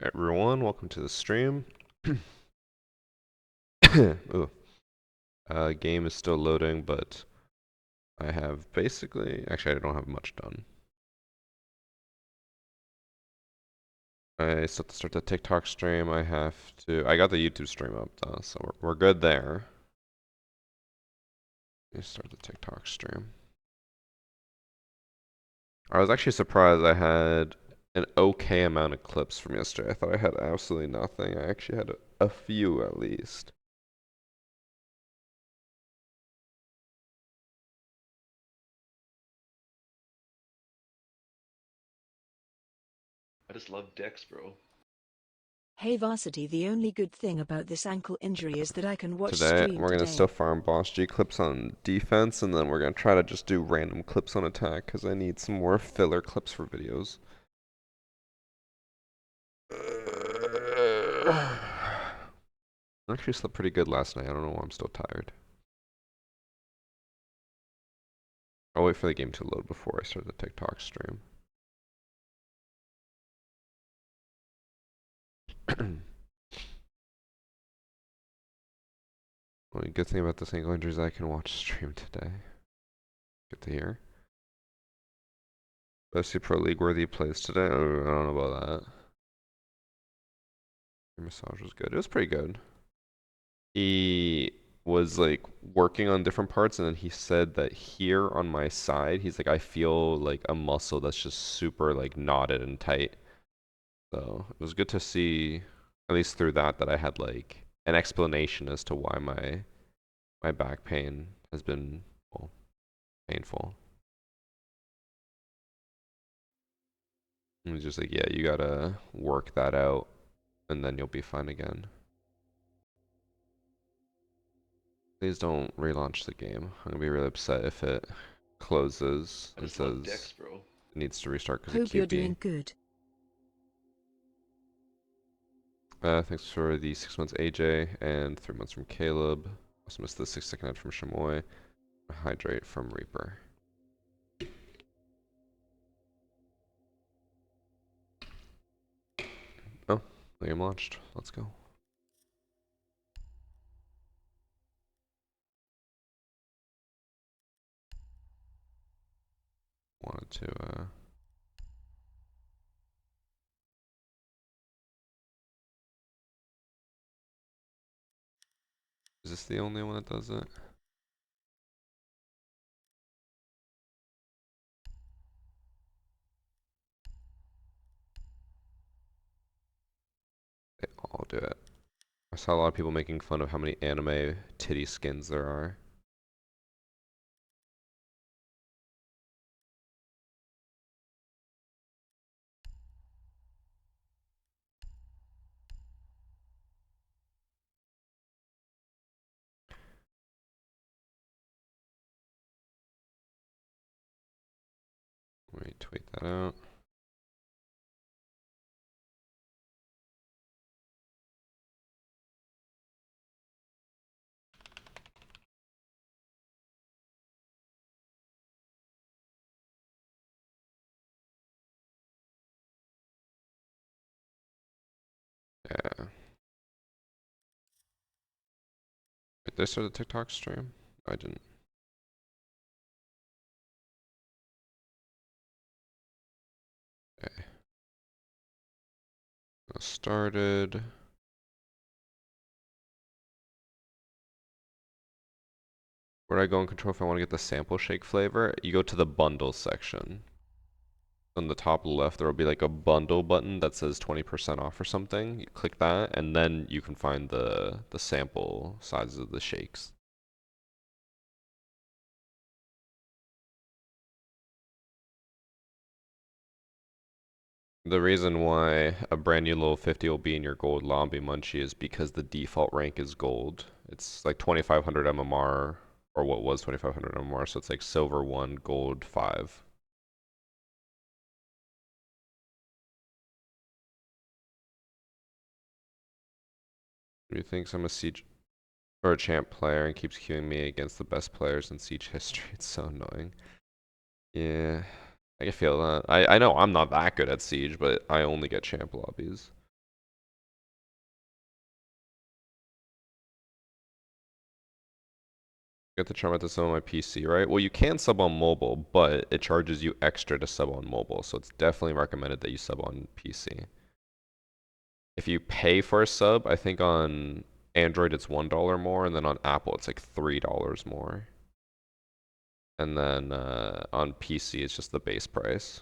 Everyone, welcome to the stream. Ooh. Game is still loading, but I have basically, actually I don't have much done. I still have to start the TikTok stream. I got the YouTube stream up though, so we're good there. Let me start the TikTok stream. I was actually surprised I had an okay amount of clips from yesterday. I thought I had absolutely nothing. I actually had a few at least. I just love decks, bro. Hey Varsity, the only good thing about this ankle injury is that I can watch Today, stream we're going to still today. farm Boss G clips on defense, and then we're going to try to just do random clips on attack, because I need some more filler clips for videos. I actually slept pretty good last night. I don't know why I'm still tired. I'll wait for the game to load before I start the TikTok stream. Well, the good thing about this ankle injury is I can watch stream today. Good to hear. FC Pro League worthy plays today? Oh, I don't know about that. Your massage was good. It was pretty good. He was like working on different parts, and then he said that here on my side, he's like, I feel like a muscle that's just super like knotted and tight. So it was good to see, at least through that I had like an explanation as to why my back pain has been, well, painful. He was just like, yeah, you gotta work that out, and then you'll be fine again. Please don't relaunch the game. I'm gonna be really upset if it closes I and just love says decks, bro. it needs to restart because of Hope you're QB. doing good. Thanks for the 6 months AJ and 3 months from Caleb. Also missed the 6-second ad from Chamoy. Hydrate from Reaper. Oh, the game launched. Let's go. Wanted to is this the only one that does it? They all do it. I saw a lot of people making fun of how many anime titty skins there are. Let me tweet that out. Yeah. Wait, did I start the TikTok stream? I didn't. Okay. Started. Where do I go in control if I want to get the sample shake flavor? You go to the bundles section. On the top left, there will be like a bundle button that says 20% off or something. You click that, and then you can find the sample sizes of the shakes. The reason why a brand new level 50 will be in your gold lobby munchie is because the default rank is gold. It's like 2500 MMR, or what was 2500 MMR, so it's like silver 1, gold 5. Who thinks I'm a siege or a champ player and keeps queuing me against the best players in siege history? It's so annoying. Yeah, I can feel that. I know I'm not that good at siege, but I only get champ lobbies. Get the charm to sub on my PC, right? Well, you can sub on mobile, but it charges you extra to sub on mobile, so it's definitely recommended that you sub on PC. If you pay for a sub, I think on Android it's $1 more, and then on Apple it's like $3 more. And then on PC it's just the base price.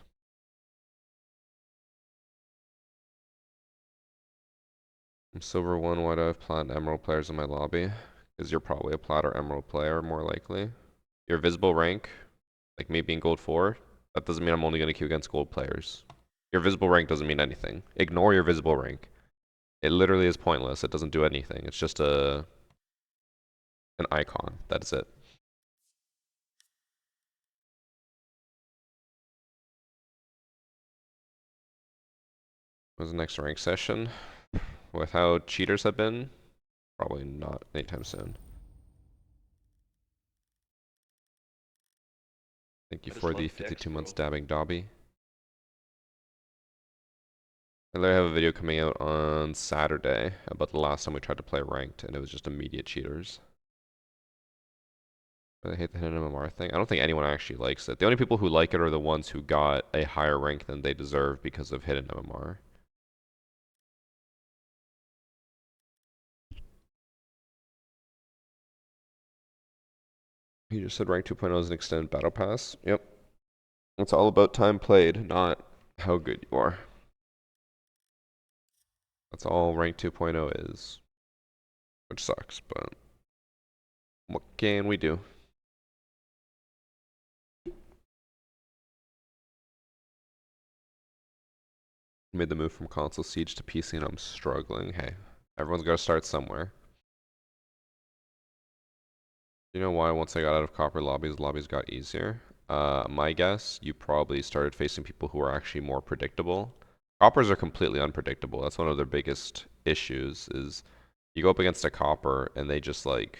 I'm silver 1, why do I have plat and emerald players in my lobby? Because you're probably a plat or emerald player, more likely. Your visible rank, like me being gold 4, that doesn't mean I'm only going to queue against gold players. Your visible rank doesn't mean anything. Ignore your visible rank. It literally is pointless. It doesn't do anything. It's just an icon. That's it. When's the next rank session? With how cheaters have been, probably not anytime soon. Thank you I just for the love 52 Dex, months bro. dabbing Dobby. I literally have a video coming out on Saturday about the last time we tried to play ranked, and it was just immediate cheaters. I hate the hidden MMR thing. I don't think anyone actually likes it. The only people who like it are the ones who got a higher rank than they deserve because of hidden MMR. He just said rank 2.0 is an extended battle pass. Yep. It's all about time played, not how good you are. That's all rank 2.0 is. Which sucks, but what can we do? Made the move from console siege to PC and I'm struggling. Hey, everyone's got to start somewhere. You know why once I got out of copper lobbies got easier? My guess, you probably started facing people who are actually more predictable. Coppers are completely unpredictable. That's one of their biggest issues is you go up against a copper and they just like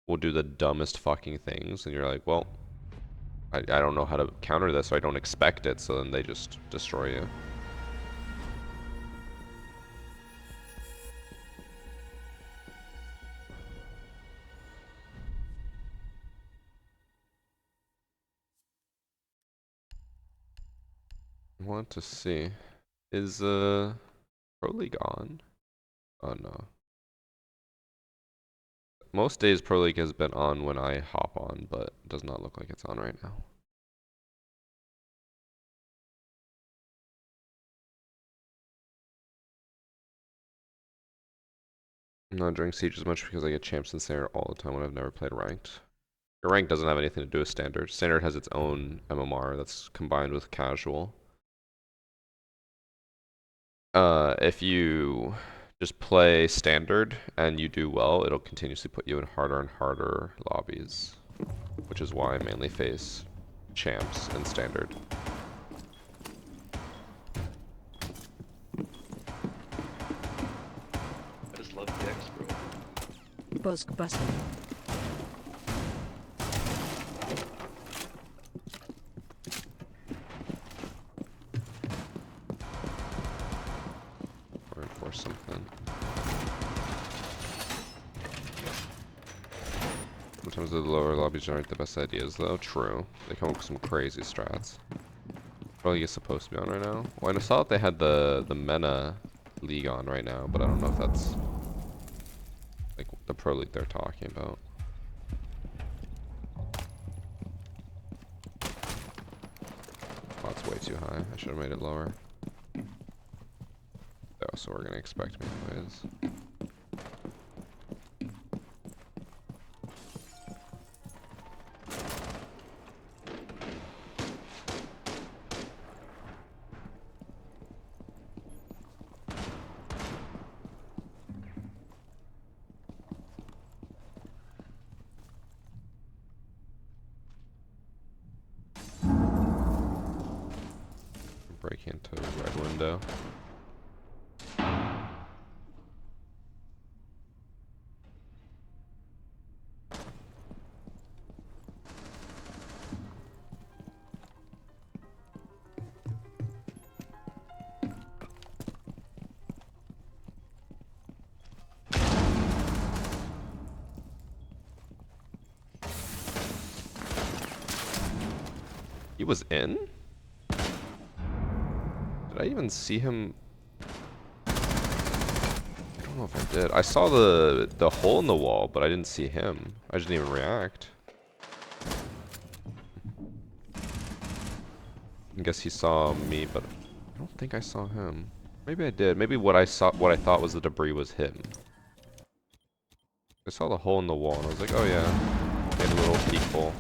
will do the dumbest fucking things and you're like, well, I don't know how to counter this, so I don't expect it, so then they just destroy you. I want to see. Is Pro League on? Oh no. Most days Pro League has been on when I hop on, but it does not look like it's on right now. I'm not enjoying Siege as much because I get champs in Standard all the time when I've never played Ranked. Your Rank doesn't have anything to do with Standard. Standard has its own MMR that's combined with Casual. If you just play Standard and you do well, it'll continuously put you in harder and harder lobbies, which is why I mainly face champs in Standard. I just love Dex, bro. Busk Buster. Or enforce something. Sometimes the lower lobbies aren't the best ideas though. True. They come up with some crazy strats. Pro League is supposed to be on right now. Well, I saw that they had the MENA League on right now, but I don't know if that's like the Pro League they're talking about. Oh, it's way too high. I should have made it lower. Oh, so we're gonna expect me anyways. Break into a red window. He was in? Did I even see him? I don't know if I did. I saw the hole in the wall, but I didn't see him. I just didn't even react. I guess he saw me, but I don't think I saw him. Maybe I did. Maybe what I thought was the debris was him. I saw the hole in the wall and I was like, oh yeah. Made a little peephole.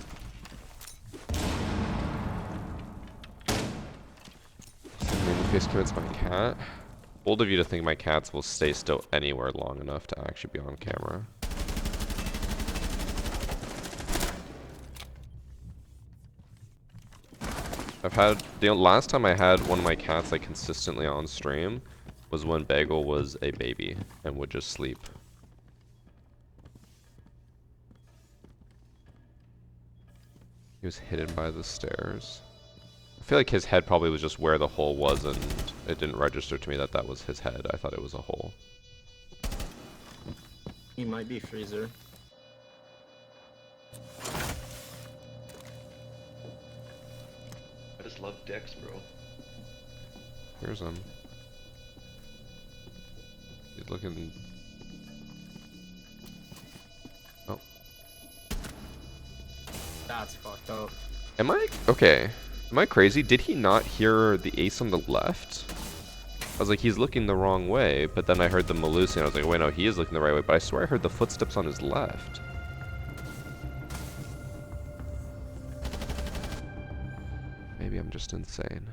Face commits my cat. Bold of you to think my cats will stay still anywhere long enough to actually be on camera. I've had, the last time I had one of my cats like consistently on stream was when Bagel was a baby and would just sleep. He was hidden by the stairs. I feel like his head probably was just where the hole was and it didn't register to me that that was his head. I thought it was a hole. He might be freezer. I just love Dex, bro. Here's him. He's looking... Oh. That's fucked up. Am I... Okay. Am I crazy? Did he not hear the ace on the left? I was like, he's looking the wrong way, but then I heard the Malusi and I was like, wait, no, he is looking the right way, but I swear I heard the footsteps on his left. Maybe I'm just insane.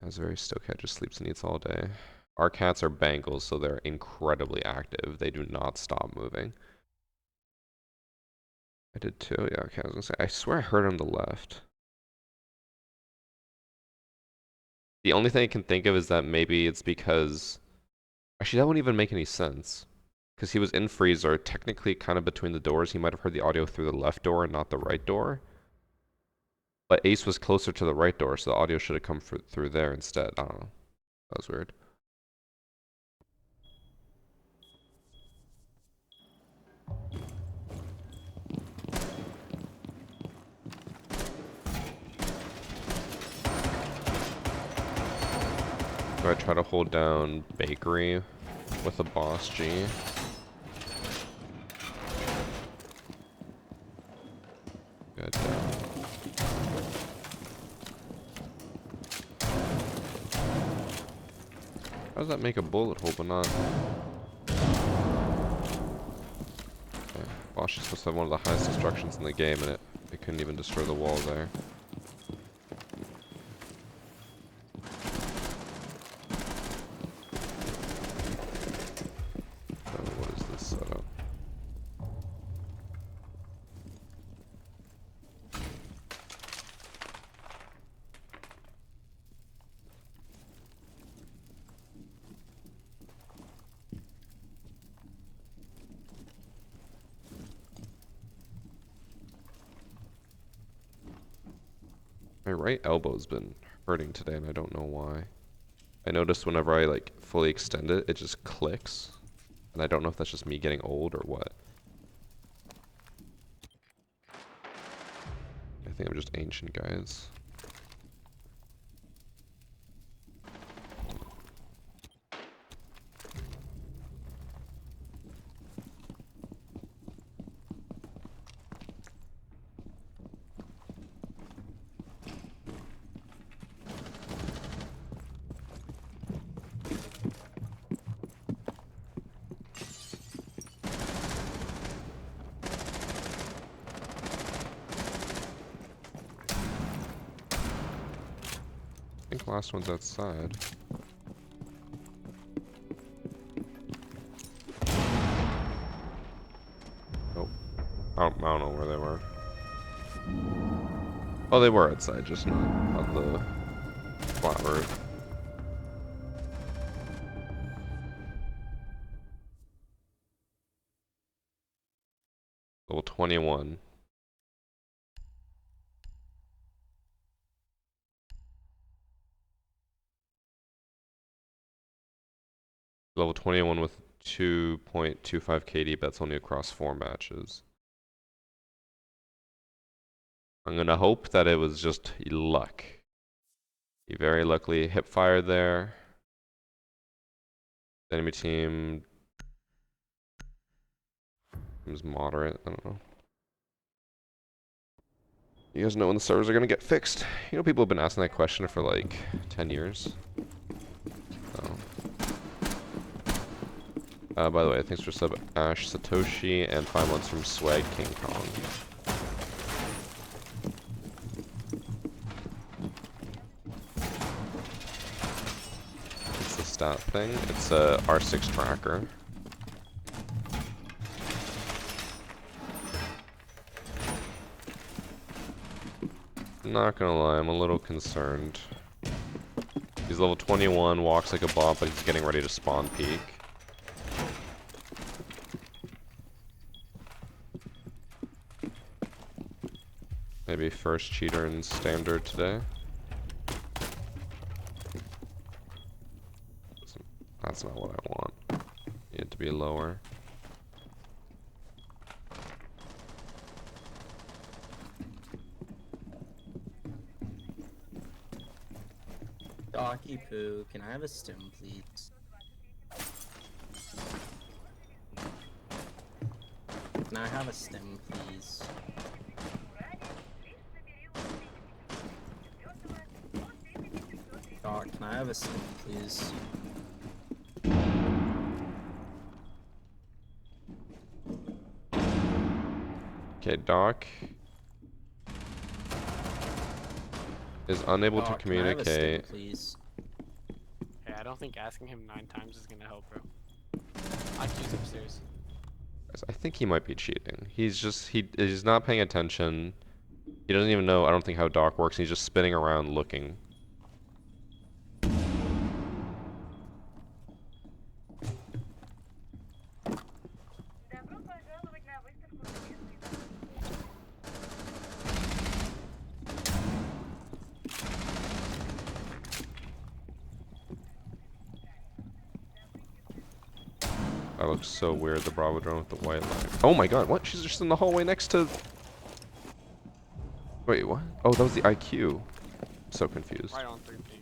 That's very still cat, just sleeps and eats all day. Our cats are Bengals, so they're incredibly active. They do not stop moving. I did too, yeah, okay, I was gonna say, I swear I heard on the left. The only thing I can think of is that maybe it's because... Actually, that wouldn't even make any sense. Because he was in freezer, technically kind of between the doors. He might have heard the audio through the left door and not the right door. But Ace was closer to the right door, so the audio should have come through there instead. I don't know. That was weird. Do I try to hold down bakery with a boss G? Good. How does that make a bullet hole but not? Okay. Boss is supposed to have one of the highest destructions in the game and it couldn't even destroy the wall there. My right elbow's been hurting today and I don't know why. I noticed whenever I like fully extend it, it just clicks. And I don't know if that's just me getting old or what. I think I'm just ancient, guys. I think the last one's outside. Nope. I don't know where they were. Oh, they were outside, just not on the flat roof. Level 21. Level 21 with 2.25 KD, but that's only across 4 matches. I'm gonna hope that it was just luck. He very luckily hip fired there. The enemy team was moderate. I don't know. You guys know when the servers are gonna get fixed? You know, people have been asking that question for like 10 years. So. By the way, thanks for sub Ash Satoshi and 5 months from Swag King Kong. It's the stat thing. It's a R6 tracker. Not gonna lie, I'm a little concerned. He's level 21, walks like a bot, but he's getting ready to spawn peak. Maybe first cheater in standard today. That's not what I want. Need it to be lower. Docky poo, can I have a stim, please? Can I have a stim, please? Doc, can I have a stim, please? Okay, Doc is unable to Doc, can I have a stim, communicate. please? Yeah, I don't think asking him 9 times is gonna help, bro. IQ's upstairs. I think he might be cheating. He's not paying attention. He doesn't even know, I don't think, how Doc works. He's just spinning around looking. That looks so weird, the Bravo drone with the white line. Oh my god, what? She's just in the hallway next to... Wait, what? Oh, that was the IQ. I'm so confused. Right on 3 ping.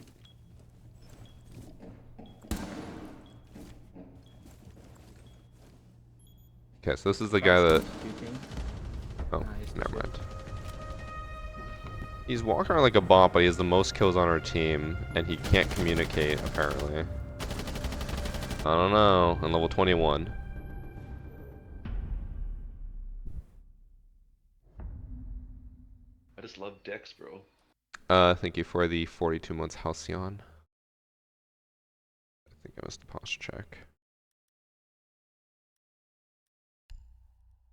Okay, so this is the guy that... Puking. Oh, Nice. never mind. He's walking around like a bot, but he has the most kills on our team, and he can't communicate, apparently. I don't know. On level 21. I just love Dex, bro. Thank you for the 42 months Halcyon. I think I missed a posture check.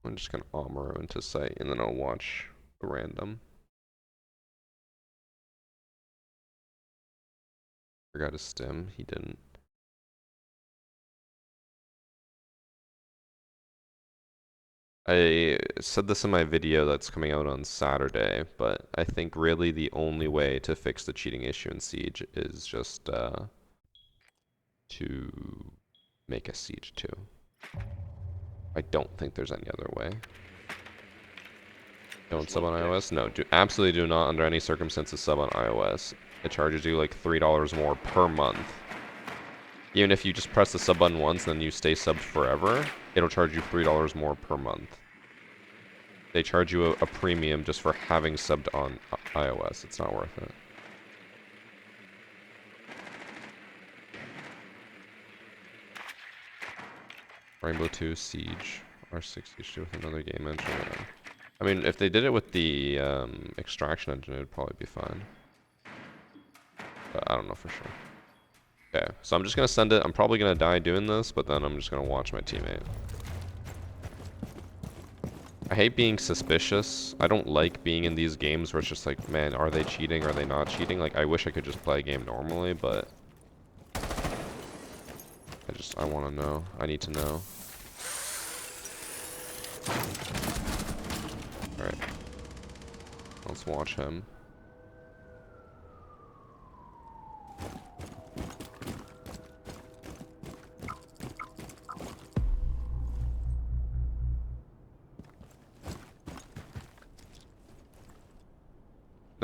I'm just gonna Amaro into sight, and then I'll watch a random. Forgot his stim. He didn't. I said this in my video that's coming out on Saturday, but I think really the only way to fix the cheating issue in Siege is just to make a Siege 2. I don't think there's any other way. Don't sub on iOS? No, absolutely do not under any circumstances sub on iOS. It charges you like $3 more per month. Even if you just press the sub button once, then you stay subbed forever, it'll charge you $3 more per month. They charge you a premium just for having subbed on iOS. It's not worth it. Rainbow 2 Siege R6 Siege 2 with another game engine. Yeah. I mean, if they did it with the extraction engine, it would probably be fine. But I don't know for sure. Okay, so I'm just gonna send it. I'm probably gonna die doing this, but then I'm just gonna watch my teammate. I hate being suspicious. I don't like being in these games where it's just like, man, are they cheating? Are they not cheating? Like, I wish I could just play a game normally, but I want to know. I need to know. Alright. Let's watch him.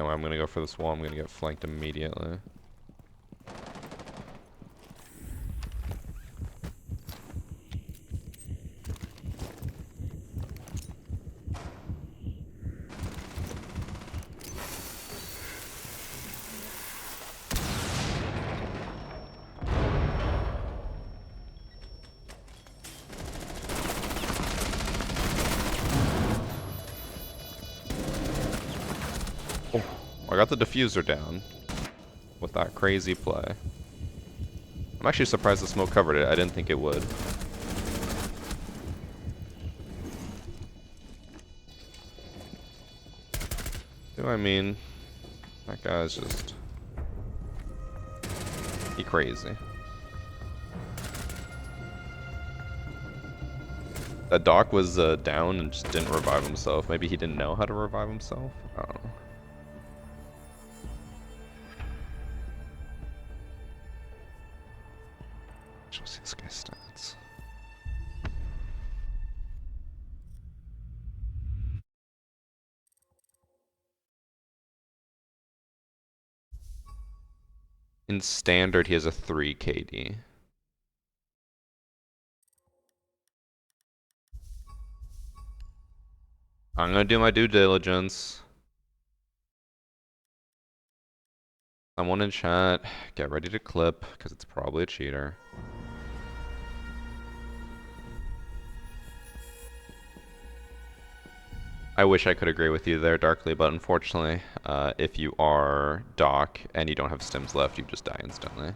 Anyway, I'm gonna go for this wall. I'm gonna get flanked immediately. Oh, I got the diffuser down with that crazy play. I'm actually surprised the smoke covered it. I didn't think it would. I mean, that guy's just... he crazy. That Doc was down and just didn't revive himself. Maybe he didn't know how to revive himself? I don't know. Let's see this guy's stats. In standard, he has a 3 KD. I'm gonna do my due diligence. Someone in chat, get ready to clip, because it's probably a cheater. I wish I could agree with you there, Darkly, but unfortunately, if you are Doc and you don't have stims left, you just die instantly.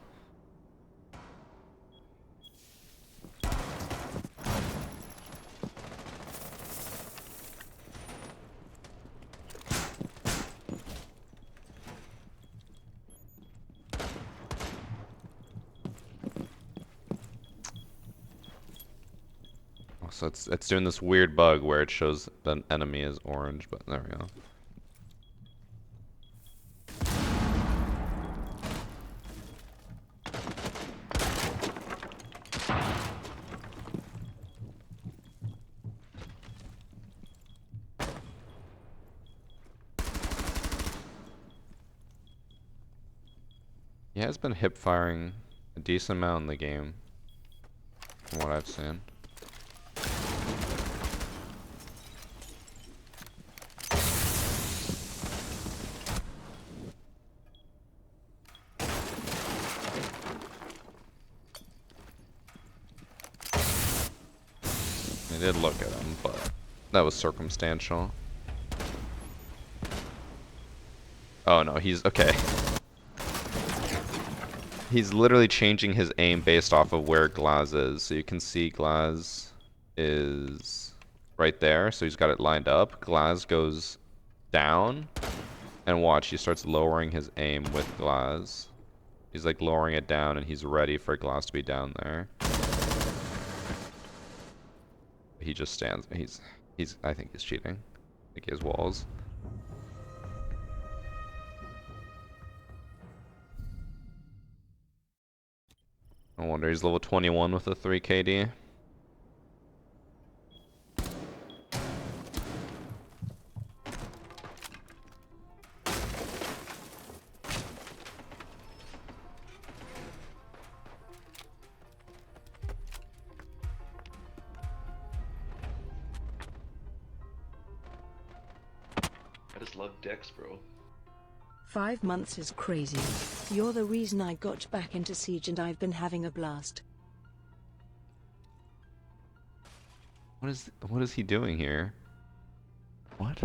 So it's doing this weird bug where it shows the enemy is orange, but there we go. He has been hip firing a decent amount in the game, from what I've seen. I did look at him, but that was circumstantial. Oh no, he's okay. He's literally changing his aim based off of where Glaz is. So you can see Glaz is right there. So he's got it lined up. Glaz goes down. And watch, he starts lowering his aim with Glaz. He's like lowering it down and he's ready for Glaz to be down there. He just stands. I think he's cheating. I think he has walls. No wonder he's level 21 with a 3 KD. I just love Dex, bro. 5 months is crazy. You're the reason I got back into Siege and I've been having a blast. What is he doing here? What?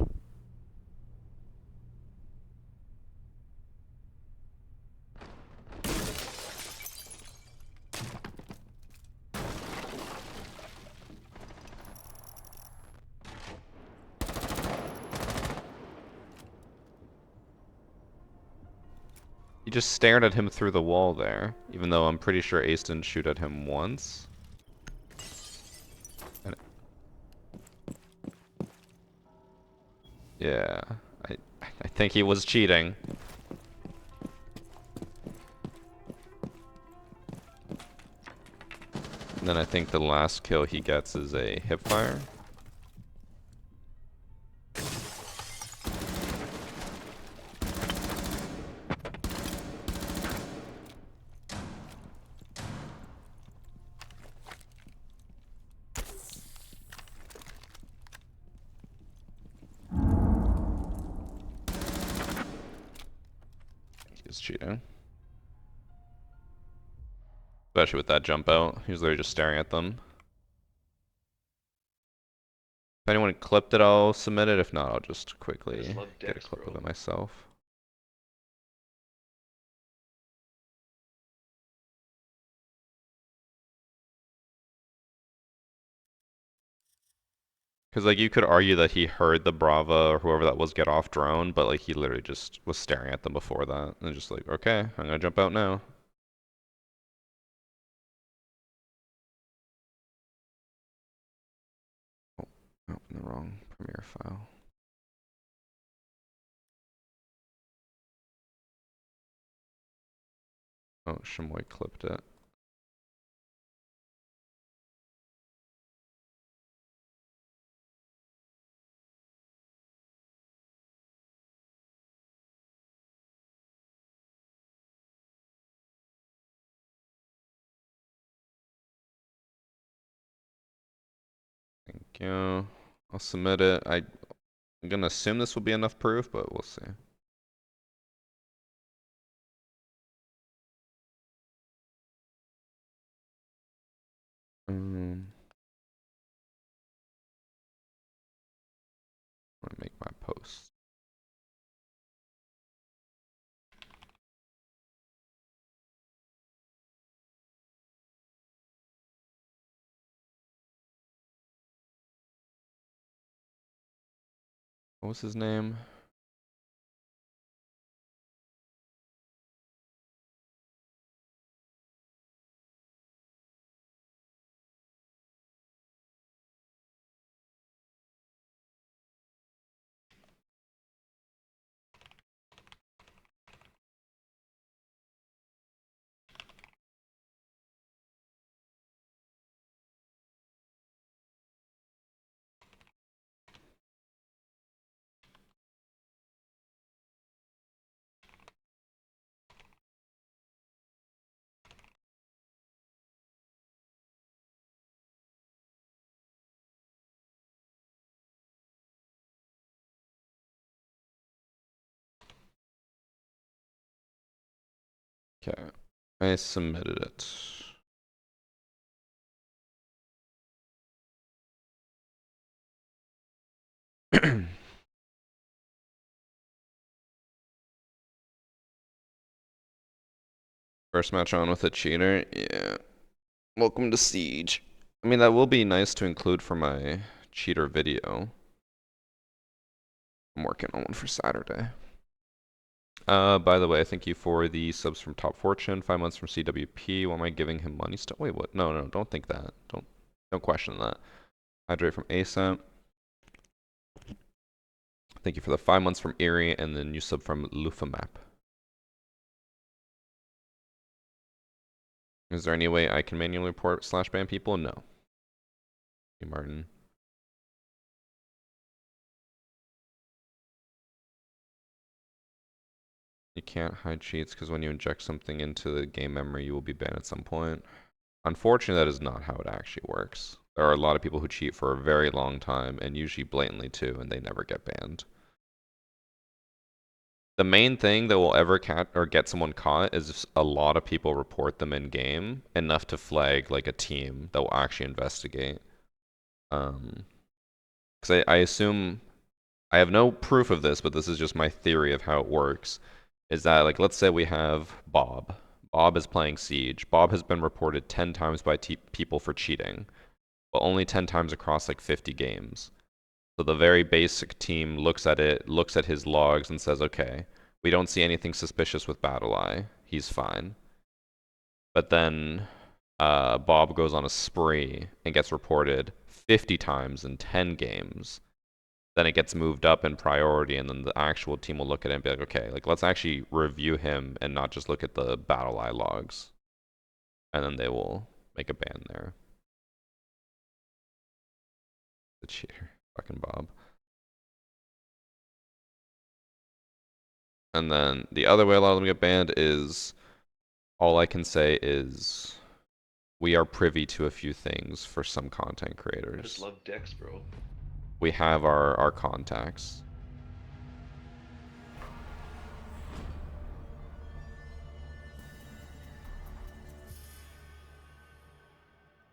He just stared at him through the wall there, even though I'm pretty sure Ace didn't shoot at him once. And yeah, I think he was cheating. And then I think the last kill he gets is a hipfire. cheating. Especially with that jump out. He was literally just staring at them. If anyone clipped it, I'll submit it. If not, I'll just I quickly just love get a Dex, clip of bro. it myself. Because like you could argue that he heard the Brava or whoever that was get off drone, but like he literally just was staring at them before that and just like, okay, I'm gonna jump out now. Oh, open the wrong Premiere file. Oh, Shamoy clipped it. Thank you. I'll submit it. I'm gonna assume this will be enough proof, but we'll see. I'm gonna make my post. What was his name? Okay, I submitted it. First match on with a cheater? Yeah. Welcome to Siege. I mean, that will be nice to include for my cheater video. I'm working on one for Saturday. By the way, thank you for the subs from Top Fortune, 5 months from CWP. Why am I giving him money still? Wait, what? No, don't think that. Don't question that. Hydrate from ASAP. Thank you for the 5 months from Erie and the new sub from Lufamap. Is there any way I can manually report / ban people? No. Hey, Martin. You can't hide cheats because when you inject something into the game memory, you will be banned at some point. Unfortunately, that is not how it actually works. There are a lot of people who cheat for a very long time, and usually blatantly too, and they never get banned. The main thing that will ever catch or get someone caught is if a lot of people report them in game, enough to flag like a team that will actually investigate. Because I assume, I have no proof of this, but this is just my theory of how it works, is that like let's say we have Bob. Bob is playing Siege. Bob has been reported 10 times by people for cheating, but only 10 times across like 50 games. So the very basic team looks at it, looks at his logs and says, okay, we don't see anything suspicious with BattleEye. He's fine. But then Bob goes on a spree and gets reported 50 times in 10 games. Then it gets moved up in priority, and then the actual team will look at it and be like, okay, like let's actually review him and not just look at the BattleEye logs. And then they will make a ban there. The cheater. Fucking Bob. And then the other way a lot of them get banned is, all I can say is we are privy to a few things for some content I creators. just love Dex, bro. We have our contacts.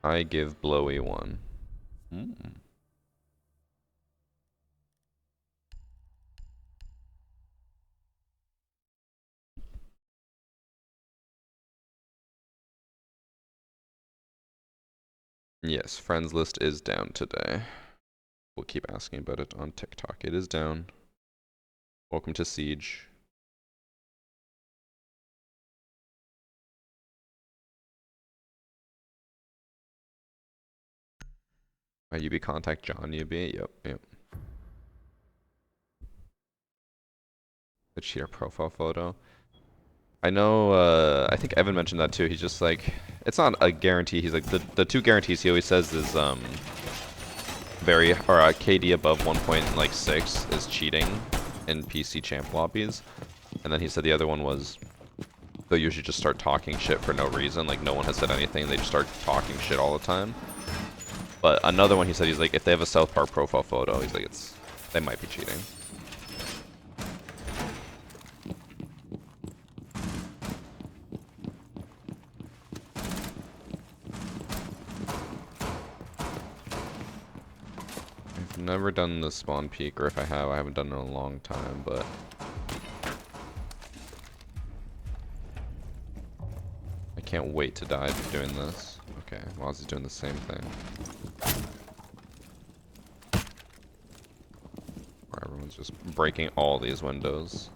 I give blowy one. Yes, friends list is down today. We'll keep asking about it on TikTok. It is down. Welcome to Siege. UB contact John UB. Yep. The cheater profile photo. I know, I think Evan mentioned that too. He's just like, it's not a guarantee. He's like, the two guarantees he always says is, KD above 1.6 is cheating in PC champ lobbies. And then he said the other one was, they'll usually just start talking shit for no reason. Like, no one has said anything. They just start talking shit all the time. But another one he said, he's like, if they have a South Park profile photo, he's like, they might be cheating. I've never done the spawn peek, or if I haven't done it in a long time, but I can't wait to die doing this. Okay, Waz is doing the same thing. Where everyone's just breaking all these windows.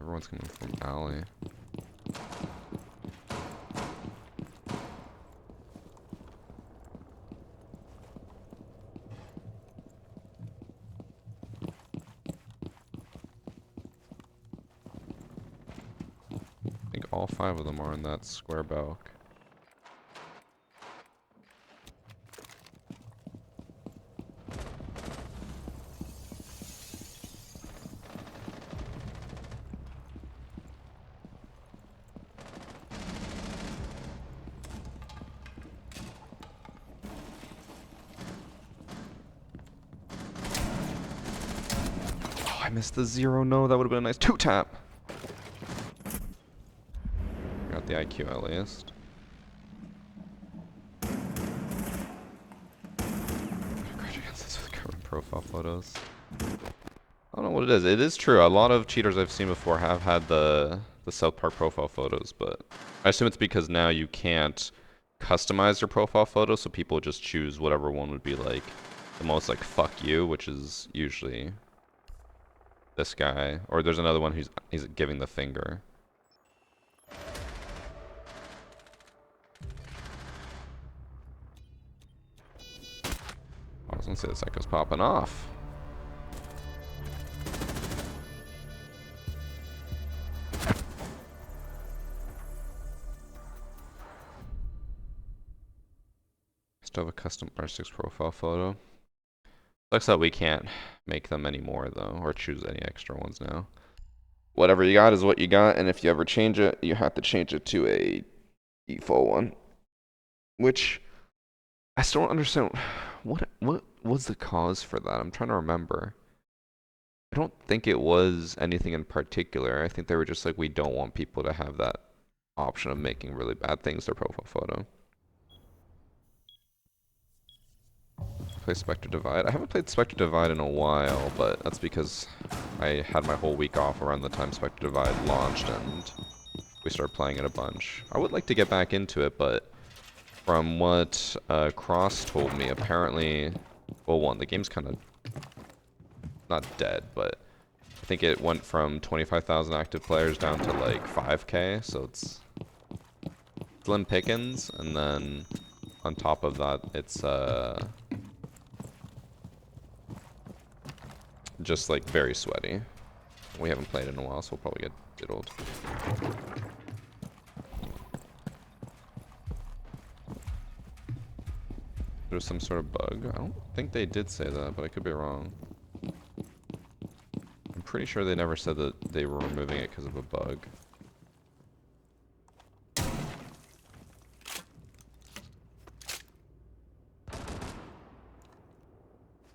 Everyone's coming from alley. I think all 5 of them are in that square balk. Oh, I missed the 0. No, that would have been a nice 2-tap. Got the IQ at least. Current profile photos. I don't know what it is. It is true. A lot of cheaters I've seen before have had the South Park profile photos, but I assume it's because now you can't customize your profile photo, so people just choose whatever one would be like the most like fuck you, which is usually this guy, or there's another one he's giving the finger. I was gonna say this echo's popping off. Still have a custom R6 profile photo. Sucks that we can't make them anymore though, or choose any extra ones now. Whatever you got is what you got, and if you ever change it, you have to change it to a default one. Which I still don't understand. What was the cause for that? I'm trying to remember. I don't think it was anything in particular. I think they were just like, we don't want people to have that option of making really bad things their profile photo. Play Spectre Divide. I haven't played Spectre Divide in a while, but that's because I had my whole week off around the time Spectre Divide launched and we started playing it a bunch. I would like to get back into it, but from what Cross told me, apparently, well, one, the game's kind of not dead, but I think it went from 25,000 active players down to like 5K, so it's slim pickings, and then on top of that, it's just like very sweaty. We haven't played in a while, so we'll probably get diddled. There's some sort of bug. I don't think they did say that, but I could be wrong. I'm pretty sure they never said that they were removing it because of a bug.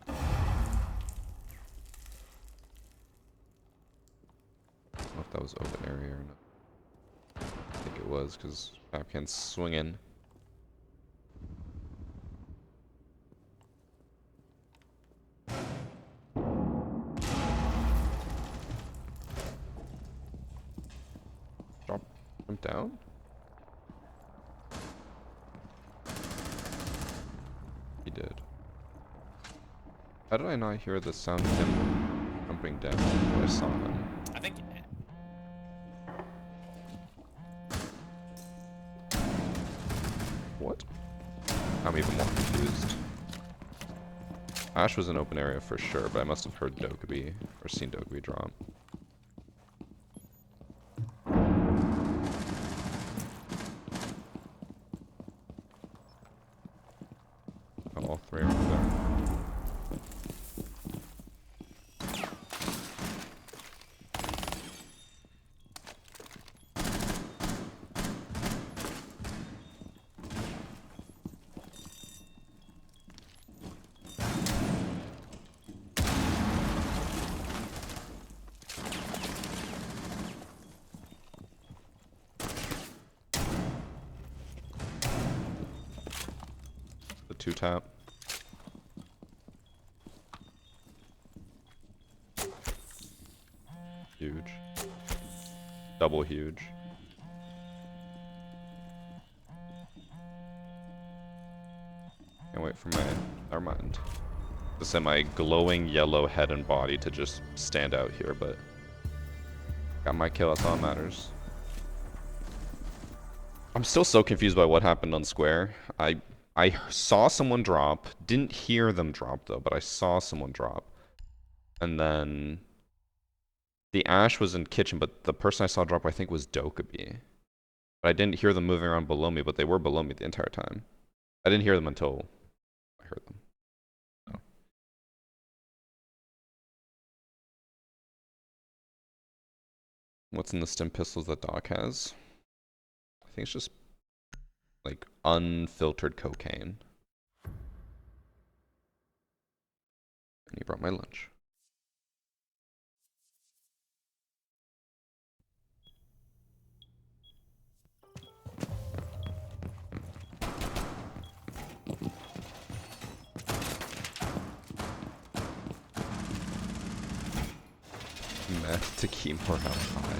I don't know if that was open area or not. I think it was, because Capcan's swinging. Drop him down? He did. How did I not hear the sound of him jumping down when I saw him? I think. What? I'm even more confused. Ash was an open area for sure, but I must have heard Dokkaebi, or seen Dokkaebi drop. Oh, all three are over there. The 2-tap. Huge. Double huge. Can't wait for my... Never mind. To send my glowing yellow head and body to just stand out here, but... Got my kill, that's all that matters. I'm still so confused by what happened on square. I saw someone drop. Didn't hear them drop, though, but I saw someone drop. And then... The Ash was in kitchen, but the person I saw drop, I think, was Dokkaebi. But I didn't hear them moving around below me, but they were below me the entire time. I didn't hear them until I heard them. So. What's in the stim pistols that Doc has? I think it's just like unfiltered cocaine. And he brought my lunch. Meth to keep morale high.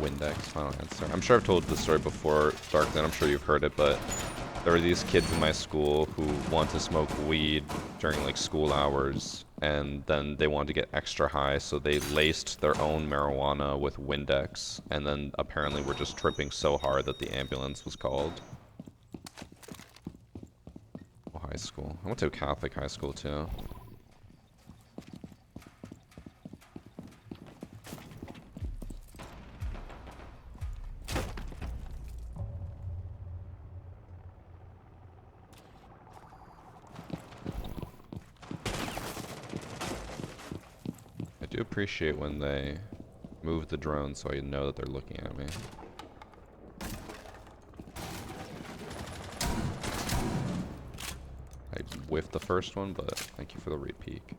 Windex, final answer. I'm sure I've told this story before, Darknet, I'm sure you've heard it, but there were these kids in my school who want to smoke weed during like school hours, and then they wanted to get extra high, so they laced their own marijuana with Windex, and then apparently were just tripping so hard that the ambulance was called. Oh, high school. I went to a Catholic high school too. I do appreciate when they move the drone so I know that they're looking at me. I whiffed the first one, but thank you for the re-peek.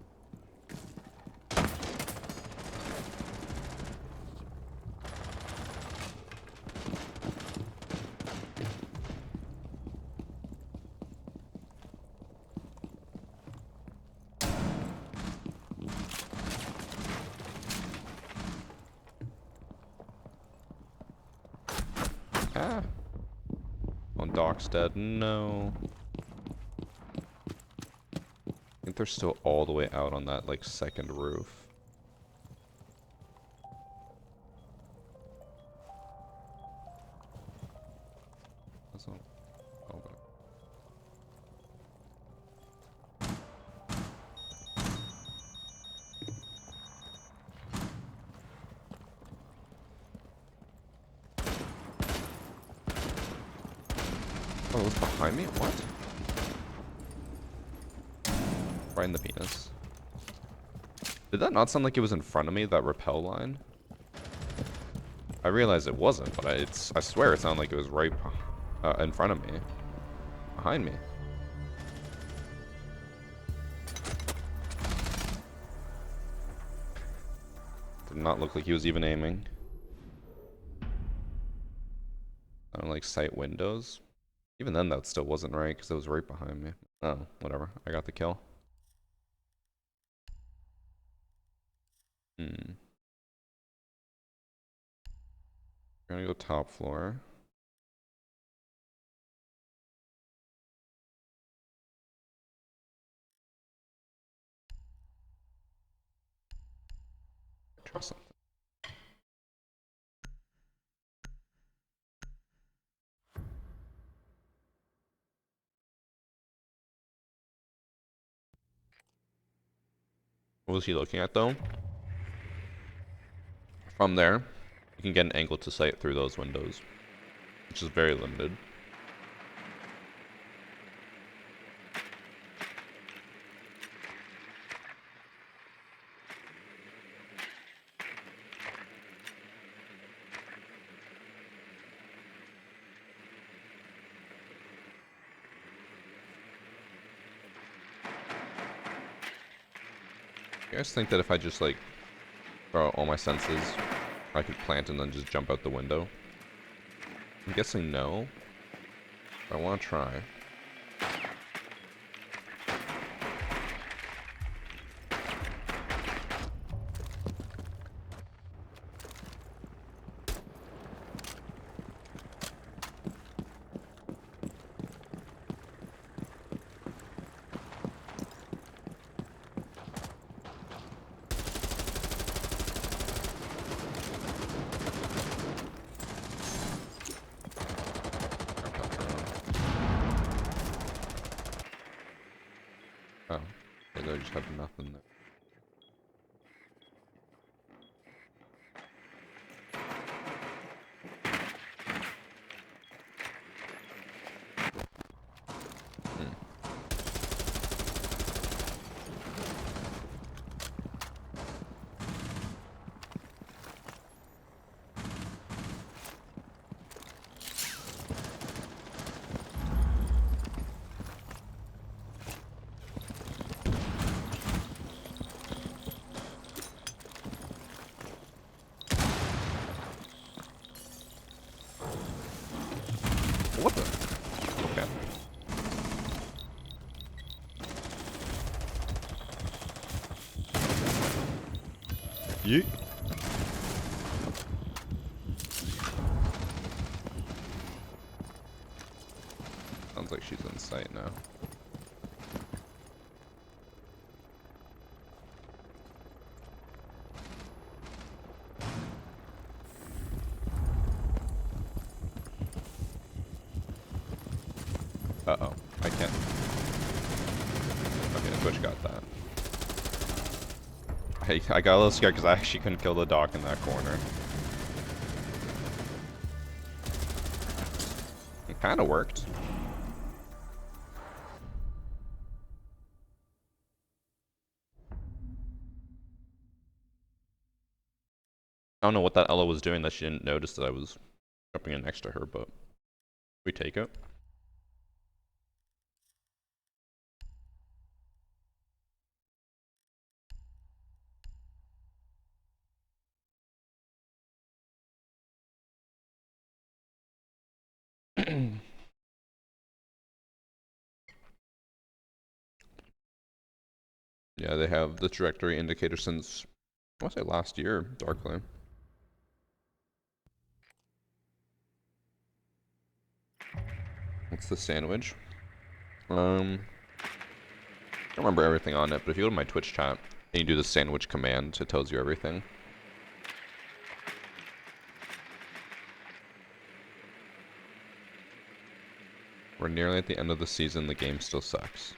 Ah! On Doc's dead. No. I think they're still all the way out on that, like, second roof. That's not... Oh, but... Oh, it was behind me? What? Right in the penis. Did that not sound like it was in front of me, that rappel line? I realized it wasn't, but I swear it sounded like it was right in front of me. Behind me. Did not look like he was even aiming. I don't like sight windows. Even then, that still wasn't right because it was right behind me. Oh, whatever. I got the kill. Hmm. We're gonna go top floor. Try something. What was he looking at though? From there, you can get an angle to sight through those windows, which is very limited. You guys think that if I just like throw out all my senses, I could plant and then just jump out the window? I'm guessing no. But I want to try. Oh, I just have nothing there. What the? Okay. Yeet. Sounds like she's in sight now. Uh-oh. I can't. Okay, the Twitch got that. I got a little scared because I actually couldn't kill the dock in that corner. It kind of worked. I don't know what that Ella was doing that she didn't notice that I was jumping in next to her, but we take it. Yeah, they have the trajectory indicator since, I want to say last year, Darkly. What's the sandwich? I don't remember everything on it, but if you go to my Twitch chat and you do the sandwich command, it tells you everything. We're nearly at the end of the season, the game still sucks.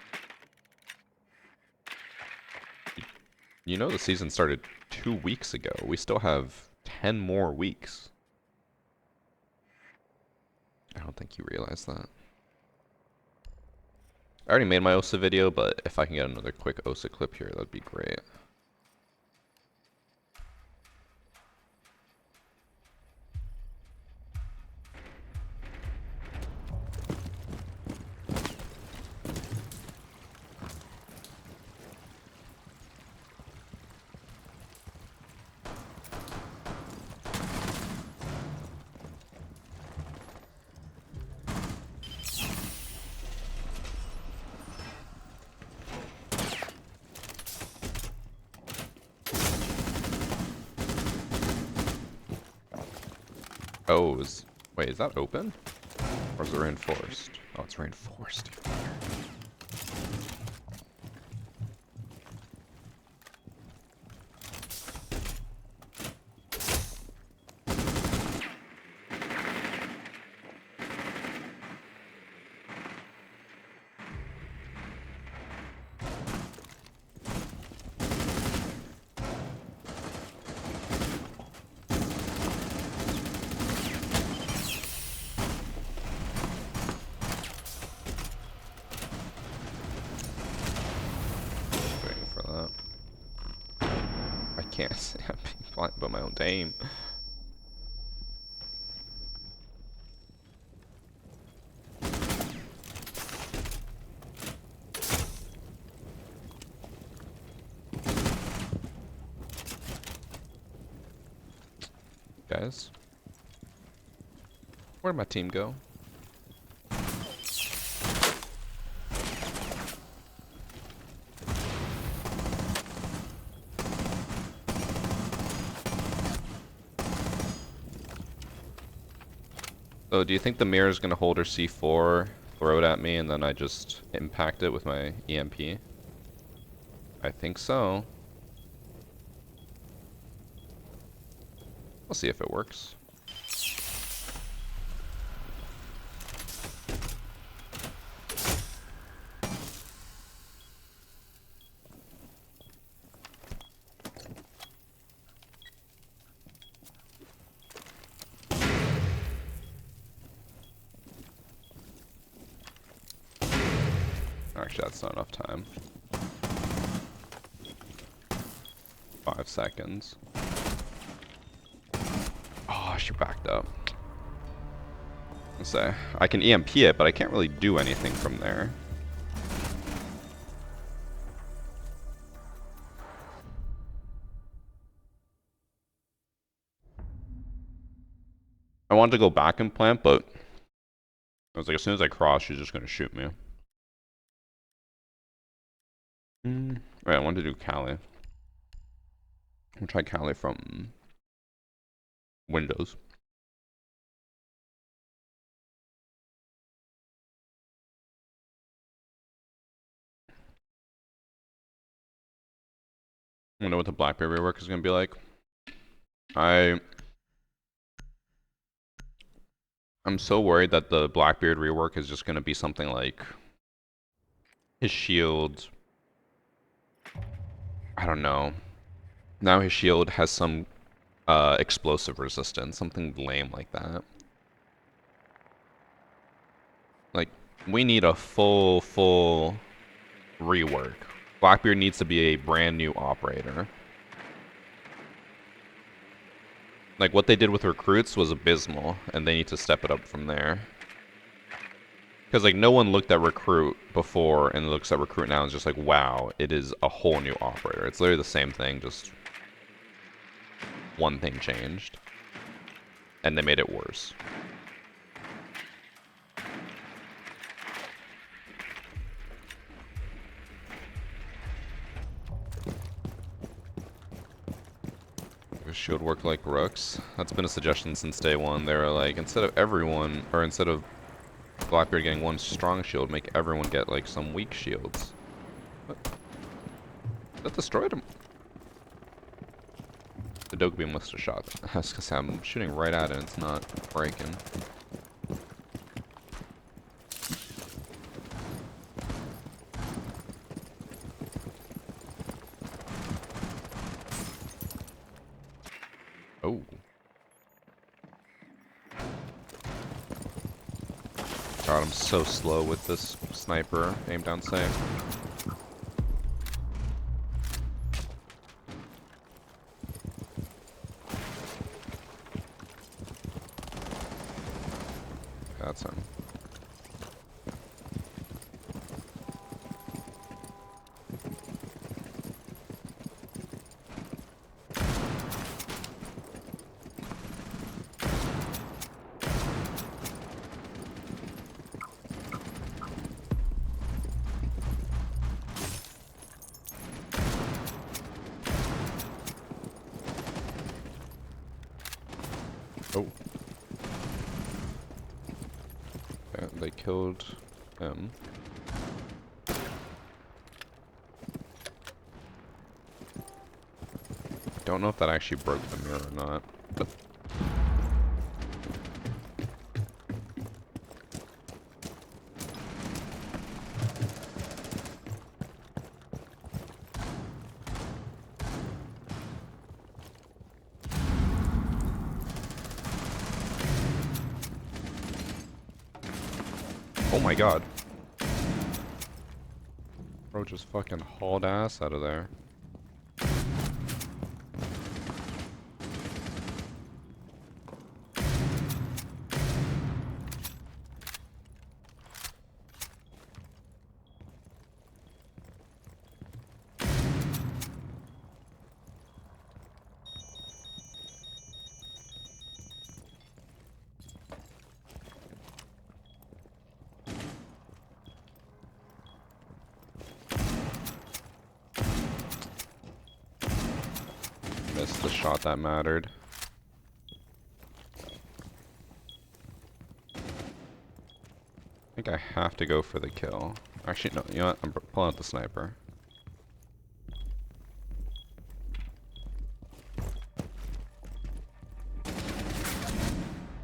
You know the season started 2 weeks ago. We still have 10 more weeks. I don't think you realize that. I already made my OSA video, but if I can get another quick OSA clip here, that'd be great. Oh, wait, is that open? Or is it reinforced? Oh, it's reinforced. Waiting for that. I can't see. I'm being blinded by my own aim. Guys, where'd my team go? So do you think the mirror is gonna hold her C4, throw it at me, and then I just impact it with my EMP? I think so. We'll see if it works. Actually, that's not enough time. 5 seconds. Oh, she backed up. Let's say I can EMP it, but I can't really do anything from there. I wanted to go back and plant, but I was like, as soon as I cross, she's just gonna shoot me. Right, I wanted to do Cali. I'll try Cali from Windows. I wonder what the Blackberry rework is gonna be like. I'm so worried that the Blackbeard rework is just gonna be something like his shield. I don't know. Now his shield has some explosive resistance, something lame like that. Like, we need a full rework. Blackbeard needs to be a brand new operator. Like, what they did with recruits was abysmal, and they need to step it up from there. Because, like, no one looked at recruit before and looks at recruit now and is just like, wow, it is a whole new operator. It's literally the same thing, just one thing changed. And they made it worse. Shield work like rooks. That's been a suggestion since day one. They were like, instead of Blackbeard getting one strong shield, make everyone get like some weak shields. What? That destroyed him. The Doge Beam must have shot. I was gonna say, I'm shooting right at it and it's not breaking. Oh. God, I'm so slow with this sniper aim down sight. That's him. I killed him. Don't know if that actually broke the mirror or not, but oh my god. Bro just fucking hauled ass out of there. Missed the shot that mattered. I think I have to go for the kill. Actually, no, you know what? I'm pulling out the sniper.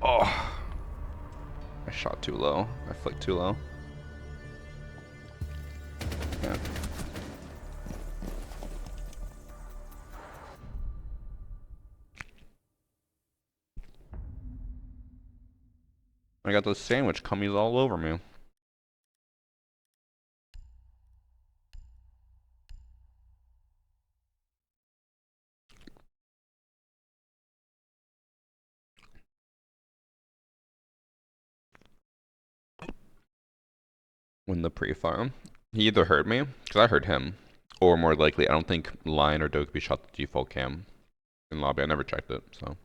Oh! I shot too low. I flicked too low. Yeah. I got those sandwich cummies all over me. When the pre-farm. He either heard me, because I heard him, or more likely, I don't think Lion or Dokeby shot the default cam in lobby. I never checked it, so.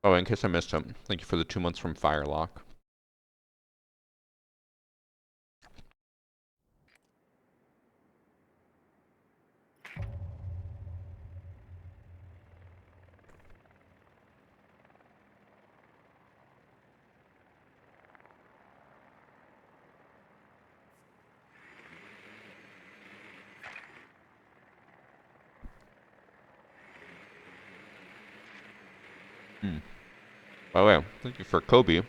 Oh, in case I missed him, thank you for the 2 months from Firelock. By the way, thank you for Kobe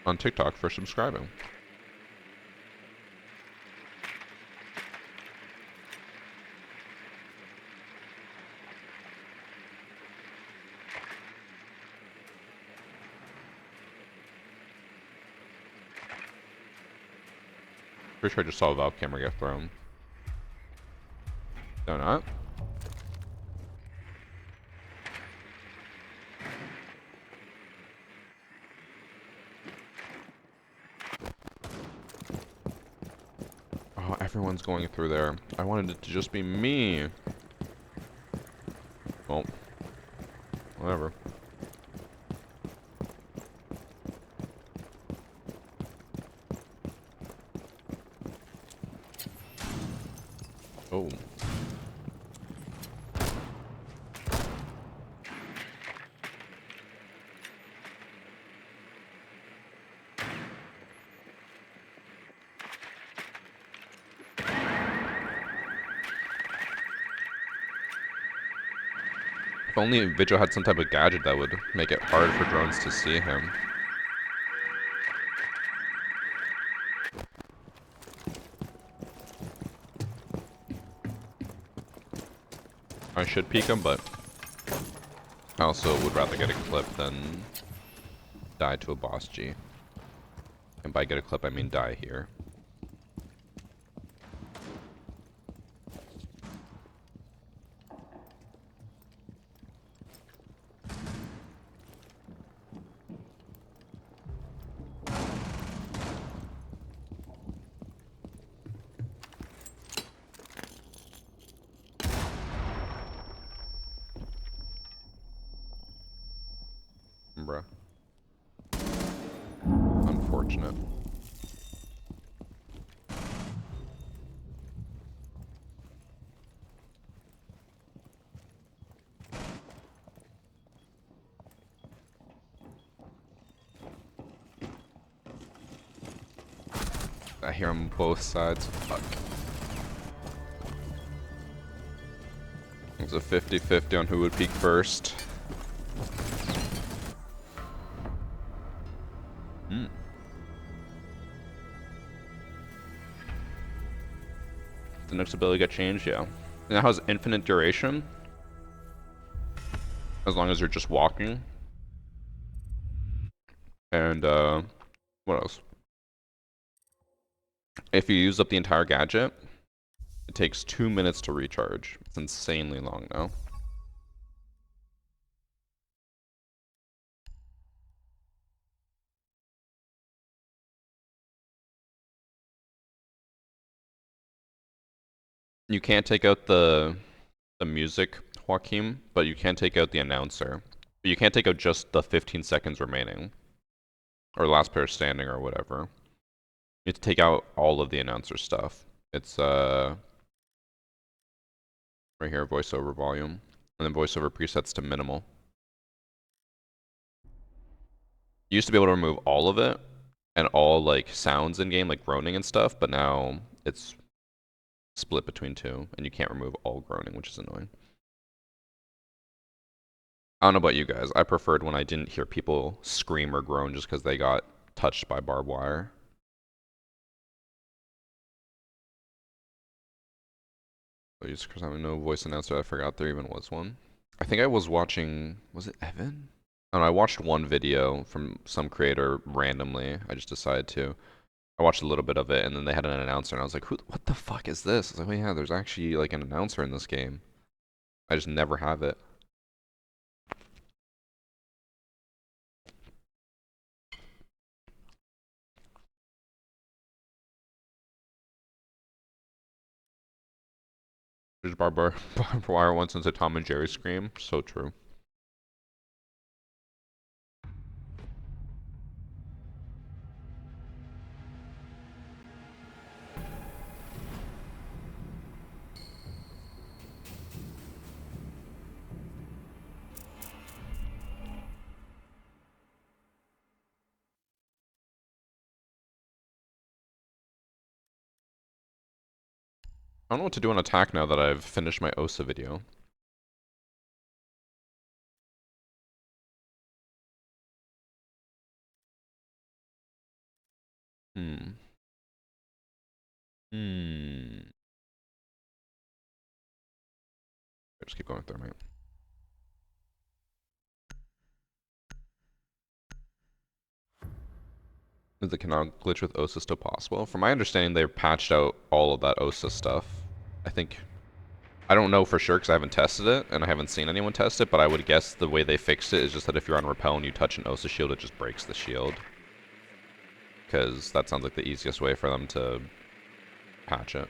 on TikTok for subscribing. Pretty sure I just saw a Valve camera get thrown. No, not. Oh, everyone's going through there. I wanted it to just be me. Well, whatever. Oh. If only Vigil had some type of gadget that would make it hard for drones to see him. I should peek him, but I also would rather get a clip than die to a boss G. And by get a clip, I mean die here. Bruh. Unfortunate. I hear him both sides. Fuck. It's a 50-50 on who would peek first. Hmm. The next ability got changed, yeah. And it has infinite duration. As long as you're just walking. And, what else? If you use up the entire gadget, it takes 2 minutes to recharge. It's insanely long now. You can't take out the music, Joaquin, but you can take out the announcer. But you can't take out just the 15 seconds remaining. Or last player standing or whatever. You have to take out all of the announcer stuff. It's right here, voiceover volume. And then voiceover presets to minimal. You used to be able to remove all of it and all like sounds in game, like groaning and stuff, but now it's split between two, and you can't remove all groaning, which is annoying. I don't know about you guys. I preferred when I didn't hear people scream or groan just because they got touched by barbed wire. I used to have no voice announcer. I forgot there even was one. I think I was watching, was it Evan? I don't know, I watched one video from some creator randomly. I just decided to. I watched a little bit of it, and then they had an announcer, and I was like, what the fuck is this? I was like, oh yeah, there's actually like an announcer in this game. I just never have it. There's barbed wire once into Tom and Jerry scream. So true. I don't know what to do on attack now that I've finished my OSA video. Hmm. Just keep going with Thermite. Is the canal glitch with OSA still possible? From my understanding, they've patched out all of that OSA stuff. I think... I don't know for sure because I haven't tested it, and I haven't seen anyone test it, but I would guess the way they fixed it is just that if you're on Repel and you touch an OSA shield, it just breaks the shield. Because that sounds like the easiest way for them to patch it.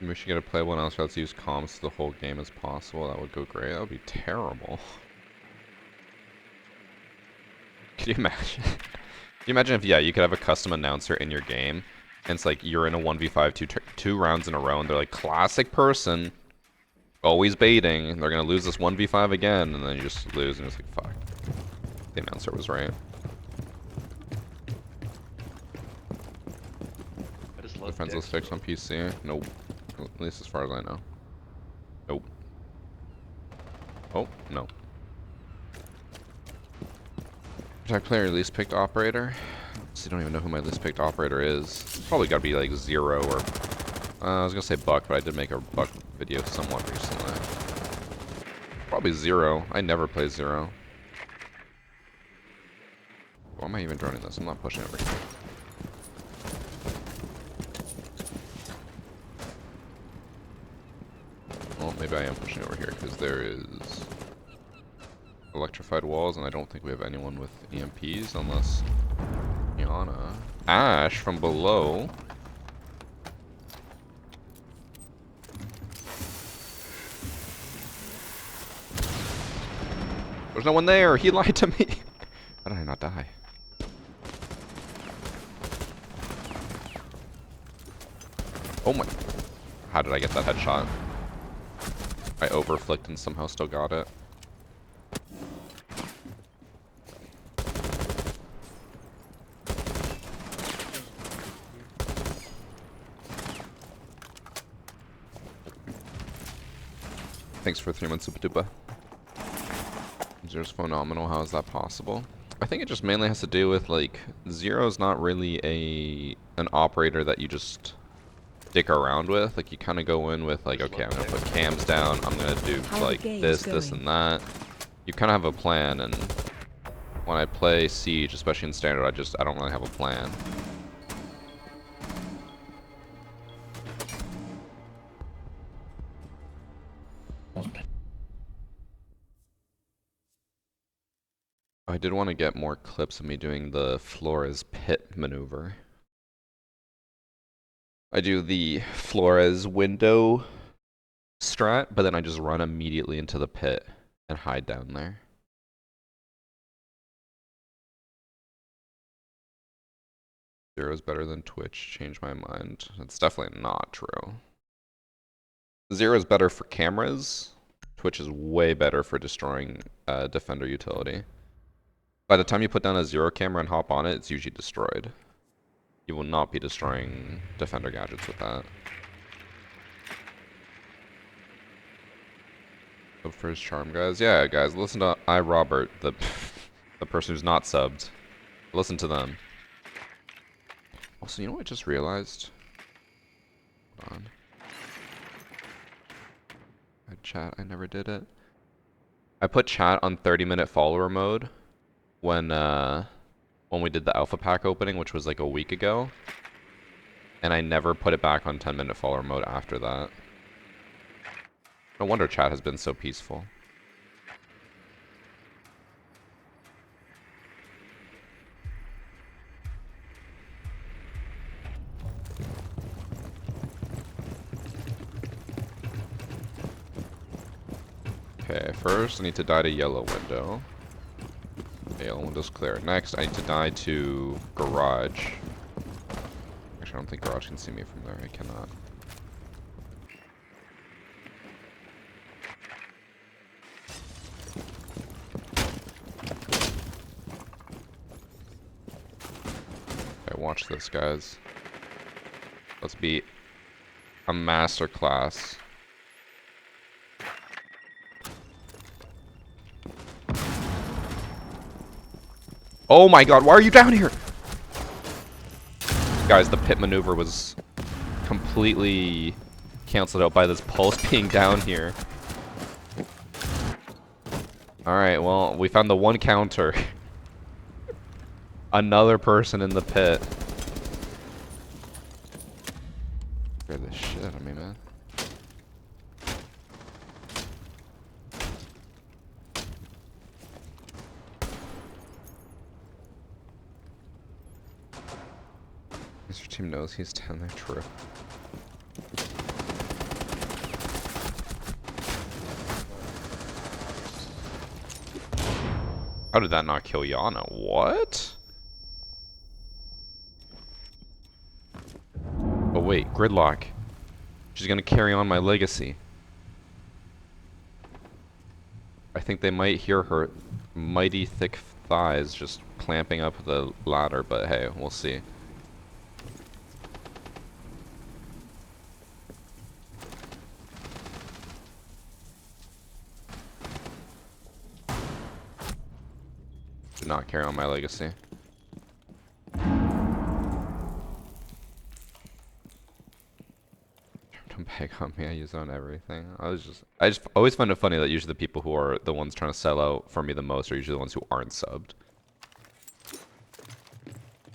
We should get a playable announcer that's use comms the whole game as possible. That would go great. That would be terrible. Could you imagine? Could you imagine if, yeah, you could have a custom announcer in your game, and it's like you're in a 1v5 two rounds in a row, and they're like, classic person, always baiting, and they're gonna lose this 1v5 again, and then you just lose, and it's like, fuck. The announcer was right. Defense was fixed on PC? Nope. At least as far as I know. Nope. Oh, no. Attack player least picked operator. I don't even know who my least picked operator is. It's probably gotta be like Zero or... I was gonna say Buck, but I did make a Buck video somewhat recently. Probably Zero. I never play Zero. Why am I even droning this? I'm not pushing over here. Well, maybe I am pushing over here because there is electrified walls, and I don't think we have anyone with EMPs unless Yana. Ash from below. There's no one there. He lied to me. How did I not die? Oh my. How did I get that headshot? I overflicked and somehow still got it. Thanks for 3 months, Super Duper. Zero's phenomenal. How is that possible? I think it just mainly has to do with, like, Zero's not really an operator that you just dick around with. Like, you kind of go in with, like, okay, I'm gonna put cams down, I'm gonna do, like, this, and that. You kind of have a plan, and when I play Siege, especially in Standard, I don't really have a plan. I did want to get more clips of me doing the Flores pit maneuver. I do the Flores window strat, but then I just run immediately into the pit and hide down there. Zero's better than Twitch. Change my mind. That's definitely not true. Zero's better for cameras. Twitch is way better for destroying defender utility. By the time you put down a Zero camera and hop on it, it's usually destroyed. You will not be destroying defender gadgets with that. Hope for his charm, guys. Yeah, guys, listen to Robert, the person who's not subbed. Listen to them. Also, you know what I just realized? Hold on. Chat, I never did it. I put chat on 30-minute follower mode when we did the alpha pack opening, which was like a week ago. And I never put it back on 10-minute follower mode after that. No wonder chat has been so peaceful. Okay, first I need to die to yellow window. Okay, yellow window's clear. Next, I need to die to garage. Actually, I don't think garage can see me from there. I cannot. Okay, watch this, guys. Let's be a master class. Oh my god, why are you down here? Guys, the pit maneuver was completely canceled out by this pulse being down here. Alright, well, we found the one counter. Another person in the pit. Scared the shit out of me, man. Mr. Team knows he's down there, true. How did that not kill Yana? What? Oh wait, gridlock. She's gonna carry on my legacy. I think they might hear her mighty thick thighs just clamping up the ladder, but hey, we'll see. Do not carry on my legacy. Don't beg on me, I use it on everything. I just always find it funny that usually the people who are the ones trying to sell out for me the most are usually the ones who aren't subbed.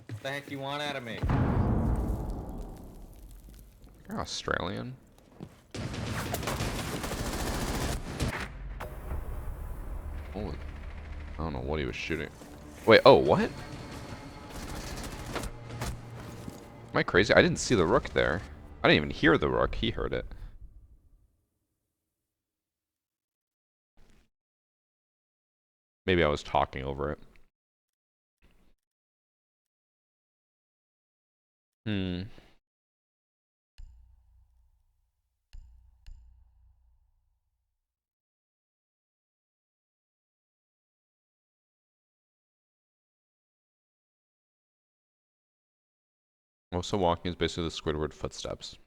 What the heck do you want out of me? You're Australian? Holy, I don't know what he was shooting. Wait, oh, what? Am I crazy? I didn't see the rook there. I didn't even hear the rook. He heard it. Maybe I was talking over it. Hmm. Also, walking is basically the Squidward footsteps.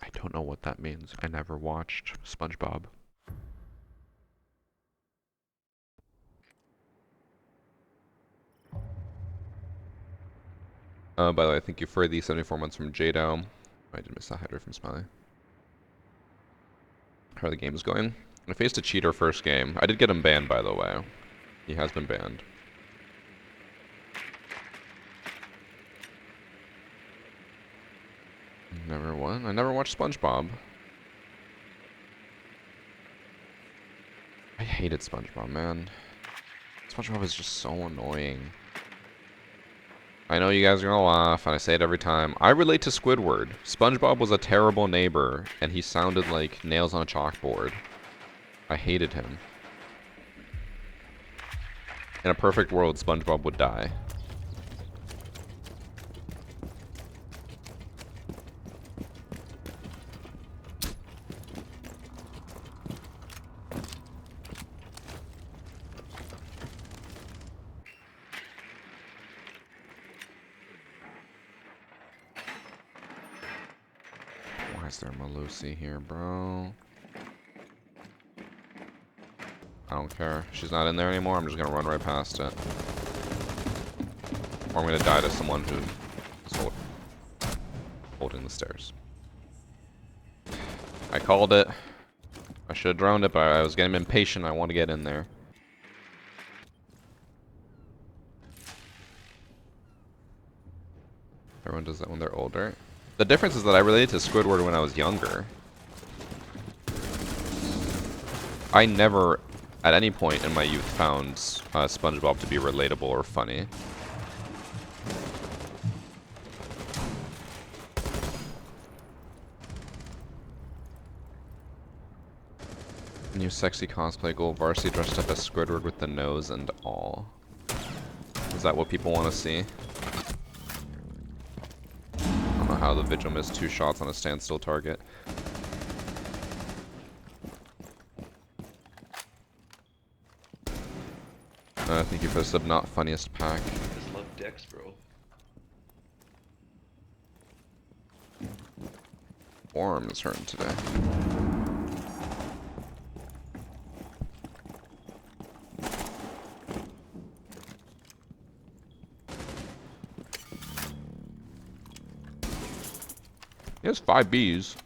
I don't know what that means. I never watched SpongeBob. By the way, thank you for the 74 months from Jado. I did miss that header from Smiley. How are the games going? I faced a cheater first game. I did get him banned, by the way. He has been banned. Never won. I never watched SpongeBob. I hated SpongeBob, man. SpongeBob is just so annoying. I know you guys are gonna laugh, and I say it every time. I relate to Squidward. SpongeBob was a terrible neighbor, and he sounded like nails on a chalkboard. I hated him. In a perfect world, SpongeBob would die. Why is there Malusi here, bro? I don't care. She's not in there anymore. I'm just gonna run right past it. Or I'm gonna die to someone who is holding the stairs. I called it. I should have droned it, but I was getting impatient. I want to get in there. Everyone does that when they're older. The difference is that I related to Squidward when I was younger. I never, at any point in my youth, found SpongeBob to be relatable or funny. New sexy cosplay goal, Varsity dressed up as Squidward with the nose and all. Is that what people want to see? I don't know how the Vigil missed 2 shots on a standstill target. Thank you for the sub, not funniest pack. I just love Dex, bro. Arm is hurting today. He has 5 Bs.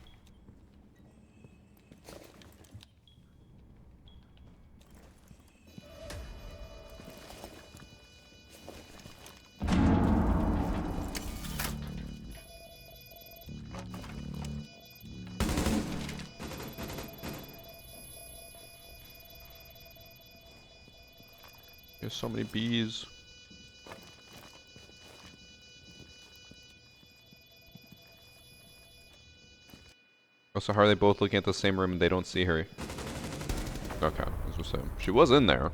He has so many Bs. Also, how are they both looking at the same room and they don't see her? Okay, as was saying. She was in there.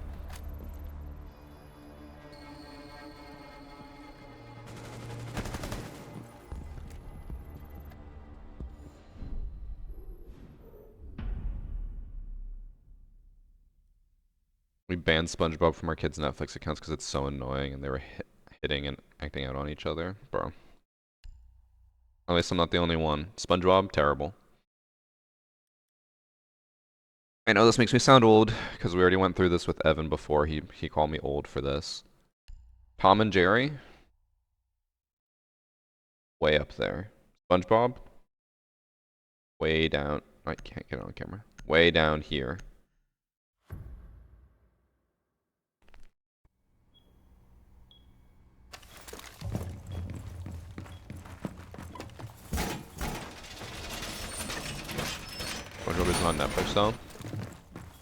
We banned SpongeBob from our kids' Netflix accounts because it's so annoying and they were hitting and acting out on each other. Bro. At least I'm not the only one. SpongeBob, terrible. I know this makes me sound old, because we already went through this with Evan before. He called me old for this. Tom and Jerry? Way up there. SpongeBob? Way down. I can't get it on camera. Way down here. SpongeBob isn't on Netflix though.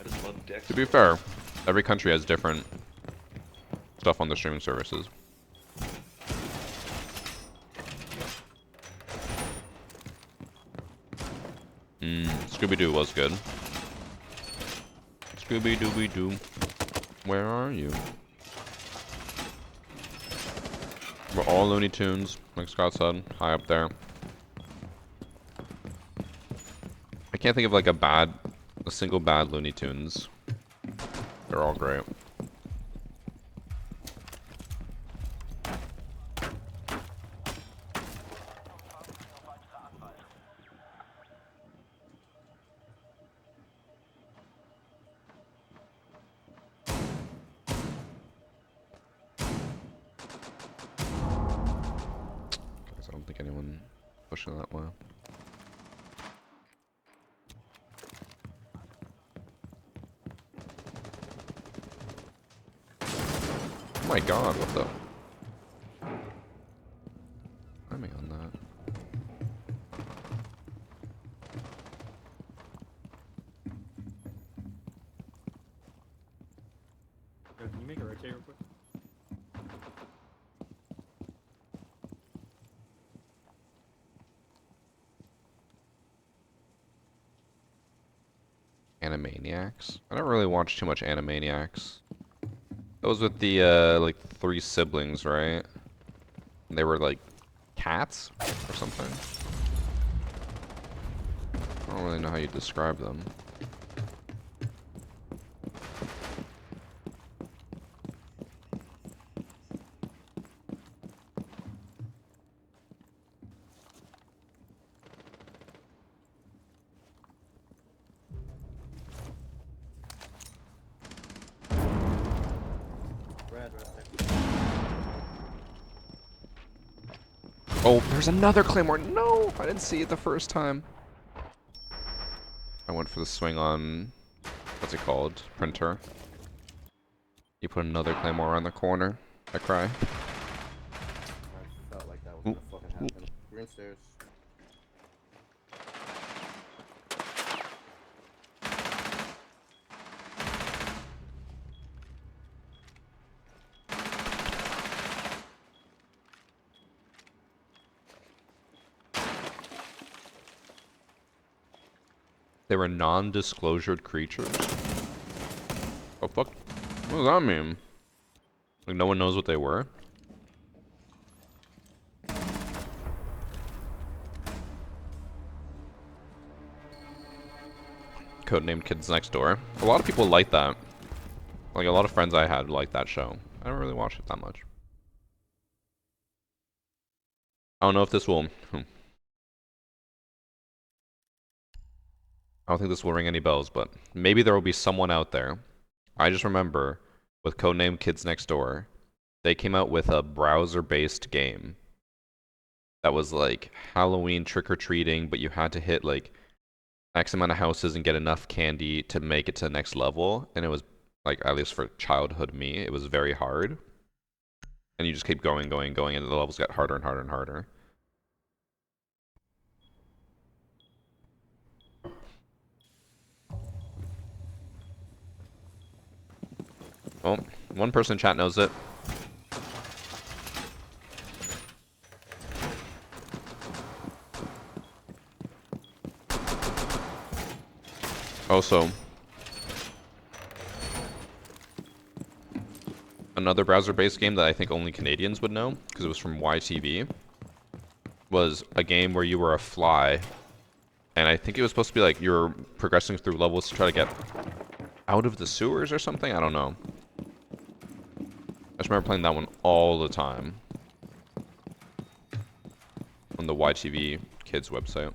I just love Dex. To be fair, every country has different stuff on the streaming services. Scooby-Doo was good. Scooby-Dooby-Doo. Where are you? We're all Looney Tunes, like Scott said, high up there. I can't think of like a single bad Looney Tunes. They're all great. pushing that way. Oh my god, what the? Timing on that. Yo, can you make a rotate real quick? Animaniacs? I don't really watch too much Animaniacs. That was with the, like, 3 siblings, right? And they were, like, cats? Or something? I don't really know how you describe them. Red right there. Oh, there's another Claymore! No! I didn't see it the first time. I went for the swing on... what's it called? Printer. You put another Claymore around the corner. I cry. I felt like that was gonna fucking happen. Green stairs. They were non-disclosured creatures. Oh fuck. What does that mean? Like no one knows what they were? Codenamed Kids Next Door. A lot of people like that. Like a lot of friends I had liked that show. I don't really watch it that much. I don't know if this will... I don't think this will ring any bells, but maybe there will be someone out there. I just remember with Codename Kids Next Door, they came out with a browser-based game that was like Halloween trick-or-treating, but you had to hit like X amount of houses and get enough candy to make it to the next level. And it was like, at least for childhood me, it was very hard. And you just keep going, and the levels got harder and harder and harder. Well, one person in chat knows it. Also, another browser-based game that I think only Canadians would know, because it was from YTV, was a game where you were a fly, and I think it was supposed to be like you were progressing through levels to try to get out of the sewers or something. I don't know. I just remember playing that one all the time on the YTV Kids website.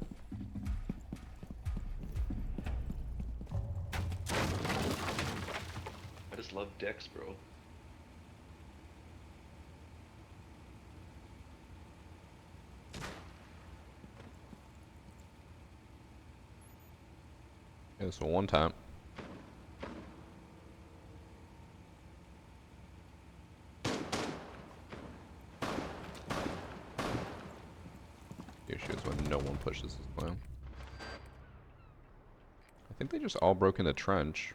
I just love Dex, bro. Yeah, so one time. The issue is when no one pushes this plan. I think they just all broke in the trench.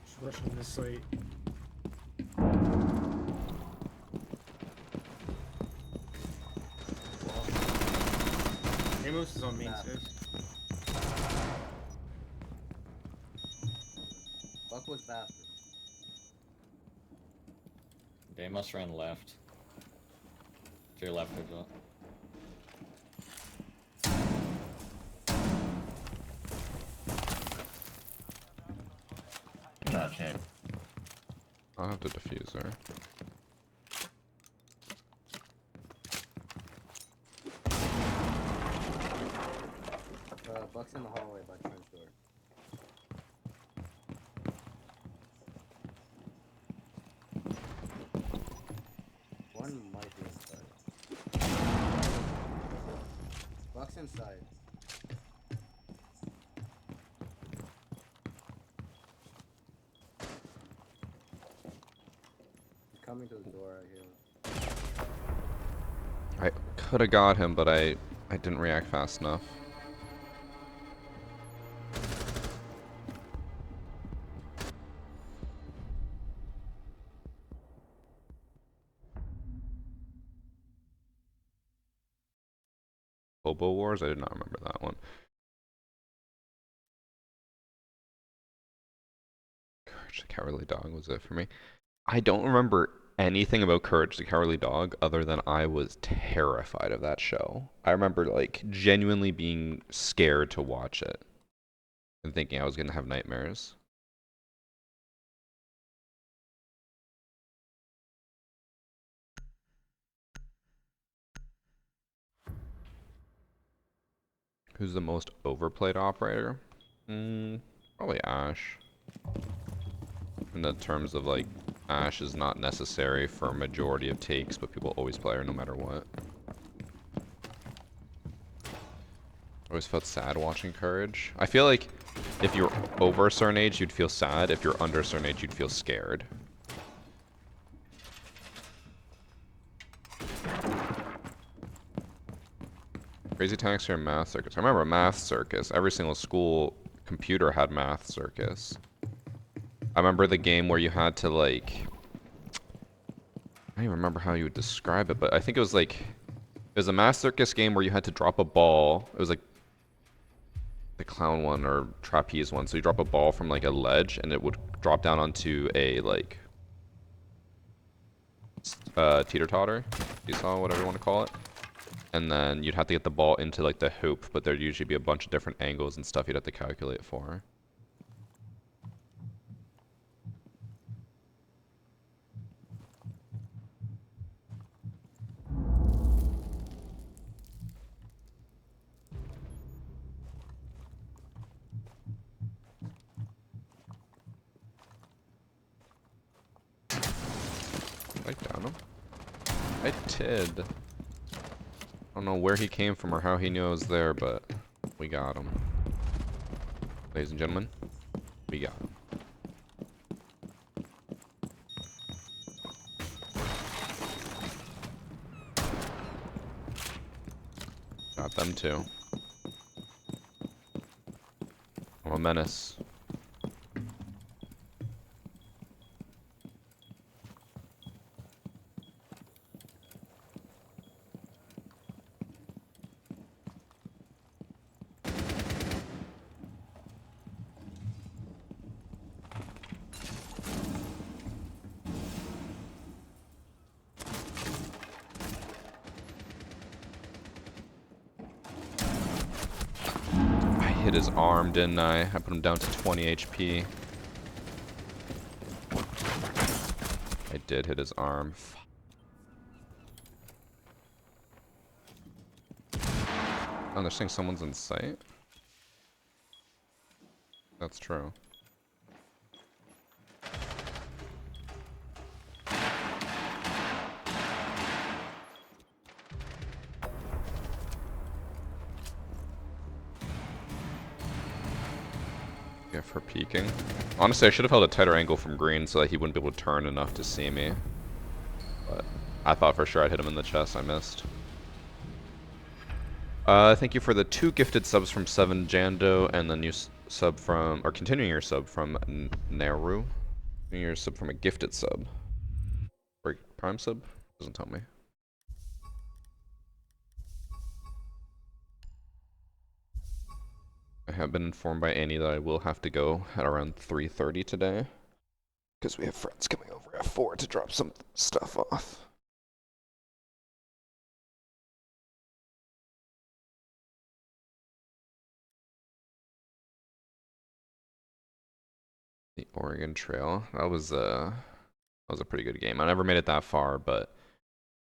Just rushing this site. Amos is on main stairs. Fuck was bathroom. They must run left. To your left, Vigil. Gotcha. I'll have to defuse her. Buck's in the hallway by trench door. inside. He's coming to the door right here. I could have got him, but I didn't react fast enough. Hobo Wars? I did not remember that one. Courage the Cowardly Dog was it for me. I don't remember anything about Courage the Cowardly Dog other than I was terrified of that show. I remember like genuinely being scared to watch it and thinking I was gonna have nightmares. Who's the most overplayed operator? Probably Ash. In the terms of like, Ash is not necessary for a majority of takes, but people always play her no matter what. Always felt sad watching Courage. I feel like if you're over a certain age, you'd feel sad. If you're under a certain age, you'd feel scared. Crazy Taxi or Math Circus? I remember Math Circus. Every single school computer had Math Circus. I remember the game where you had to like... I don't even remember how you would describe it, but I think it was like... It was a Math Circus game where you had to drop a ball. It was like the clown one or trapeze one. So you drop a ball from like a ledge and it would drop down onto a like... teeter-totter. You saw, whatever you want to call it. And then you'd have to get the ball into like the hoop, but there'd usually be a bunch of different angles and stuff you'd have to calculate for. I down him? I did. I don't know where he came from or how he knew I was there, but we got him. Ladies and gentlemen, we got him. Got them too. I'm a menace. Hit his arm, didn't I? I put him down to 20 HP. I did hit his arm. Oh, they're saying someone's in sight? That's true. Yeah, for peeking. Honestly, I should have held a tighter angle from green so that he wouldn't be able to turn enough to see me. But I thought for sure I'd hit him in the chest. I missed. Thank you for the 2 gifted subs from 7 Jando and the new sub from, or continuing your sub from Neru. Continuing your sub from a gifted sub. Or prime sub? Doesn't tell me. I have been informed by Annie that I will have to go at around 3:30 today. Because we have friends coming over at 4 to drop some stuff off. The Oregon Trail. That was a pretty good game. I never made it that far, but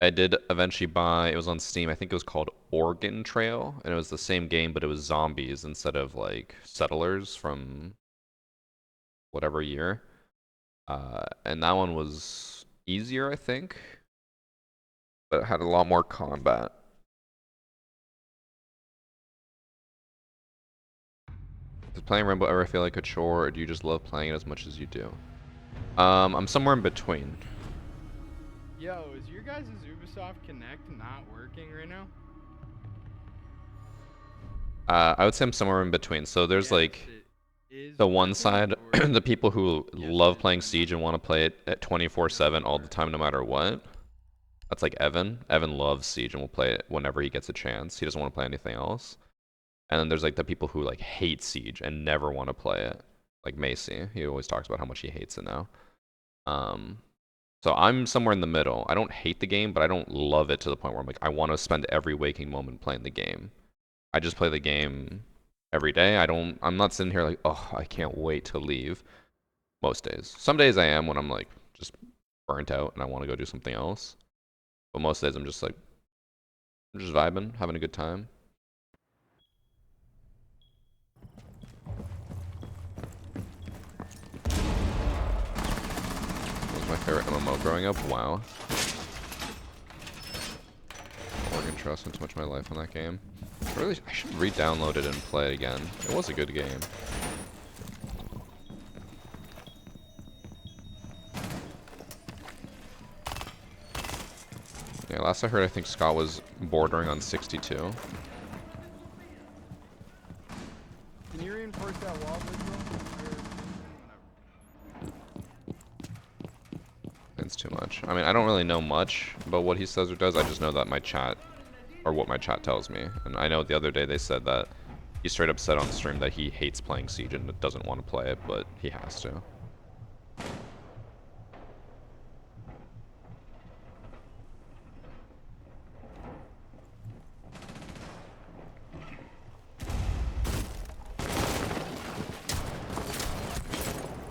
I did eventually buy, it was on Steam, I think it was called Oregon Trail, and it was the same game, but it was zombies instead of like settlers from whatever year. And that one was easier, I think, but it had a lot more combat. Does playing Rainbow ever feel like a chore, or do you just love playing it as much as you do? I'm somewhere in between. Yo, is your guys' Ubisoft Connect not working right now? I would say I'm somewhere in between. So there's Yes, like it is the one working, side, or the people who yes, love it is playing not Siege and want to working. play it at 24/7 all the time, no matter what. That's like Evan. Evan loves Siege and will play it whenever he gets a chance. He doesn't want to play anything else. And then there's like the people who like hate Siege and never want to play it. Like Macy. He always talks about how much he hates it now. So I'm somewhere in the middle. I don't hate the game, but I don't love it to the point where I'm like, I want to spend every waking moment playing the game. I just play the game every day. I'm not sitting here like, oh, I can't wait to leave. Most days. Some days I am when I'm like just burnt out and I want to go do something else. But most days I'm just like, I'm just vibing, having a good time. What was my favorite MMO growing up? WoW. Oregon Trust spent too much of my life on that game. I should re-download it and play it again. It was a good game. Yeah, last I heard, I think Scott was bordering on 62. Can you reinforce that wall, Visual? It's too much. I mean, I don't really know much about what he says or does. I just know that my chat, or what my chat tells me. And I know the other day they said that he straight up said on stream that he hates playing Siege and doesn't want to play it, but he has to.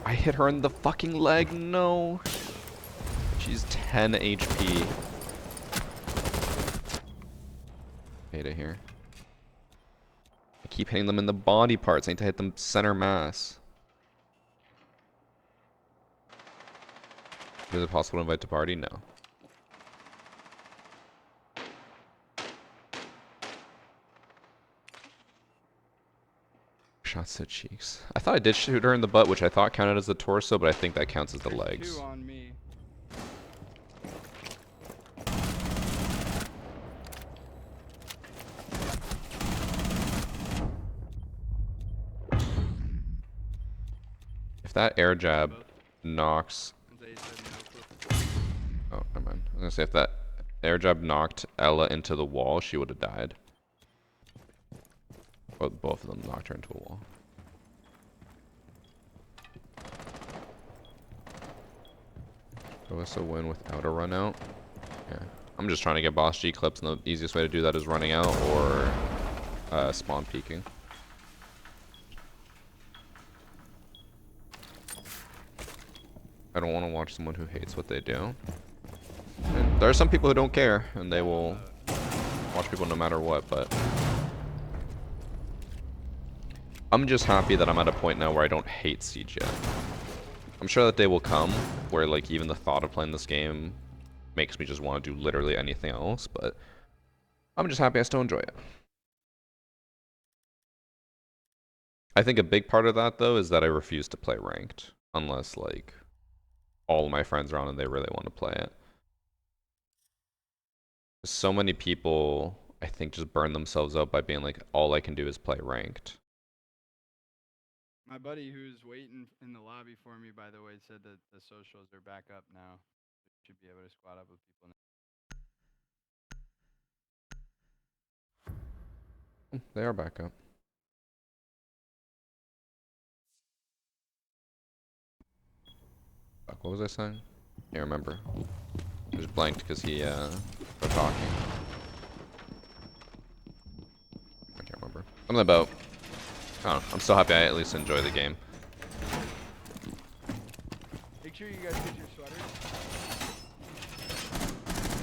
I hit her in the fucking leg, no. She's 10 HP. Beta here. I keep hitting them in the body parts. I need to hit them center mass. Is it possible to invite to party? No. Shots to cheeks. I thought I did shoot her in the butt, which I thought counted as the torso, but I think that counts as the legs. Two on me. If that air jab knocks... Oh, never mind. I was gonna say, if that air jab knocked Ella into the wall, she would have died. Well, both of them knocked her into a wall. So it's a win without a run out. Yeah. I'm just trying to get boss G clips, and the easiest way to do that is running out or spawn peeking. I don't want to watch someone who hates what they do. And there are some people who don't care, and they will watch people no matter what, but I'm just happy that I'm at a point now where I don't hate Siege yet. I'm sure that day will come where like even the thought of playing this game makes me just want to do literally anything else, but I'm just happy I still enjoy it. I think a big part of that though is that I refuse to play ranked unless like all of my friends are on and they really want to play it. So many people I think just burn themselves out by being like, all I can do is play ranked. My buddy who's waiting in the lobby for me, by the way, said that the socials are back up now. Should be able to squad up with people now. They are back up. Fuck, what was I saying? Can't remember. I just blanked because he started talking. I can't remember. Something about... I don't know. I'm so happy I at least enjoy the game. Make sure you guys get your sweaters.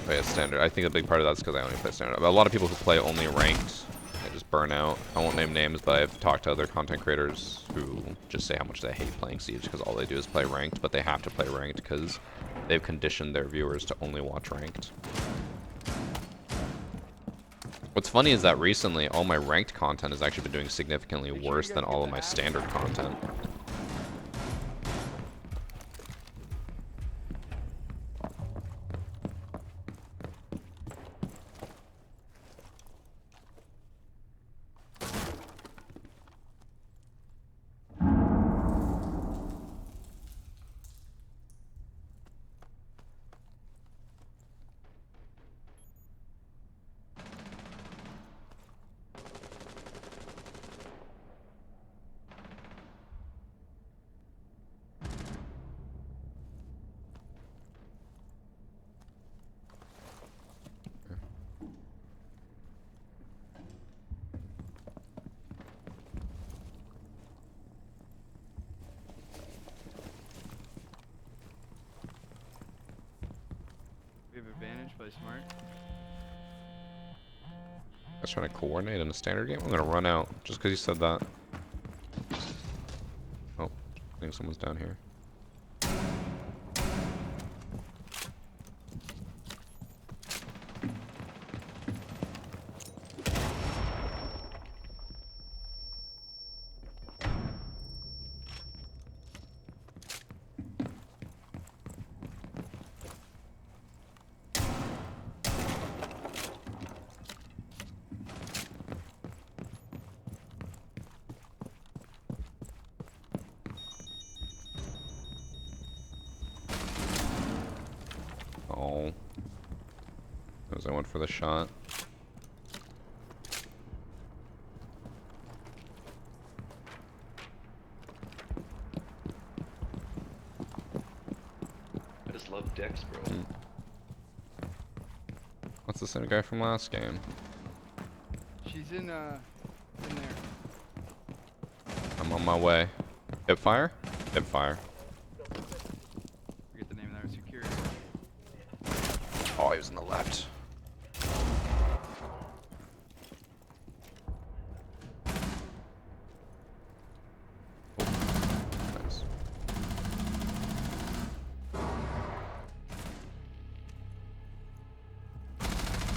Oh yeah, standard. I think a big part of that's because I only play standard. But a lot of people who play only ranked, they just burn out. I won't name names, but I've talked to other content creators who just say how much they hate playing Siege because all they do is play ranked, but they have to play ranked because they've conditioned their viewers to only watch ranked. What's funny is that recently all my ranked content has actually been doing significantly Make sure you worse guys than get all the of my app. standard content. We have advantage, play smart. I was trying to coordinate in a standard game. I'm gonna run out just because you said that. Oh, I think someone's down here. Oh. As I went for the shot. I just love Dex, bro. What's the same guy from last game? She's in there. I'm on my way. Hip fire? Hip fire. Forget the name of that security. Oh, he was on the left. Nice.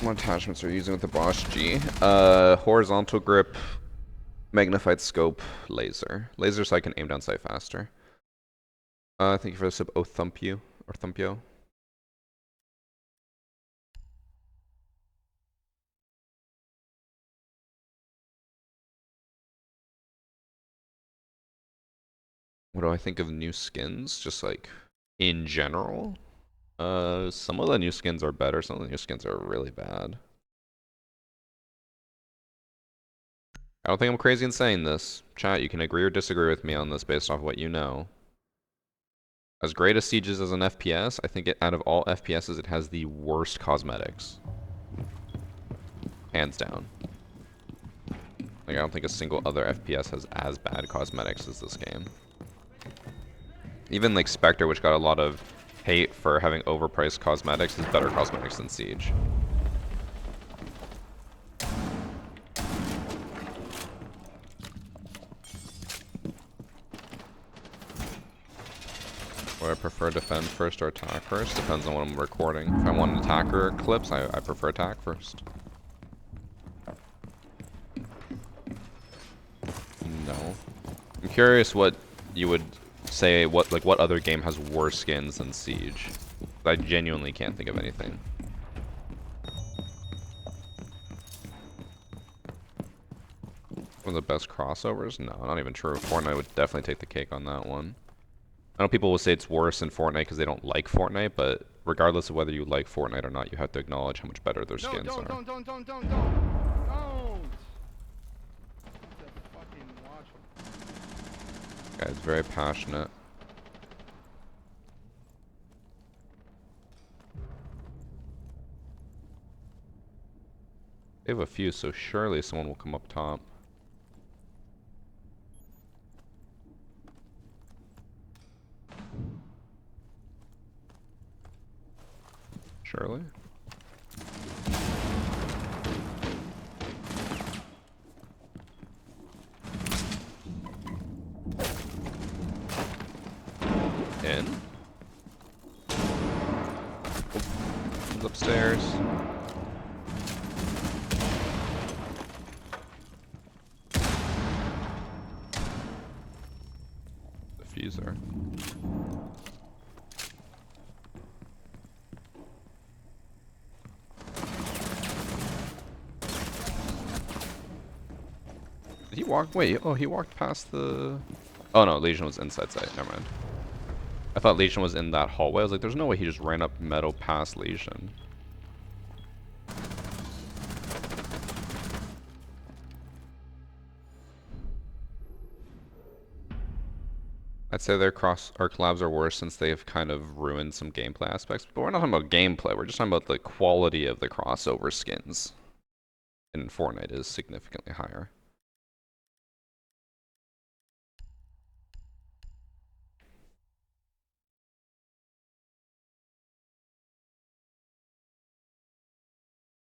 What attachments are you using with the Bosch G? Horizontal grip, magnified scope, laser. Laser so I can aim down sight faster. Thank you for the sub, Thumpio, or Thumpio. What do I think of new skins? Just like, in general? Some of the new skins are better, some of the new skins are really bad. I don't think I'm crazy in saying this. Chat, you can agree or disagree with me on this based off what you know. As great as Siege is as an FPS, I think out of all FPSs, it has the worst cosmetics. Hands down. Like, I don't think a single other FPS has as bad cosmetics as this game. Even like Spectre, which got a lot of hate for having overpriced cosmetics, has better cosmetics than Siege. Would I prefer defend first or attack first? Depends on what I'm recording. If I want attacker clips, I prefer attack first. No. I'm curious what you would say, what other game has worse skins than Siege? I genuinely can't think of anything. One of the best crossovers? No, not even true. Fortnite would definitely take the cake on that one. I know people will say it's worse than Fortnite because they don't like Fortnite, but regardless of whether you like Fortnite or not, you have to acknowledge how much better their skins are. Don't! That's a fucking watch. Guy's very passionate. They have a few, so surely someone will come up top. Surely? In? One's upstairs. user. Did he walk? Wait, oh, he walked past the... Oh no, Legion was inside sight. Never mind. I thought Legion was in that hallway. I was like, there's no way he just ran up meadow past Legion. I'd say their collabs are worse since they've kind of ruined some gameplay aspects. But we're not talking about gameplay. We're just talking about the quality of the crossover skins. In Fortnite is significantly higher.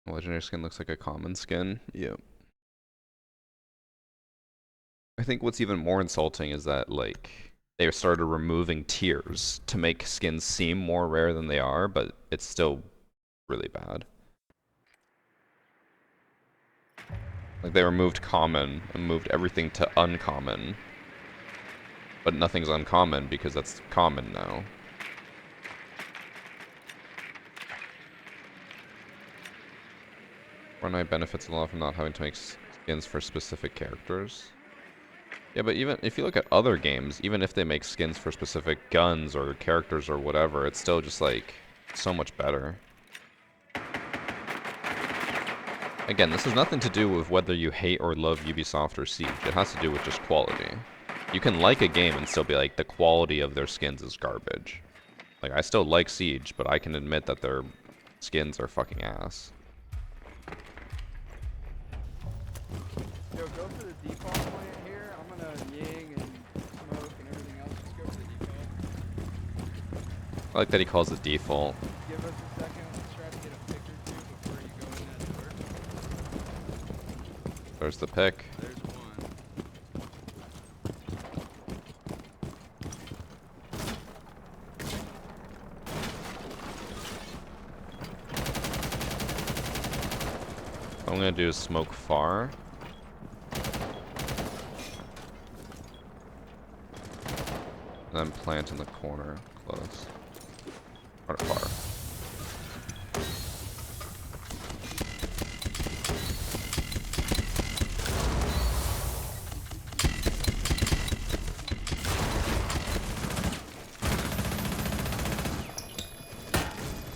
Legendary skin looks like a common skin. Yep. I think what's even more insulting is that, like, they started removing tiers to make skins seem more rare than they are, but it's still really bad. Like, they removed common and moved everything to uncommon. But nothing's uncommon because that's common now. Fortnite benefits a lot from not having to make skins for specific characters. Yeah, but even if you look at other games, even if they make skins for specific guns or characters or whatever, it's still just like so much better. Again, this has nothing to do with whether you hate or love Ubisoft or Siege. It has to do with just quality. You can like a game and still be like, the quality of their skins is garbage. Like, I still like Siege, but I can admit that their skins are fucking ass. Yo, go for the default point here. I'm gonna Ying and smoke and everything else. Just go for the default. I like that he calls it default. Give us a second. Let's try to get a pick or two before you go in that door. There's the pick. There's one. What I'm gonna do is smoke far. And then plant in the corner, close. Or far.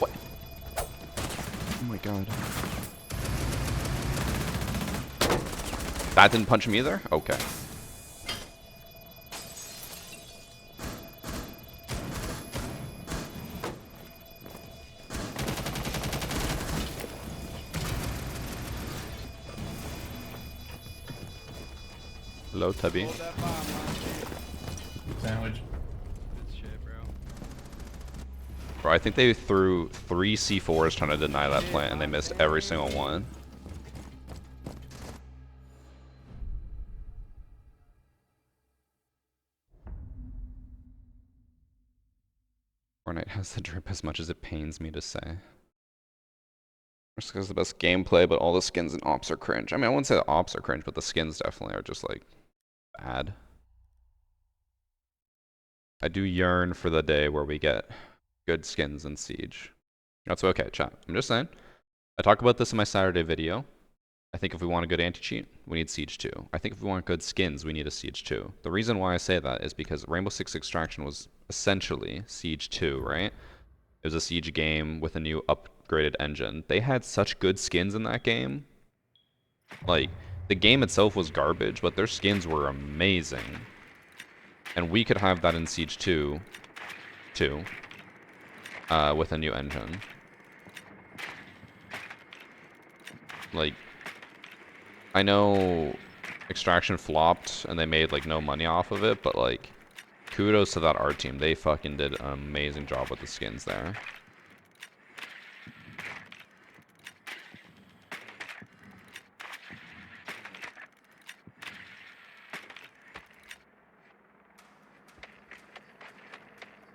What? Oh my god. That didn't punch him either? Okay. Hello, Tubby. Hold that bomb, Monty. Sandwich. Good shit, bro. Bro, I think they threw 3 C4s trying to deny that plant, and they missed every single one. Fortnite has the drip as much as it pains me to say. Just because the best gameplay, but all the skins and ops are cringe. I mean, I wouldn't say the ops are cringe, but the skins definitely are just, like, bad. I do yearn for the day where we get good skins in Siege. That's okay, chat. I'm just saying. I talk about this in my Saturday video. I think if we want a good anti-cheat, we need Siege 2. I think if we want good skins, we need a Siege 2. The reason why I say that is because Rainbow Six Extraction was essentially Siege 2, right? It was a Siege game with a new upgraded engine. They had such good skins in that game. Like, the game itself was garbage, but their skins were amazing. And we could have that in Siege 2, too, with a new engine. Like, I know Extraction flopped and they made, like, no money off of it, but, like, kudos to that art team. They fucking did an amazing job with the skins there.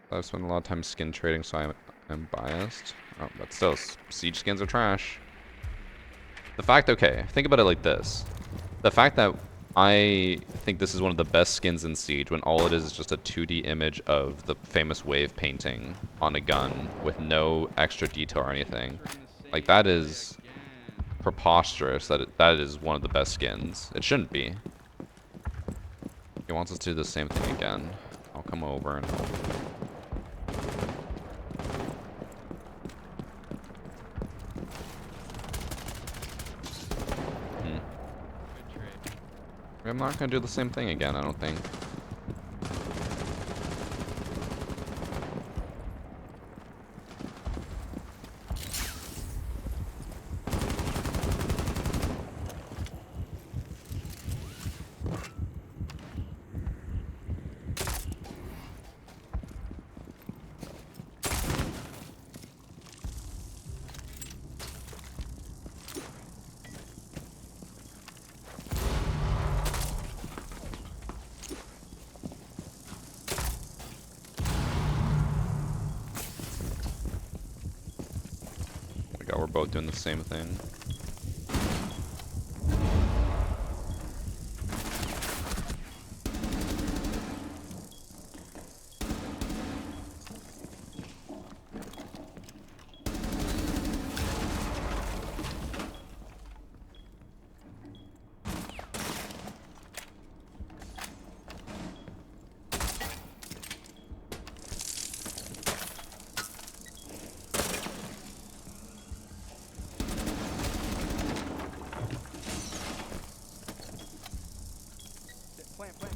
I've spent a lot of time skin trading, so I'm biased. Oh, but still, Siege skins are trash. The fact, okay, think about it like this. The fact that I think this is one of the best skins in Siege when all it is just a 2D image of the famous wave painting on a gun with no extra detail or anything. Like, that is preposterous that that is one of the best skins. It shouldn't be. He wants us to do the same thing again. I'll come over and help. I'm not gonna do the same thing again, I don't think. Oh my god, we're both doing the same thing.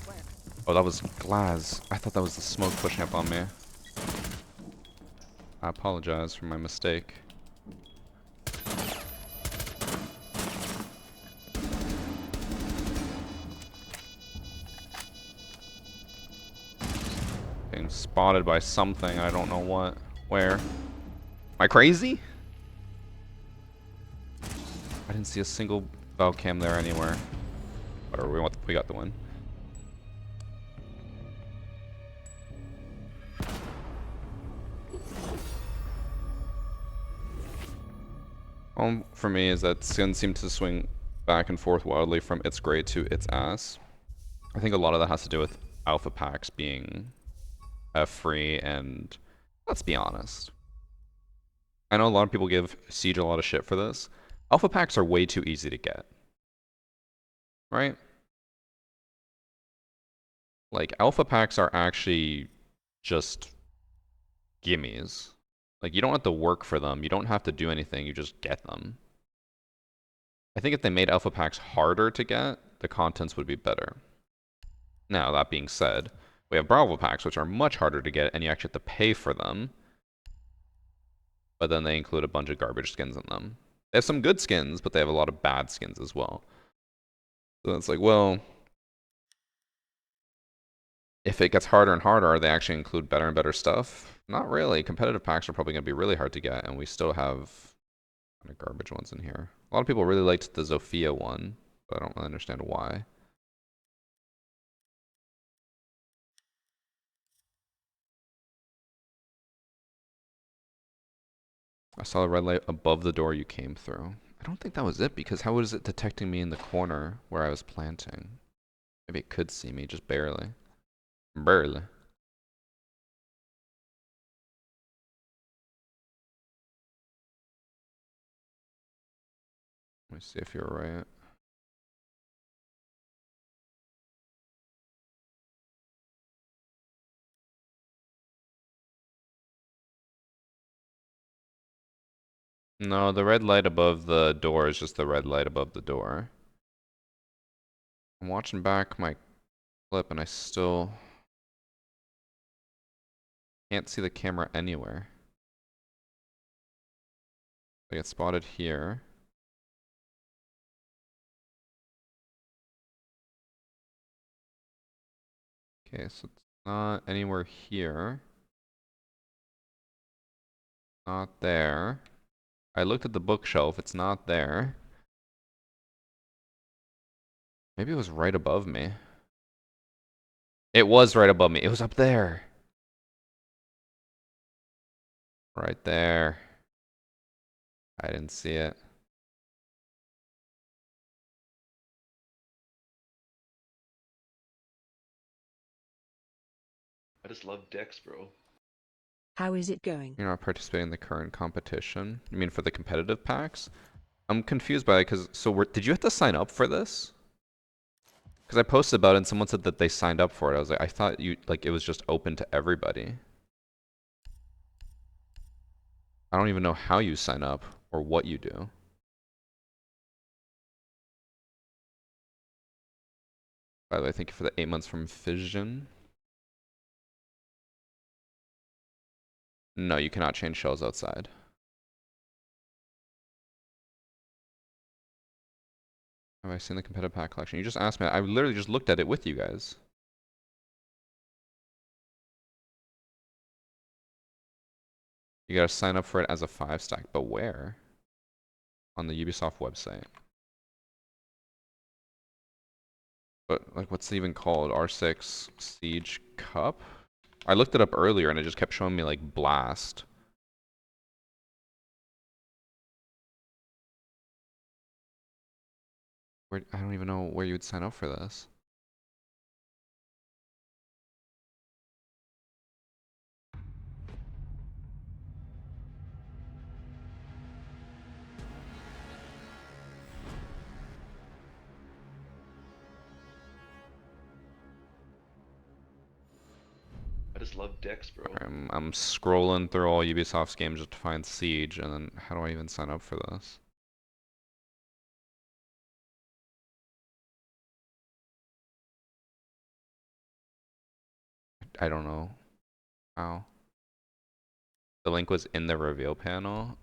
Plant. Oh, that was glass. I thought that was the smoke pushing up on me. I apologize for my mistake. Being spotted by something, I don't know what. Where? Am I crazy? I didn't see a single Valcam there anywhere. Whatever, we got the win. For me is that skins seem to swing back and forth wildly from its great to its ass. I think a lot of that has to do with alpha packs being free, and let's be honest. I know a lot of people give Siege a lot of shit for this. Alpha packs are way too easy to get. Right? Like, alpha packs are actually just gimmies. Like, you don't have to work for them. You don't have to do anything. You just get them. I think if they made alpha packs harder to get, the contents would be better. Now, that being said, we have Bravo packs, which are much harder to get, and you actually have to pay for them. But then they include a bunch of garbage skins in them. They have some good skins, but they have a lot of bad skins as well. So it's like, well, if it gets harder and harder, they actually include better and better stuff? Not really. Competitive packs are probably going to be really hard to get, and we still have kind of garbage ones in here. A lot of people really liked the Zofia one, but I don't really understand why. I saw a red light above the door you came through. I don't think that was it, because how was it detecting me in the corner where I was planting? Maybe it could see me, just barely. Barely. Let me see if you're right. No, the red light above the door is just the red light above the door. I'm watching back my clip and I still can't see the camera anywhere. I get spotted here. Okay, so it's not anywhere here. Not there. I looked at the bookshelf, it's not there. Maybe it was right above me. It was right above me. It was up there. Right there. I didn't see it. just love Dex, bro. How is it going? You're not participating in the current competition. You mean for the competitive packs? I'm confused by it because did you have to sign up for this? Because I posted about it and someone said that they signed up for it. I was like, I thought it was just open to everybody. I don't even know how you sign up or what you do. By the way, thank you for the 8 months from Fission. No, you cannot change shells outside. Have I seen the competitive pack collection? You just asked me. I literally just looked at it with you guys. You gotta sign up for it as a 5-stack, but where? On the Ubisoft website. But like, what's it even called? R6 Siege Cup? I looked it up earlier and it just kept showing me like Blast. I don't even know where you would sign up for this. I just love Dex, bro. I'm scrolling through all Ubisoft's games just to find Siege, and then how do I even sign up for this? I don't know how. The link was in the reveal panel.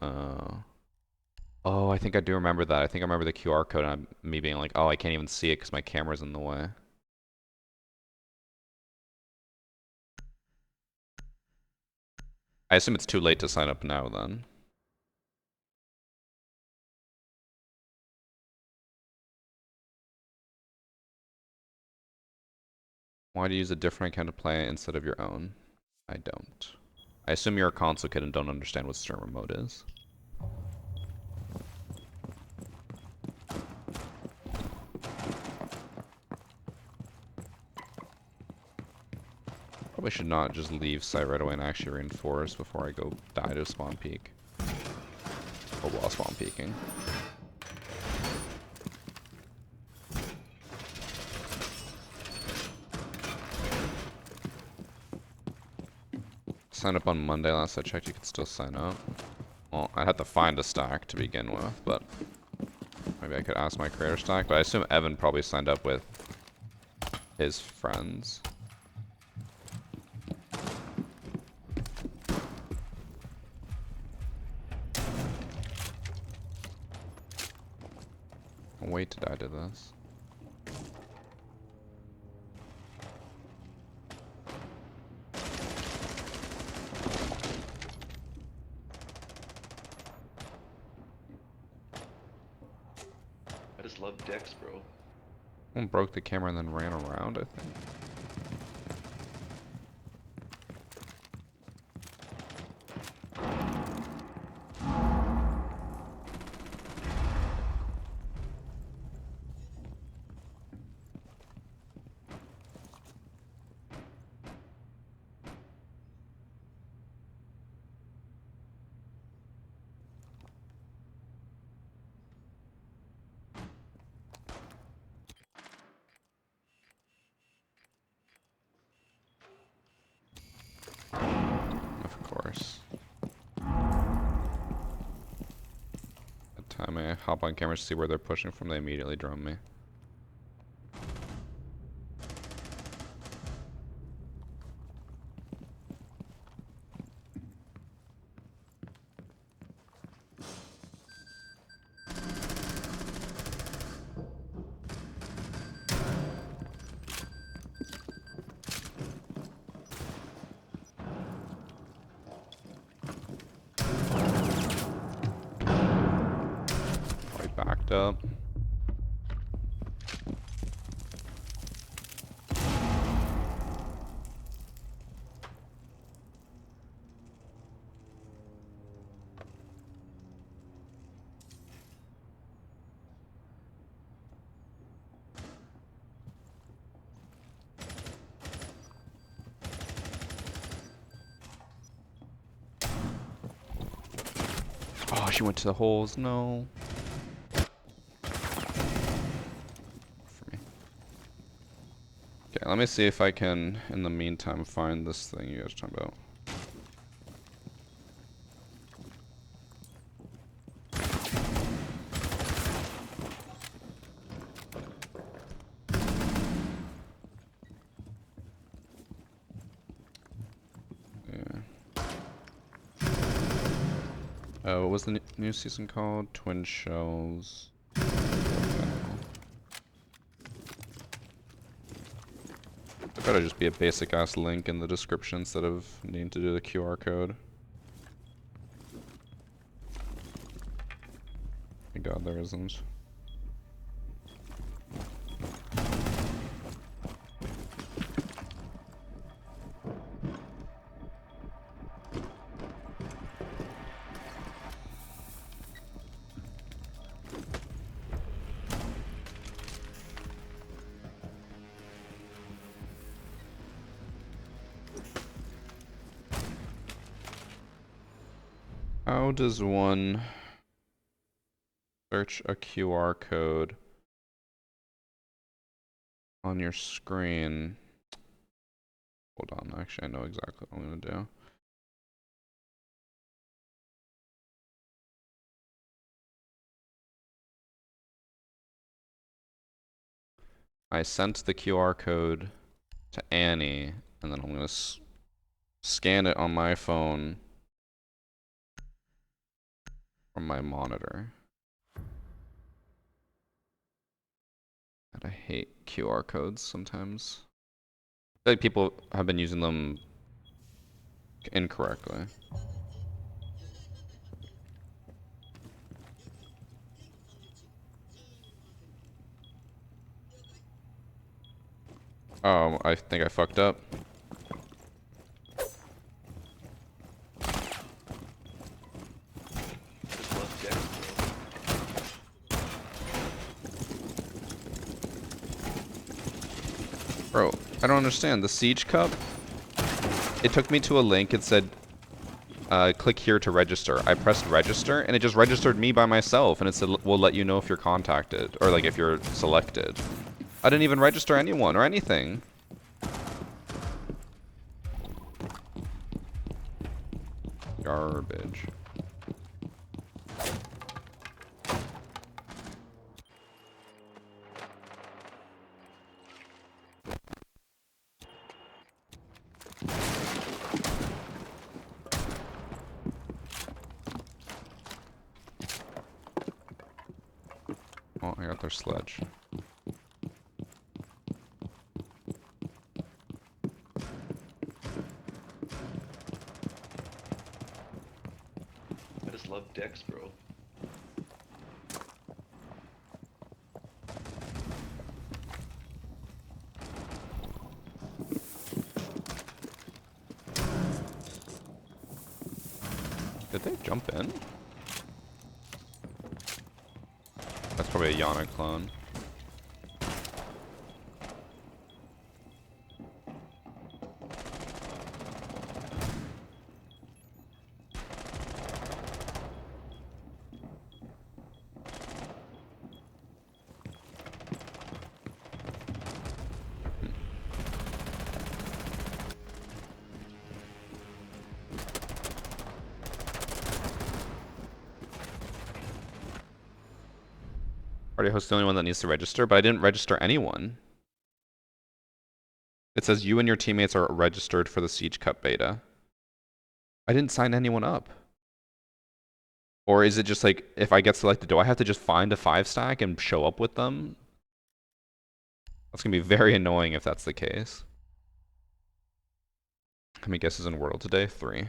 Oh, I think I do remember that. I think I remember the QR code and me being like, oh, I can't even see it because my camera's in the way. I assume it's too late to sign up now then. Why do you use a different account to play instead of your own? I don't. I assume you're a console kid and don't understand what streamer mode is. Probably should not just leave site right away and actually reinforce before I go die to a spawn peak. Or while spawn peeking. Sign up on Monday. Last I checked, you could still sign up. Well, I had to find a stack to begin with, but maybe I could ask my creator stack. But I assume Evan probably signed up with his friends. I'll wait to die to this. I just love Dex, bro. Someone broke the camera and then ran around, I think. Of course. That time I hop on camera to see where they're pushing from, they immediately drone me. Probably backed up. she went to the holes. No. For me. Okay, let me see if I can, in the meantime, find this thing you guys are talking about. What was the new season called? Twin Shells. It better just be a basic ass link in the description instead of needing to do the QR code. Thank God there isn't. How does one search a QR code on your screen? Hold on, actually I know exactly what I'm gonna do. I sent the QR code to Annie, and then I'm gonna scan it on my phone from my monitor. And I hate QR codes sometimes. I feel like people have been using them incorrectly. Oh, I think I fucked up. Just love Dex, Bro, I don't understand. The Siege Cup, it took me to a link. It said, click here to register. I pressed register, and it just registered me by myself, and it said, we'll let you know if you're contacted, or like if you're selected. I didn't even register anyone or anything. Garbage. Oh, I got their sledge. I just love Dex, bro. Did they jump in? That's probably a Yana clone. Party host the only one that needs to register, but I didn't register anyone. It says you and your teammates are registered for the Siege Cup beta. I didn't sign anyone up. Or is it just like, if I get selected, do I have to just find a 5-stack and show up with them? That's gonna be very annoying if that's the case. How many guesses in World today? 3.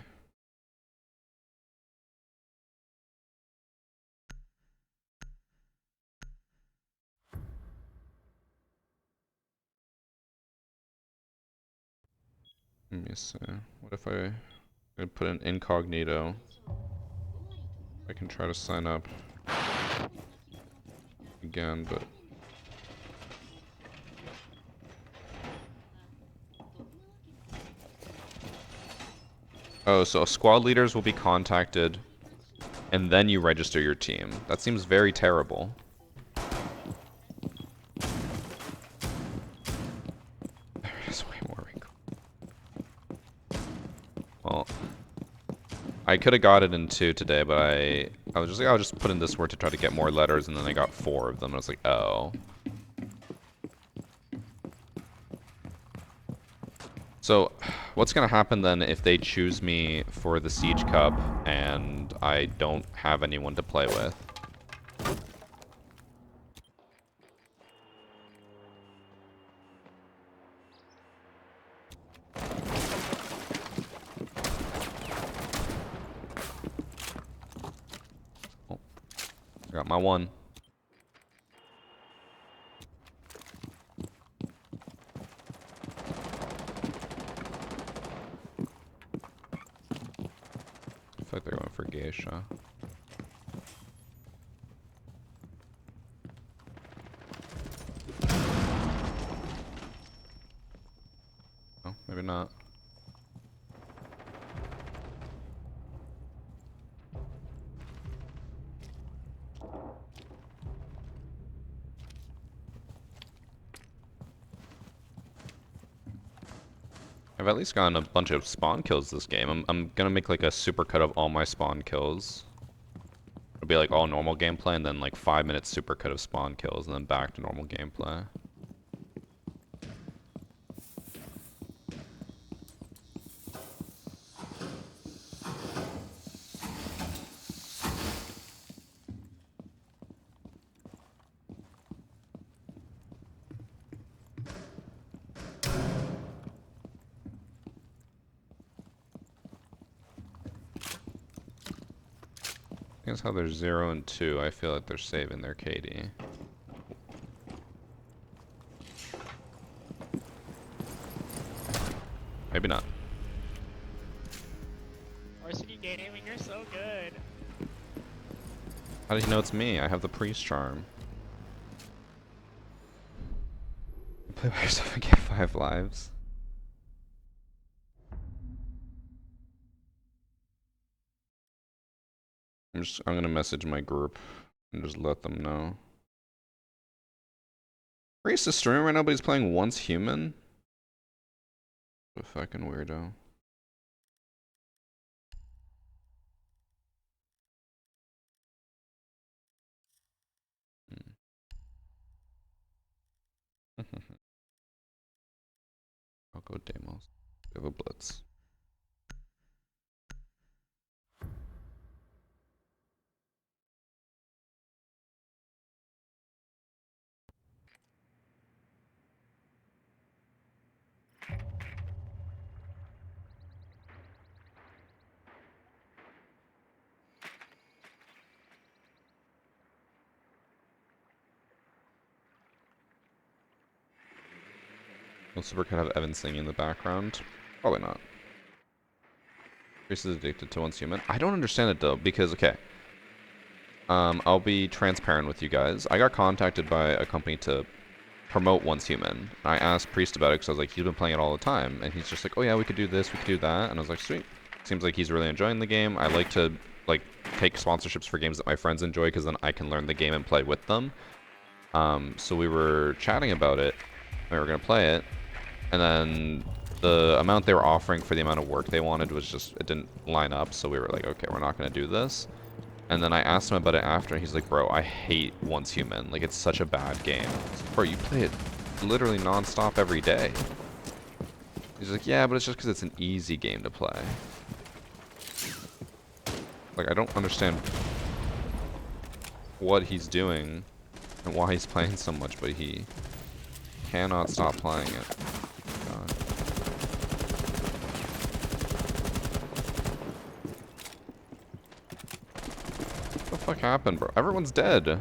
Let me see. What if I put an incognito? I can try to sign up again, but oh, so squad leaders will be contacted and then you register your team. That seems very terrible. There's way more wrinkle. Well, I could have got it in 2 today, but I was just like, I'll just put in this word to try to get more letters, and then I got 4 of them. And I was like, oh. So, what's gonna happen then if they choose me for the Siege Cup and I don't have anyone to play with? Oh, got my one. I feel like they're going for Geisha. Oh, maybe not. I've at least gotten a bunch of spawn kills this game. I'm gonna make like a super cut of all my spawn kills. It'll be like all normal gameplay and then like 5 minutes super cut of spawn kills and then back to normal gameplay. That's how they're 0 and 2. I feel like they're saving their KD. Maybe not. VarsityGaming, you're so good. How did you know it's me? I have the priest charm. Play by yourself and get 5 lives. I'm gonna message my group and just let them know. Priest is streaming right now, but he's playing Once Human? What a fucking weirdo. I'll go Deimos. We have a blitz. Will Supercut have Evan singing in the background? Probably not. Priest is addicted to Once Human. I don't understand it though, because okay. I'll be transparent with you guys. I got contacted by a company to promote Once Human. I asked Priest about it because I was like, he's been playing it all the time, and he's just like, oh yeah, we could do this, we could do that, and I was like, sweet. Seems like he's really enjoying the game. I like to like take sponsorships for games that my friends enjoy because then I can learn the game and play with them. So we were chatting about it. We were gonna play it, and then the amount they were offering for the amount of work they wanted was just, it didn't line up. So we were like, okay, we're not gonna do this. And then I asked him about it after, and he's like, bro, I hate Once Human. Like, it's such a bad game. I was like, bro, you play it literally non-stop every day. He's like, yeah, but it's just because it's an easy game to play. Like, I don't understand what he's doing and why he's playing so much, but he cannot stop playing it. God. What the fuck happened, bro? Everyone's dead.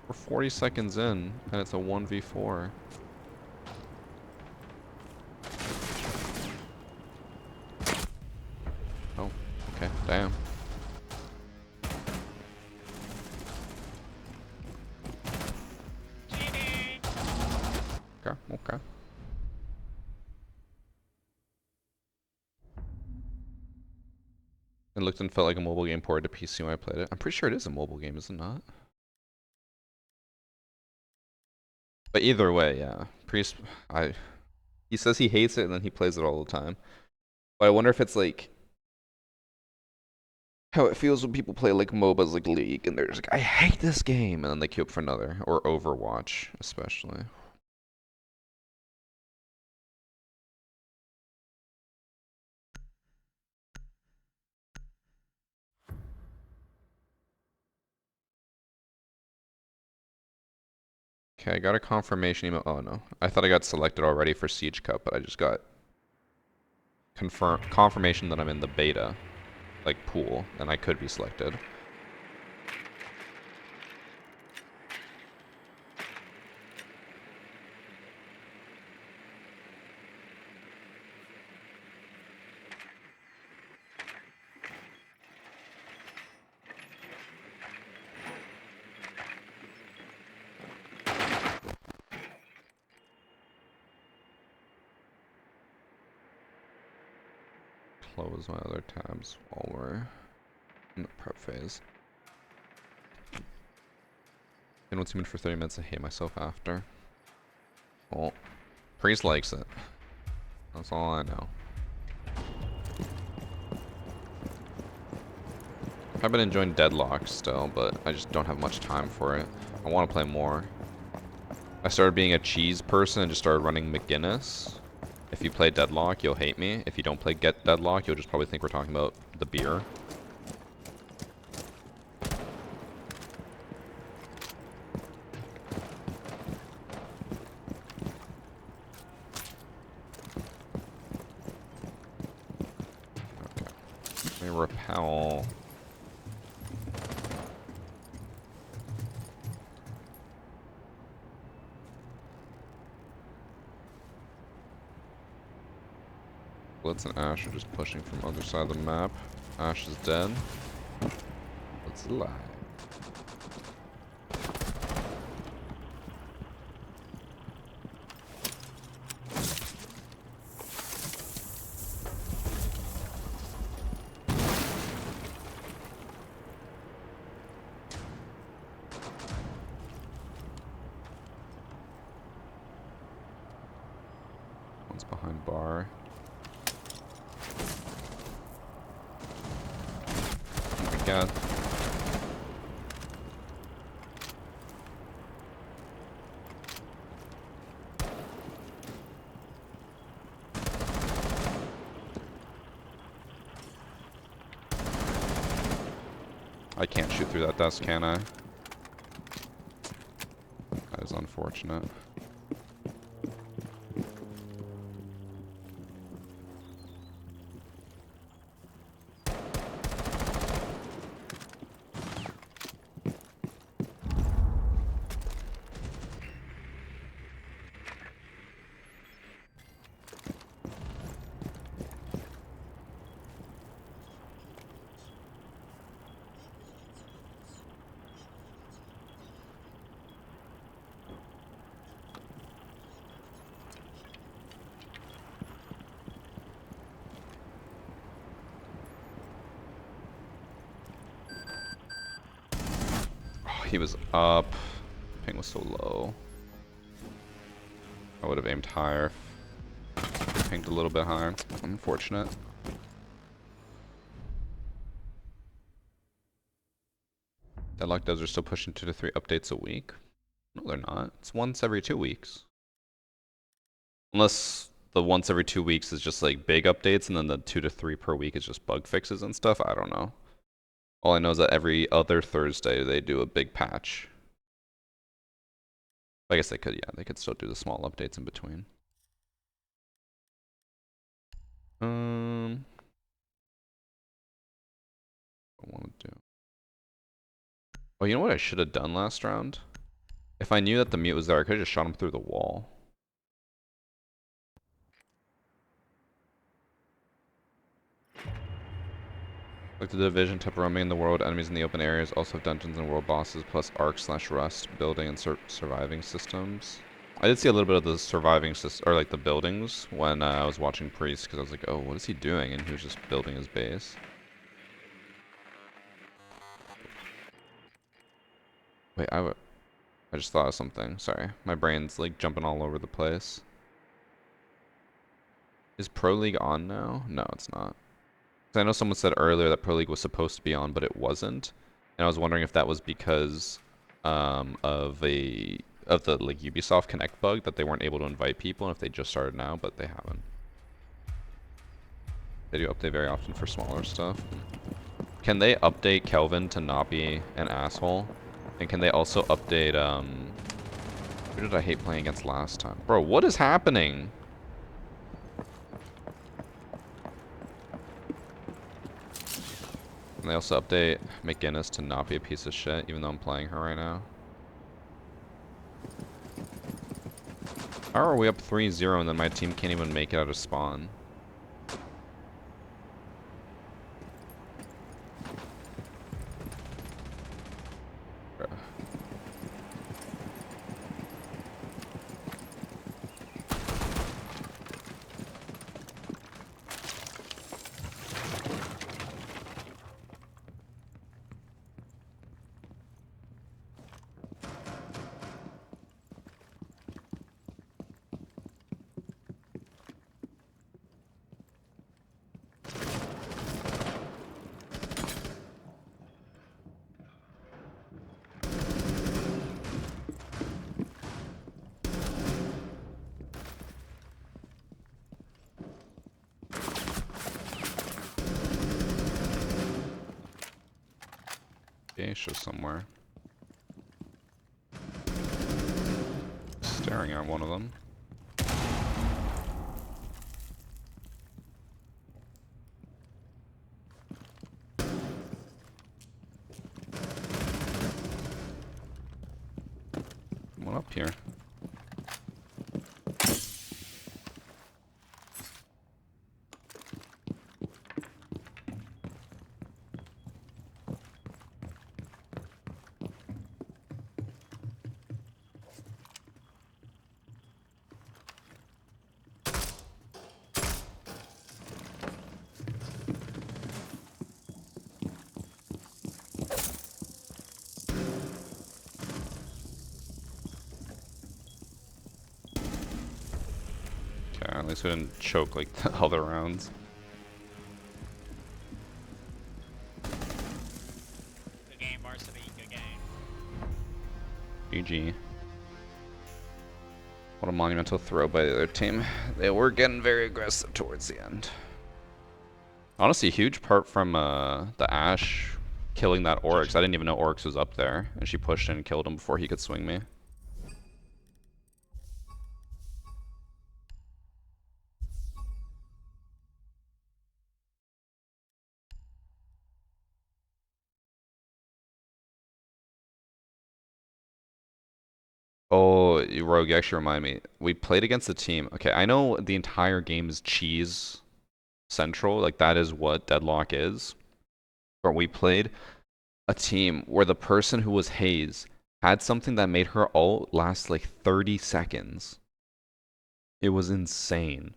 We're 40 seconds in, and it's a 1v4. Oh, okay, damn. Okay, okay. It looked and felt like a mobile game ported to PC when I played it. I'm pretty sure it is a mobile game, is it not? But either way, yeah. Priest, he says he hates it and then he plays it all the time. But I wonder if it's like how it feels when people play like MOBAs like League and they're just like, I hate this game, and then they queue up for another, or Overwatch especially. Okay, I got a confirmation email. Oh no, I thought I got selected already for Siege Cup, but I just got confirmation that I'm in the beta, like pool, and I could be selected. Close my other tabs while we're in the prep phase. Been with Human for 30 minutes. I hate myself after. Well, Priest likes it. That's all I know. I've been enjoying Deadlock still, but I just don't have much time for it. I want to play more. I started being a cheese person and just started running McGinnis. If you play Deadlock, you'll hate me. If you don't play Deadlock, you'll just probably think we're talking about the beer. Okay. Let me repel. Blitz and Ash are just pushing from other side of the map. Ash is dead. Blitz is alive. One's behind bar. God. I can't shoot through that desk, can I? That is unfortunate. He was up. Ping was so low. I would have aimed higher if he pinged a little bit higher. Unfortunate. Deadlock devs are still pushing 2 to 3 updates a week. No, they're not. It's once every 2 weeks. Unless the once every 2 weeks is just like big updates, and then the 2 to 3 per week is just bug fixes and stuff. I don't know. All I know is that every other Thursday they do a big patch. I guess they could, yeah, they could still do the small updates in between. What I want to do. Oh, you know what I should have done last round? If I knew that the mute was there, I could have just shot him through the wall. Like the Division type of roaming in the world, enemies in the open areas also have dungeons and world bosses, plus Arc/Rust building and surviving systems. I did see a little bit of the surviving or like the buildings when I was watching Priest, because I was like, oh, what is he doing? And he was just building his base. Wait, I just thought of something. Sorry. My brain's like jumping all over the place. Is Pro League on now? No, it's not. 'Cause I know someone said earlier that Pro League was supposed to be on, but it wasn't. And I was wondering if that was because of the like Ubisoft Connect bug that they weren't able to invite people, and if they just started now, but they haven't. They do update very often for smaller stuff. Can they update Kelvin to not be an asshole? And can they also update who did I hate playing against last time? Bro, what is happening? Can they also update McGinnis to not be a piece of shit, even though I'm playing her right now? How are we up 3-0 and then my team can't even make it out of spawn? Bruh. Geisha somewhere. Staring at one of them. One up here. Okay, at least we didn't choke like the other rounds. Good game, Varsity. Good game. GG. What a monumental throw by the other team. They were getting very aggressive towards the end. Honestly, huge part from the Ashe killing that Oryx. I didn't even know Oryx was up there, and she pushed in and killed him before he could swing me. Oh, Rogue, you actually remind me. We played against the team. Okay, I know the entire game is cheese central. Like, that is what Deadlock is. But we played a team where the person who was Haze had something that made her ult last like 30 seconds. It was insane.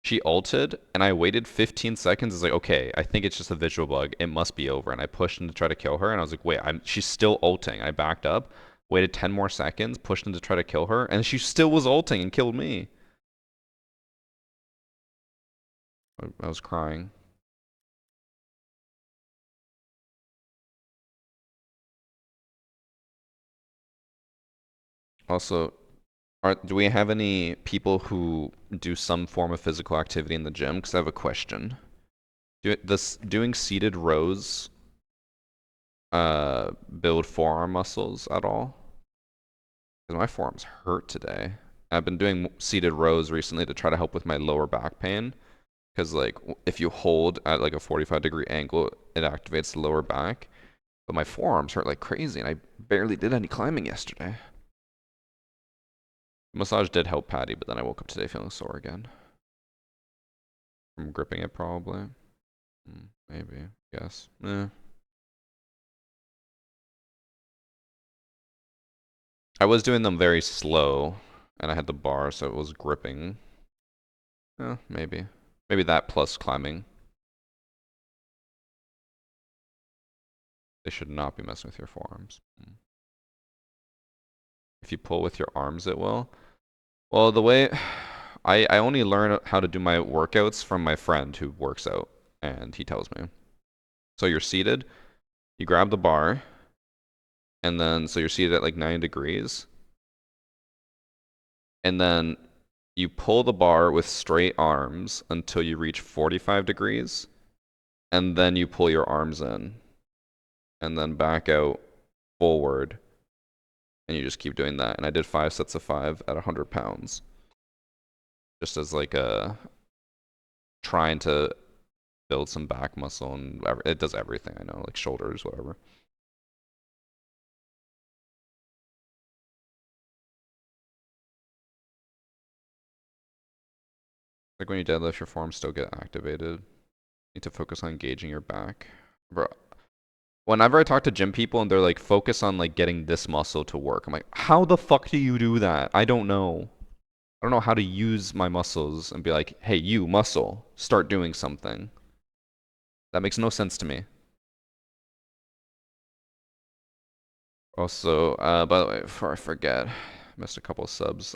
She ulted, and I waited 15 seconds. I was like, okay, I think it's just a visual bug. It must be over. And I pushed in to try to kill her, and I was like, wait, she's still ulting. I backed up, waited 10 more seconds, pushed in to try to kill her, and she still was ulting and killed me. I was crying. Also, do we have any people who do some form of physical activity in the gym? Because I have a question. Doing seated rows build forearm muscles at all? Because my forearms hurt today. I've been doing seated rows recently to try to help with my lower back pain. Because like if you hold at like a 45-degree angle, it activates the lower back. But my forearms hurt like crazy, and I barely did any climbing yesterday. Massage did help Patty, but then I woke up today feeling sore again. From gripping it, probably. Maybe. Guess. I was doing them very slow, and I had the bar, so it was gripping. Maybe. Maybe that plus climbing. They should not be messing with your forearms. If you pull with your arms, it will. Well, the way I only learn how to do my workouts from my friend who works out, and he tells me. So you're seated, you grab the bar, and then so you're seated at like 90 degrees, and then you pull the bar with straight arms until you reach 45 degrees, and then you pull your arms in, and then back out forward, and you just keep doing that. And I did 5 sets of 5 at 100 pounds, just as like a trying to build some back muscle, and it does everything, I know, like shoulders, whatever. Like when you deadlift, your forearms still get activated. You need to focus on engaging your back. Bro, whenever I talk to gym people and they're like, focus on like getting this muscle to work, I'm like, how the fuck do you do that? I don't know. I don't know how to use my muscles and be like, hey, you muscle, start doing something. That makes no sense to me. Also, by the way, before I forget, missed a couple of subs.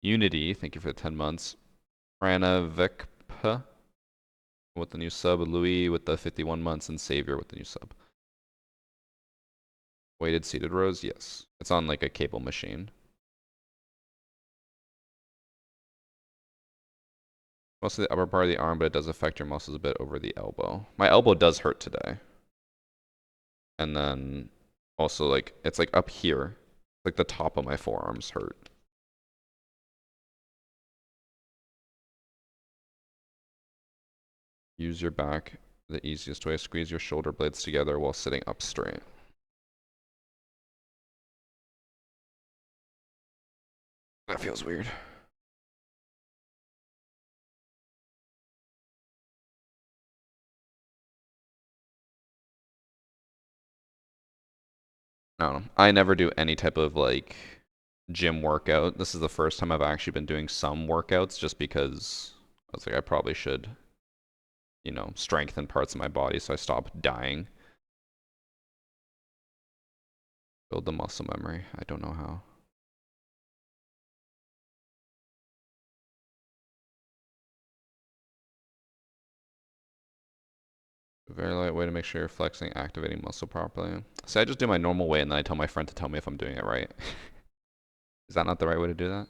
Unity, thank you for the 10 months. Rana Vekpa with the new sub. Louis with the 51 months, and Savior with the new sub. Weighted seated rows, yes. It's on like a cable machine. Mostly the upper part of the arm, but it does affect your muscles a bit over the elbow. My elbow does hurt today. And then also like, it's like up here. Like the top of my forearms hurt. Use your back the easiest way. Squeeze your shoulder blades together while sitting up straight. That feels weird. I don't know. I never do any type of like gym workout. This is the first time I've actually been doing some workouts just because I was like, I probably should, you know, strengthen parts of my body so I stop dying. Build the muscle memory. I don't know how. Very light way to make sure you're flexing, activating muscle properly. So I just do my normal way and then I tell my friend to tell me if I'm doing it right. Is that not the right way to do that?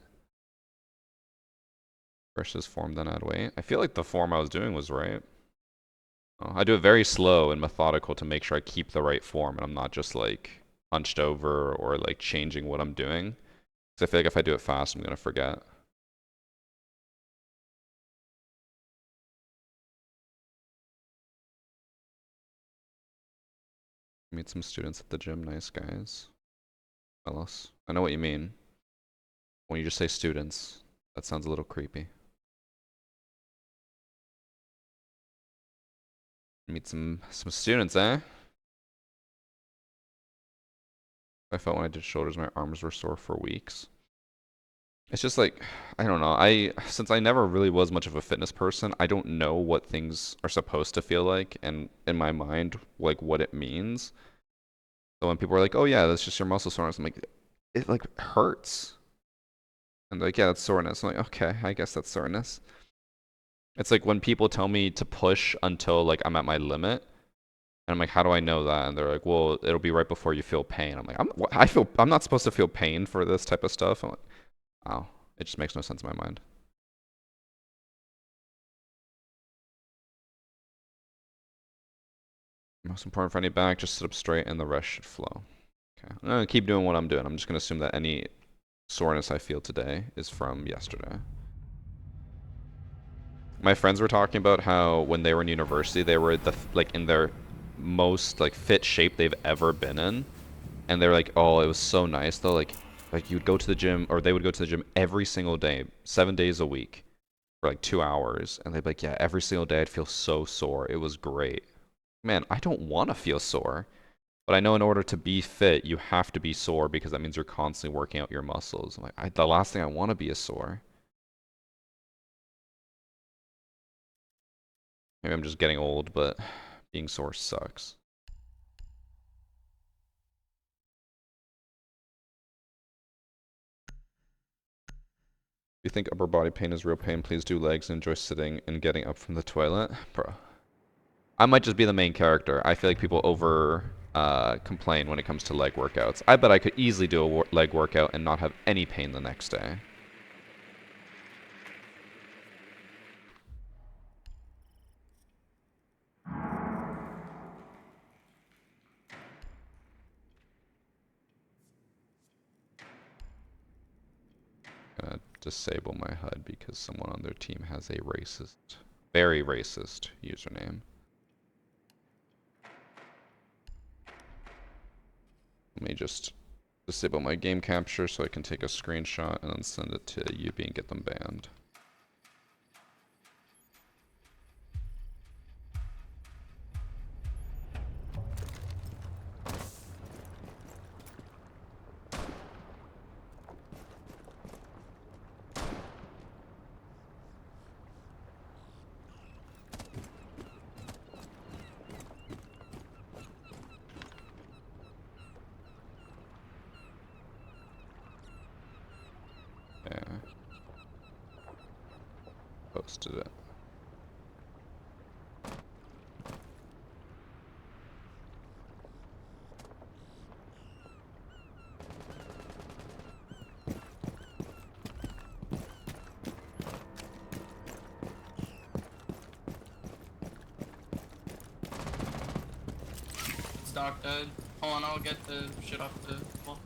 Versus form, then add weight. I feel like the form I was doing was right. Oh, I do it very slow and methodical to make sure I keep the right form and I'm not just like hunched over or like changing what I'm doing. Because I feel like if I do it fast, I'm gonna forget. Meet some students at the gym, nice guys. Ellis, I know what you mean. When you just say students, that sounds a little creepy. Meet some students, eh? I felt when I did shoulders, my arms were sore for weeks. It's just like, I don't know. Since I never really was much of a fitness person, I don't know what things are supposed to feel like, and in my mind, like what it means. So when people are like, "Oh yeah, that's just your muscle soreness," I'm like, it like hurts. And they're like, "Yeah, that's soreness." I'm like, "Okay, I guess that's soreness." It's like when people tell me to push until like I'm at my limit, and I'm like, "How do I know that?" And they're like, "Well, it'll be right before you feel pain." I'm like, I'm not supposed to feel pain for this type of stuff." I'm like, "Oh, it just makes no sense in my mind." Most important for any back, just sit up straight and the rest should flow. Okay, I'm gonna keep doing what I'm doing. I'm just gonna assume that any soreness I feel today is from yesterday. My friends were talking about how when they were in university, they were like in their most like fit shape they've ever been in, and they're like, "Oh, it was so nice though." Like you'd go to the gym, or they would go to the gym every single day, 7 days a week, for like 2 hours, and they'd be like, "Yeah, every single day I'd feel so sore. It was great." Man, I don't want to feel sore. But I know in order to be fit, you have to be sore because that means you're constantly working out your muscles. I'm like, the last thing I want to be is sore. Maybe I'm just getting old, but being sore sucks. you think upper body pain is real pain, please do legs and enjoy sitting and getting up from the toilet. Bro. I might just be the main character. I feel like people complain when it comes to leg workouts. I bet I could easily do a leg workout and not have any pain the next day. Gonna disable my HUD because someone on their team has a racist, very racist username. Let me just disable my game capture so I can take a screenshot and then send it to UB and get them banned. Yeah. Posted it. It's dark dead. Hold on, I'll get the shit off the wall.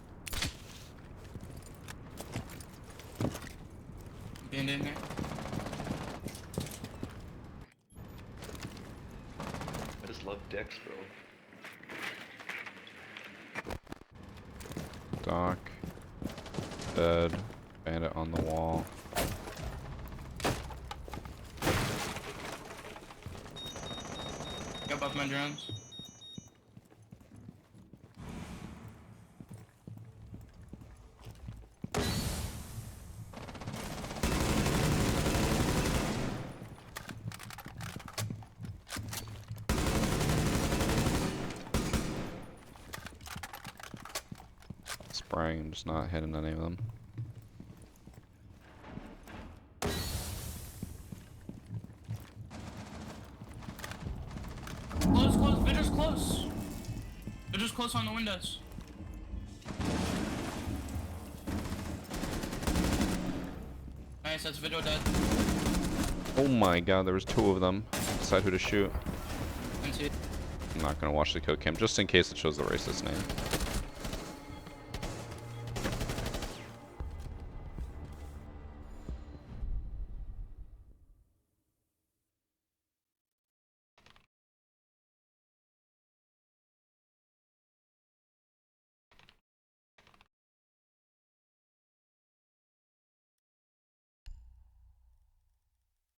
Being in here. I just love Dex, bro. Doc. Dead. Bandit on the wall. Go above my drones. Spraying, just not hitting any of them. Close, close, Vigil's close. Vigil's close on the windows. Nice, that's Vigil dead. Oh my god, there was 2 of them. Decide who to shoot. And two. I'm not gonna watch the code cam just in case it shows the racist name.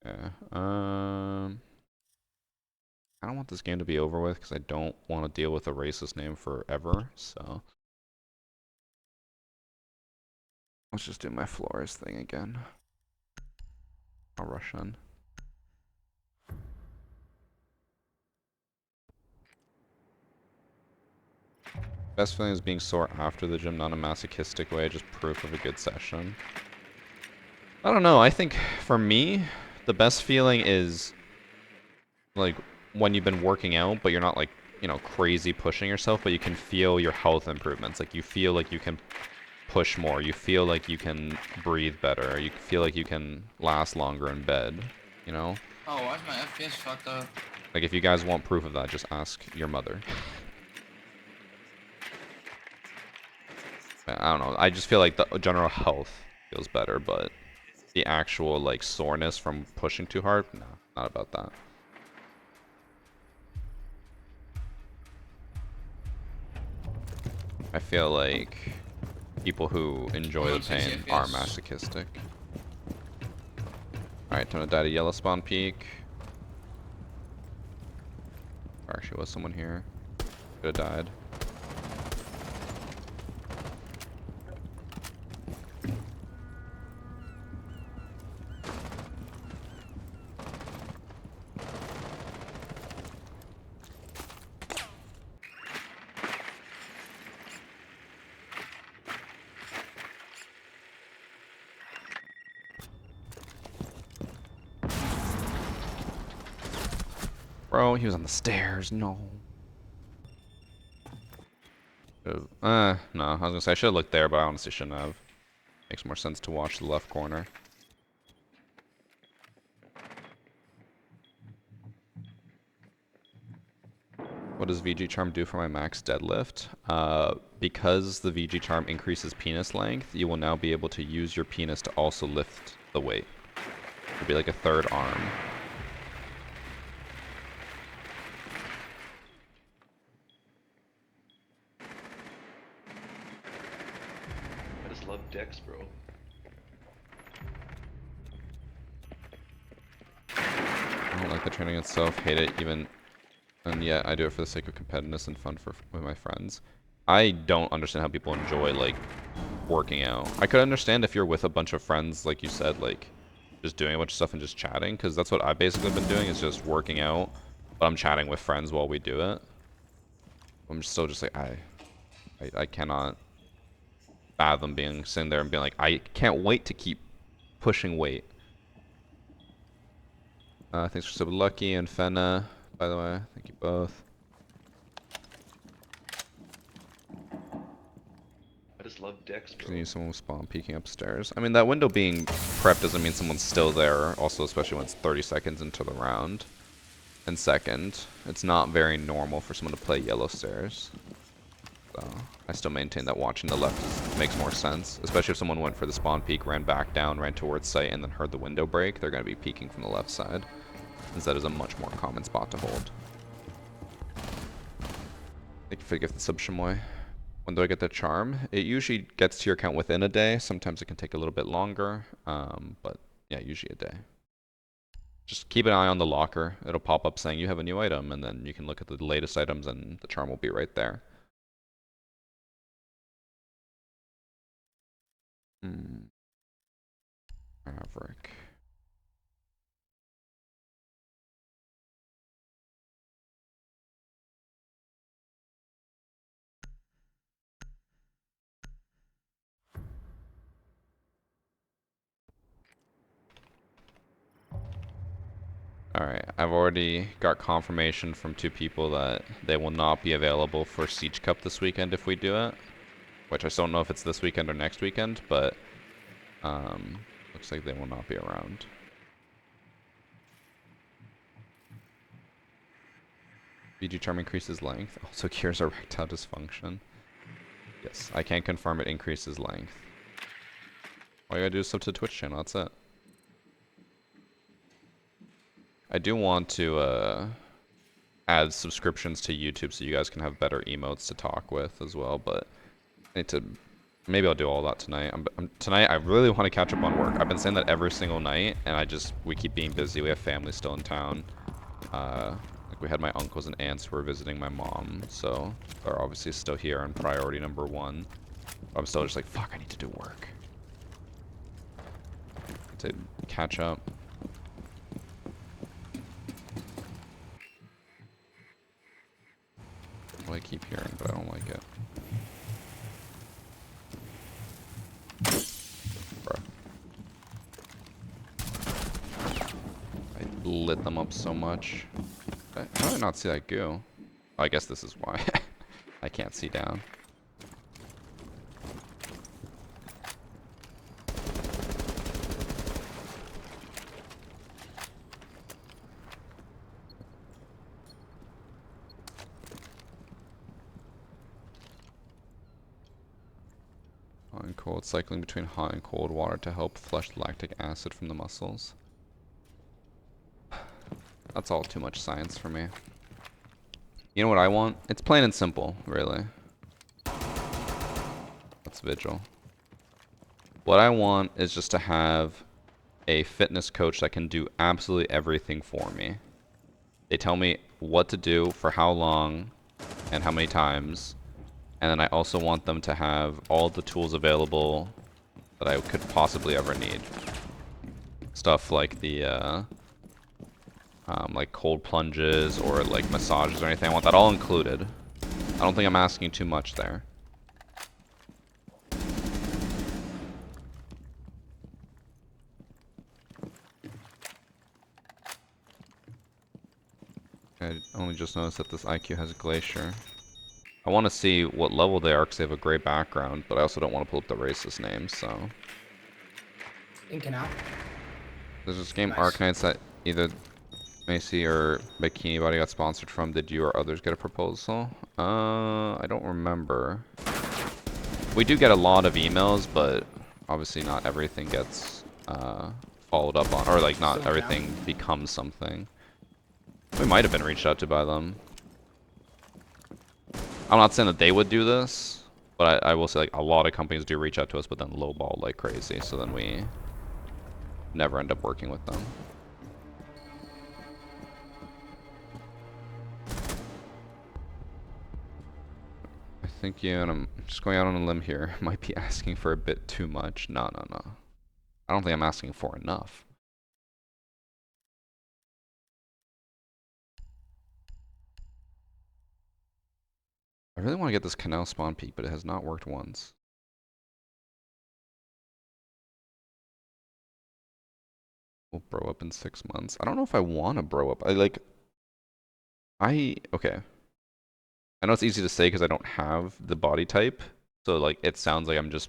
Yeah, I don't want this game to be over with because I don't want to deal with a racist name forever, so let's just do my Flores thing again. I'll rush in. Best feeling is being sore after the gym, not a masochistic way, just proof of a good session. I don't know, I think for me, the best feeling is like when you've been working out, but you're not like, you know, crazy pushing yourself, but you can feel your health improvements. Like you feel like you can push more, you feel like you can breathe better, you feel like you can last longer in bed, you know? Oh, why's my FPS fucked up? Like if you guys want proof of that, just ask your mother. I don't know, I just feel like the general health feels better, but the actual like soreness from pushing too hard, no, not about that. I feel like people who enjoy the pain are masochistic. Alright, time to die to yellow spawn peak. There actually was someone here. Could have died. Bro, he was on the stairs. No. No, I was gonna say I should have looked there, but I honestly shouldn't have. Makes more sense to watch the left corner. What does VG Charm do for my max deadlift? Because the VG Charm increases penis length, you will now be able to use your penis to also lift the weight. It'll be like a third arm. I just love Dex, bro. I don't like the training itself, hate it even, and yet I do it for the sake of competitiveness and fun with my friends. I don't understand how people enjoy like working out. I could understand if you're with a bunch of friends, like you said, like just doing a bunch of stuff and just chatting, because that's what I've basically been doing is just working out, but I'm chatting with friends while we do it. I'm still just like I cannot fathom being sitting there and being like I can't wait to keep pushing weight. Thanks for sub Lucky and Fenna, by the way. Thank you both. I just love Dex, bro. Just need someone with spawn peeking upstairs. I mean, that window being prepped doesn't mean someone's still there. Also, especially when it's 30 seconds into the round. And second, it's not very normal for someone to play yellow stairs. So, I still maintain that watching the left makes more sense. Especially if someone went for the spawn peek, ran back down, ran towards site, and then heard the window break. They're going to be peeking from the left side. Since that is a much more common spot to hold. Thank you for the gift, the sub Shamoy. When do I get the charm? It usually gets to your account within a day. Sometimes it can take a little bit longer. But yeah, usually a day. Just keep an eye on the locker. It'll pop up saying you have a new item, and then you can look at the latest items and the charm will be right there. Maverick. Alright, I've already got confirmation from 2 people that they will not be available for Siege Cup this weekend if we do it. Which I still don't know if it's this weekend or next weekend, but looks like they will not be around. VG Charm increases length, also cures erectile dysfunction. Yes, I can confirm it increases length. All you gotta do is sub to the Twitch channel, that's it. I do want to add subscriptions to YouTube so you guys can have better emotes to talk with as well, but I need to, maybe I'll do all that tonight. Tonight I really want to catch up on work. I've been saying that every single night, and we keep being busy. We have family still in town. Like we had my uncles and aunts who were visiting my mom, so they're obviously still here on priority number 1. I'm still just like, fuck, I need to do work. To catch up. Well, I keep hearing, but I don't like it. Bruh. I lit them up so much. How did I not see that goo? Oh, I guess this is why. I can't see down. Hot and cold, cycling between hot and cold water to help flush lactic acid from the muscles. That's all too much science for me. You know what I want? It's plain and simple, really. That's Vigil. What I want is just to have a fitness coach that can do absolutely everything for me. They tell me what to do, for how long, and how many times. And then I also want them to have all the tools available that I could possibly ever need. Stuff like the, like cold plunges or like massages or anything. I want that all included. I don't think I'm asking too much there. just noticed that this IQ has Glacier. I want to see what level they are because they have a gray background, but I also don't want to pull up the racist names, so. In canal. There's this game, Nice. Arknights, that either Macy or Bikini Body got sponsored from. Did you or others get a proposal? I don't remember. We do get a lot of emails, but obviously not everything gets followed up on, or like not everything becomes something. We might have been reached out to by them. I'm not saying that they would do this, but I will say like a lot of companies do reach out to us, but then lowball like crazy, so then we never end up working with them. I think you, and I'm just going out on a limb here, might be asking for a bit too much. No. I don't think I'm asking for enough. I really want to get this canal spawn peak, but it has not worked once. We'll bro up in 6 months. I don't know if I want to bro up. Okay. I know it's easy to say because I don't have the body type. So like it sounds like I'm just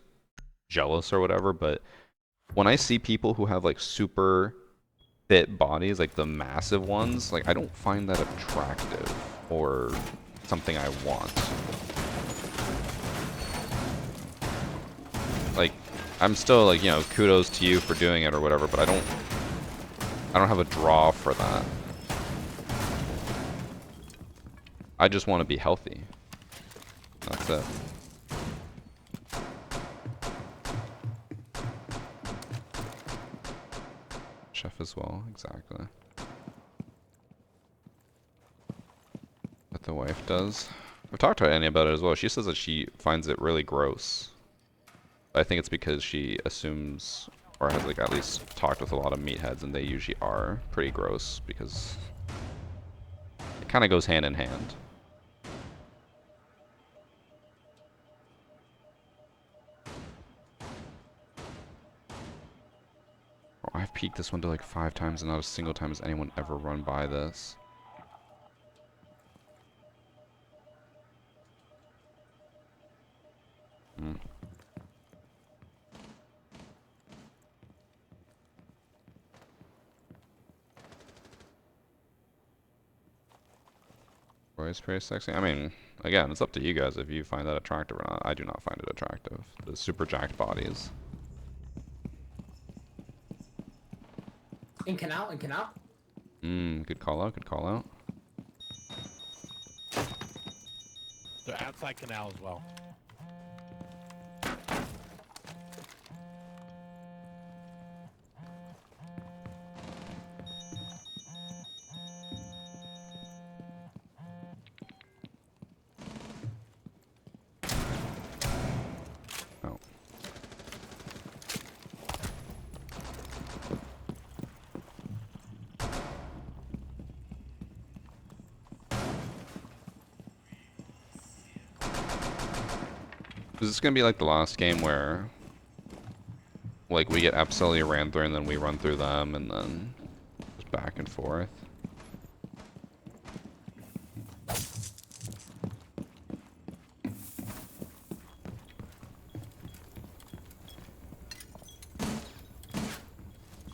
jealous or whatever, but when I see people who have like super fit bodies, like the massive ones, like I don't find that attractive or something I want. Like, I'm still like, you know, kudos to you for doing it or whatever, but I don't have a draw for that. I just want to be healthy. That's it. Chef as well, exactly. But the wife does. I've talked to Annie about it as well. She says that she finds it really gross. I think it's because she assumes, or has like at least talked with a lot of meatheads, and they usually are pretty gross because it kind of goes hand in hand. Oh, I've peeked this one to like 5 times, and not a single time has anyone ever run by this. It's pretty sexy. I mean, again, it's up to you guys if you find that attractive or not. I do not find it attractive. The super jacked bodies. In canal. Good call out, good call out. They're outside canal as well. Oh. Is this gonna be like the last game where like we get absolutely ran through and then we run through them and then just back and forth?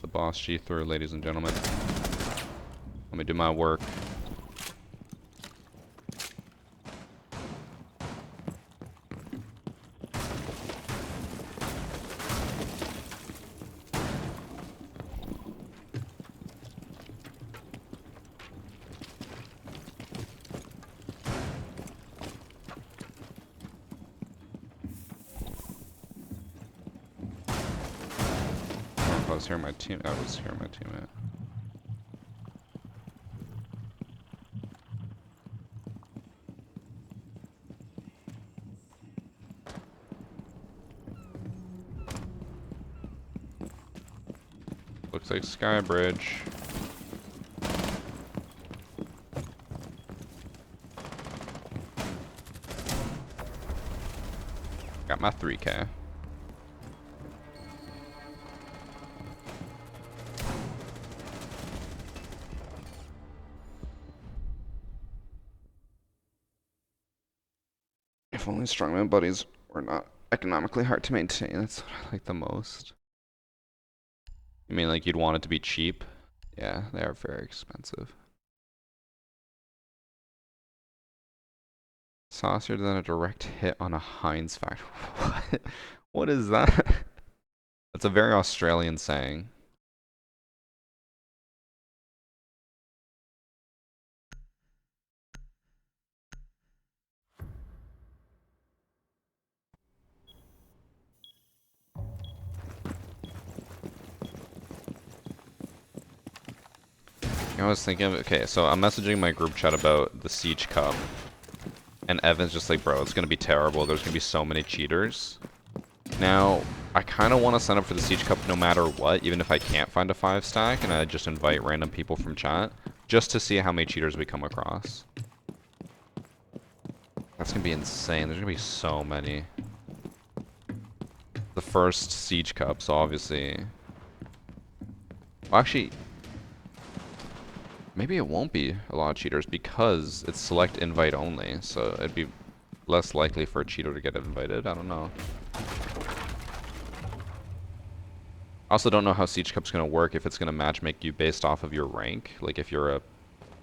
The boss G through, ladies and gentlemen. Let me do my work. I was hearing my team. I was hearing my teammate. Looks like Sky Bridge. Got my 3K. If only strongman buddies were not economically hard to maintain. That's what I like the most. You mean like you'd want it to be cheap? Yeah, they are very expensive. Saucier than a direct hit on a Heinz factor. What? What is that? That's a very Australian saying. I was thinking, okay, so I'm messaging my group chat about the Siege Cup. And Evan's just like, bro, it's gonna be terrible. There's gonna be so many cheaters. Now, I kind of want to sign up for the Siege Cup no matter what, even if I can't find a 5-stack, and I just invite random people from chat, just to see how many cheaters we come across. That's gonna be insane. There's gonna be so many. The first Siege Cup, so obviously... Well, actually... Maybe it won't be a lot of cheaters because it's select invite only, so it'd be less likely for a cheater to get invited. I don't know. I also don't know how Siege Cup's gonna work, if it's gonna match make you based off of your rank. Like if you're a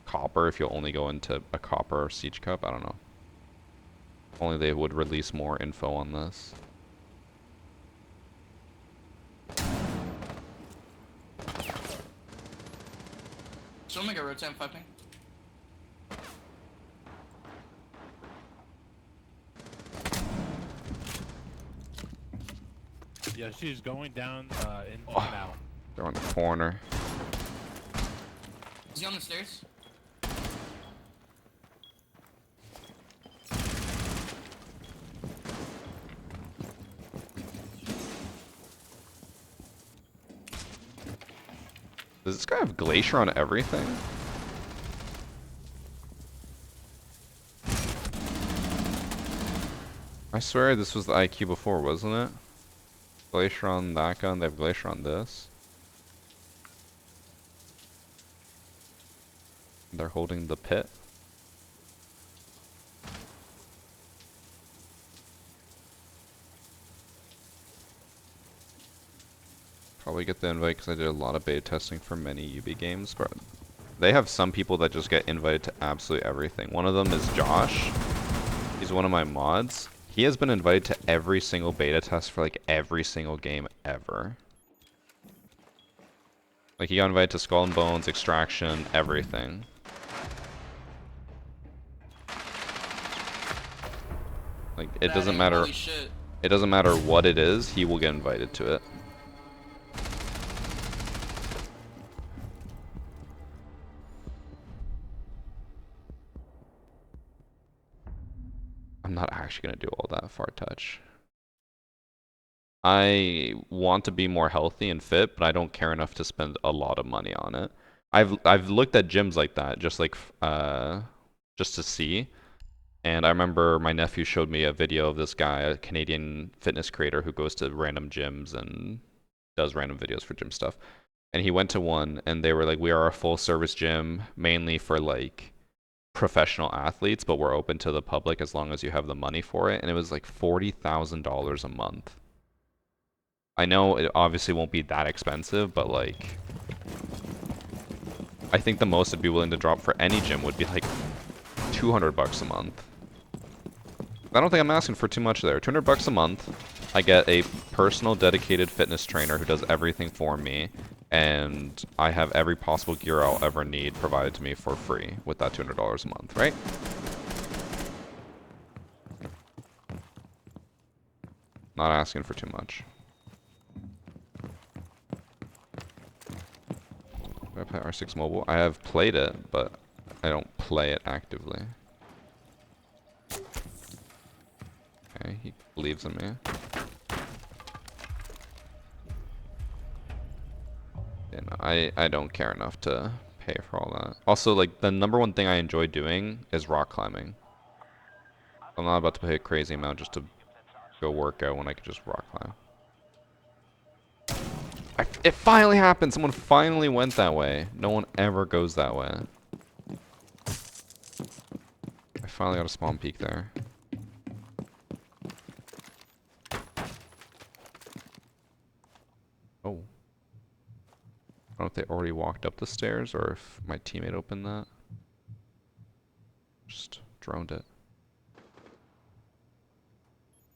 copper, if you'll only go into a copper Siege Cup, I don't know. Only they would release more info on this. Still make a rotate 5 ping. Yeah, she's going down in Oh, now. they're on the corner. Is he on the stairs? Does this guy have Glacier on everything? I swear this was the IQ before, wasn't it? Glacier on that gun, they have Glacier on this. They're holding the pit. Probably get the invite because I did a lot of beta testing for many UB games, but they have some people that just get invited to absolutely everything. One of them is Josh. He's one of my mods. He has been invited to every single beta test for like every single game ever. Like he got invited to Skull and Bones, Extraction, everything. Like it doesn't matter. Holy shit. It doesn't matter what it is, he will get invited to it. I'm not actually going to do all that far touch. I want to be more healthy and fit, but I don't care enough to spend a lot of money on it. I've looked at gyms like that, just like just to see. And I remember my nephew showed me a video of this guy, a Canadian fitness creator who goes to random gyms and does random videos for gym stuff. And he went to one and they were like, we are a full service gym mainly for like professional athletes, but we're open to the public as long as you have the money for it. And it was like $40,000 a month. I know it obviously won't be that expensive, but like I think the most I'd be willing to drop for any gym would be like $200 a month. I don't think I'm asking for too much there. $200 a month. I get a personal dedicated fitness trainer who does everything for me, and I have every possible gear I'll ever need provided to me for free with that $200 a month, right? Not asking for too much. Do I play R6 Mobile? I have played it, but I don't play it actively. Okay, he believes in me. Yeah, no, I don't care enough to pay for all that. Also, like, the number one thing I enjoy doing is rock climbing. I'm not about to pay a crazy amount just to go work out when I could just rock climb. It finally happened! Someone finally went that way. No one ever goes that way. I finally got a spawn peek there. I don't know if they already walked up the stairs or if my teammate opened that. Just droned it.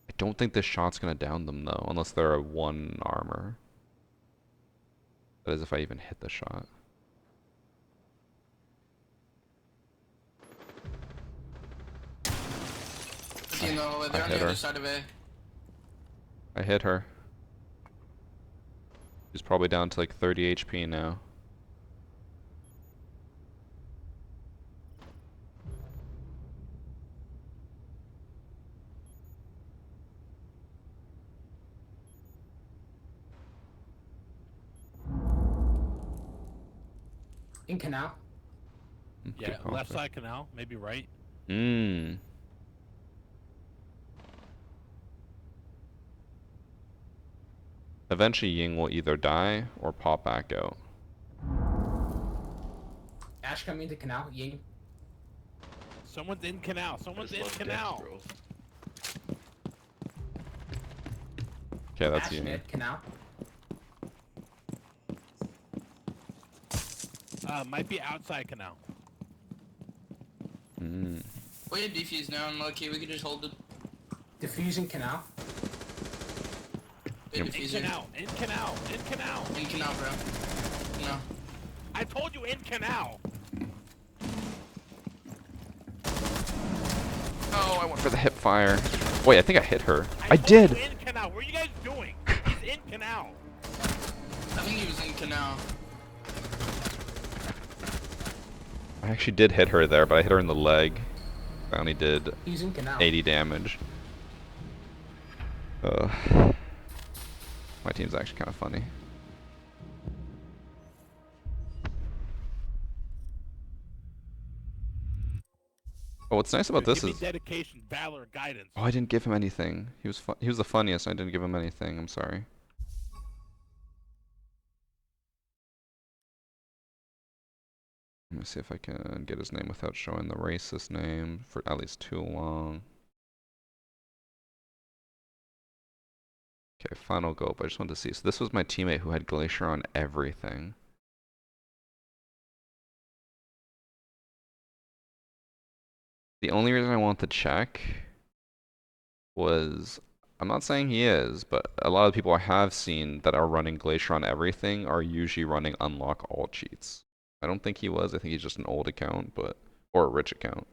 I don't think this shot's gonna down them though, unless they're a 1 armor. That is if I even hit the shot. They're on the other side of A. I hit her. She's probably down to like 30 HP now. In canal. Yeah, left side canal, maybe right. Mmm. Eventually Ying will either die or pop back out. Ash coming to canal. Ying. Someone's in canal. Someone's in canal. Okay, that's Ash Ying. mid canal. Might be outside canal. Mm. We have defuse now, and low-key, we can just hold it. Diffusion canal. Big In diffuser. canal. In canal. In canal. In canal, bro. No. I told you in canal. Oh, I went for the hip fire. Wait, I think I hit her. I told did! you in canal. What are you guys doing? He's in canal. I think he was in canal. I actually did hit her there, but I hit her in the leg. I only did He's in canal. 80 damage. My team's actually kind of funny. Oh, what's nice about Dude, this give is... me dedication, valor, guidance. Oh, I didn't give him anything. He was the funniest, and I didn't give him anything. I'm sorry. Let me see if I can get his name without showing the racist name for at least too long. Okay, final go, but I just wanted to see. So this was my teammate who had Glacier on everything. The only reason I want to check was, I'm not saying he is, but a lot of people I have seen that are running Glacier on everything are usually running unlock all cheats. I don't think he was. I think he's just an old account, but or a rich account.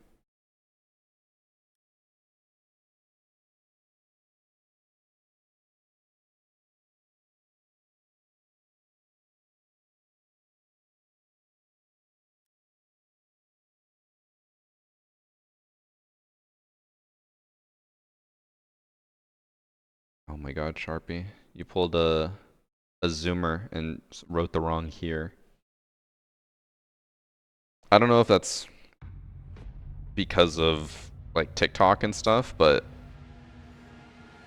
Oh my god, Sharpie. You pulled a zoomer and wrote the wrong here. I don't know if that's because of like TikTok and stuff, but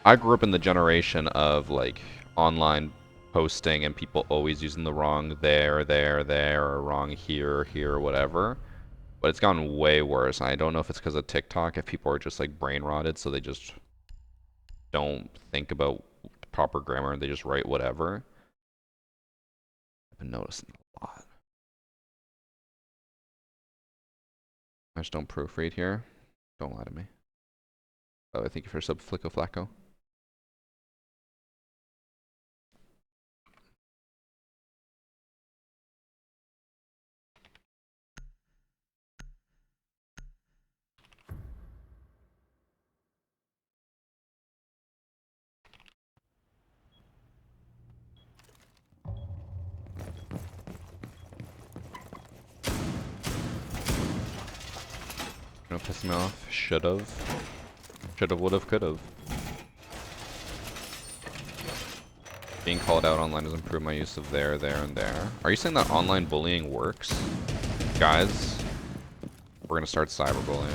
I grew up in the generation of like online posting and people always using the wrong there, or wrong here, or whatever. But it's gotten way worse. I don't know if it's because of TikTok, if people are just like brain rotted, so they just don't think about proper grammar and they just write whatever. I've been noticing a lot. I just don't proofread here. Don't lie to me. Oh, I thank you for sub Flicko Flacco. Don't piss me off. Should've. Should've, would've, could've. Being called out online has improved my use of there, and there. Are you saying that online bullying works? Guys, we're gonna start cyberbullying.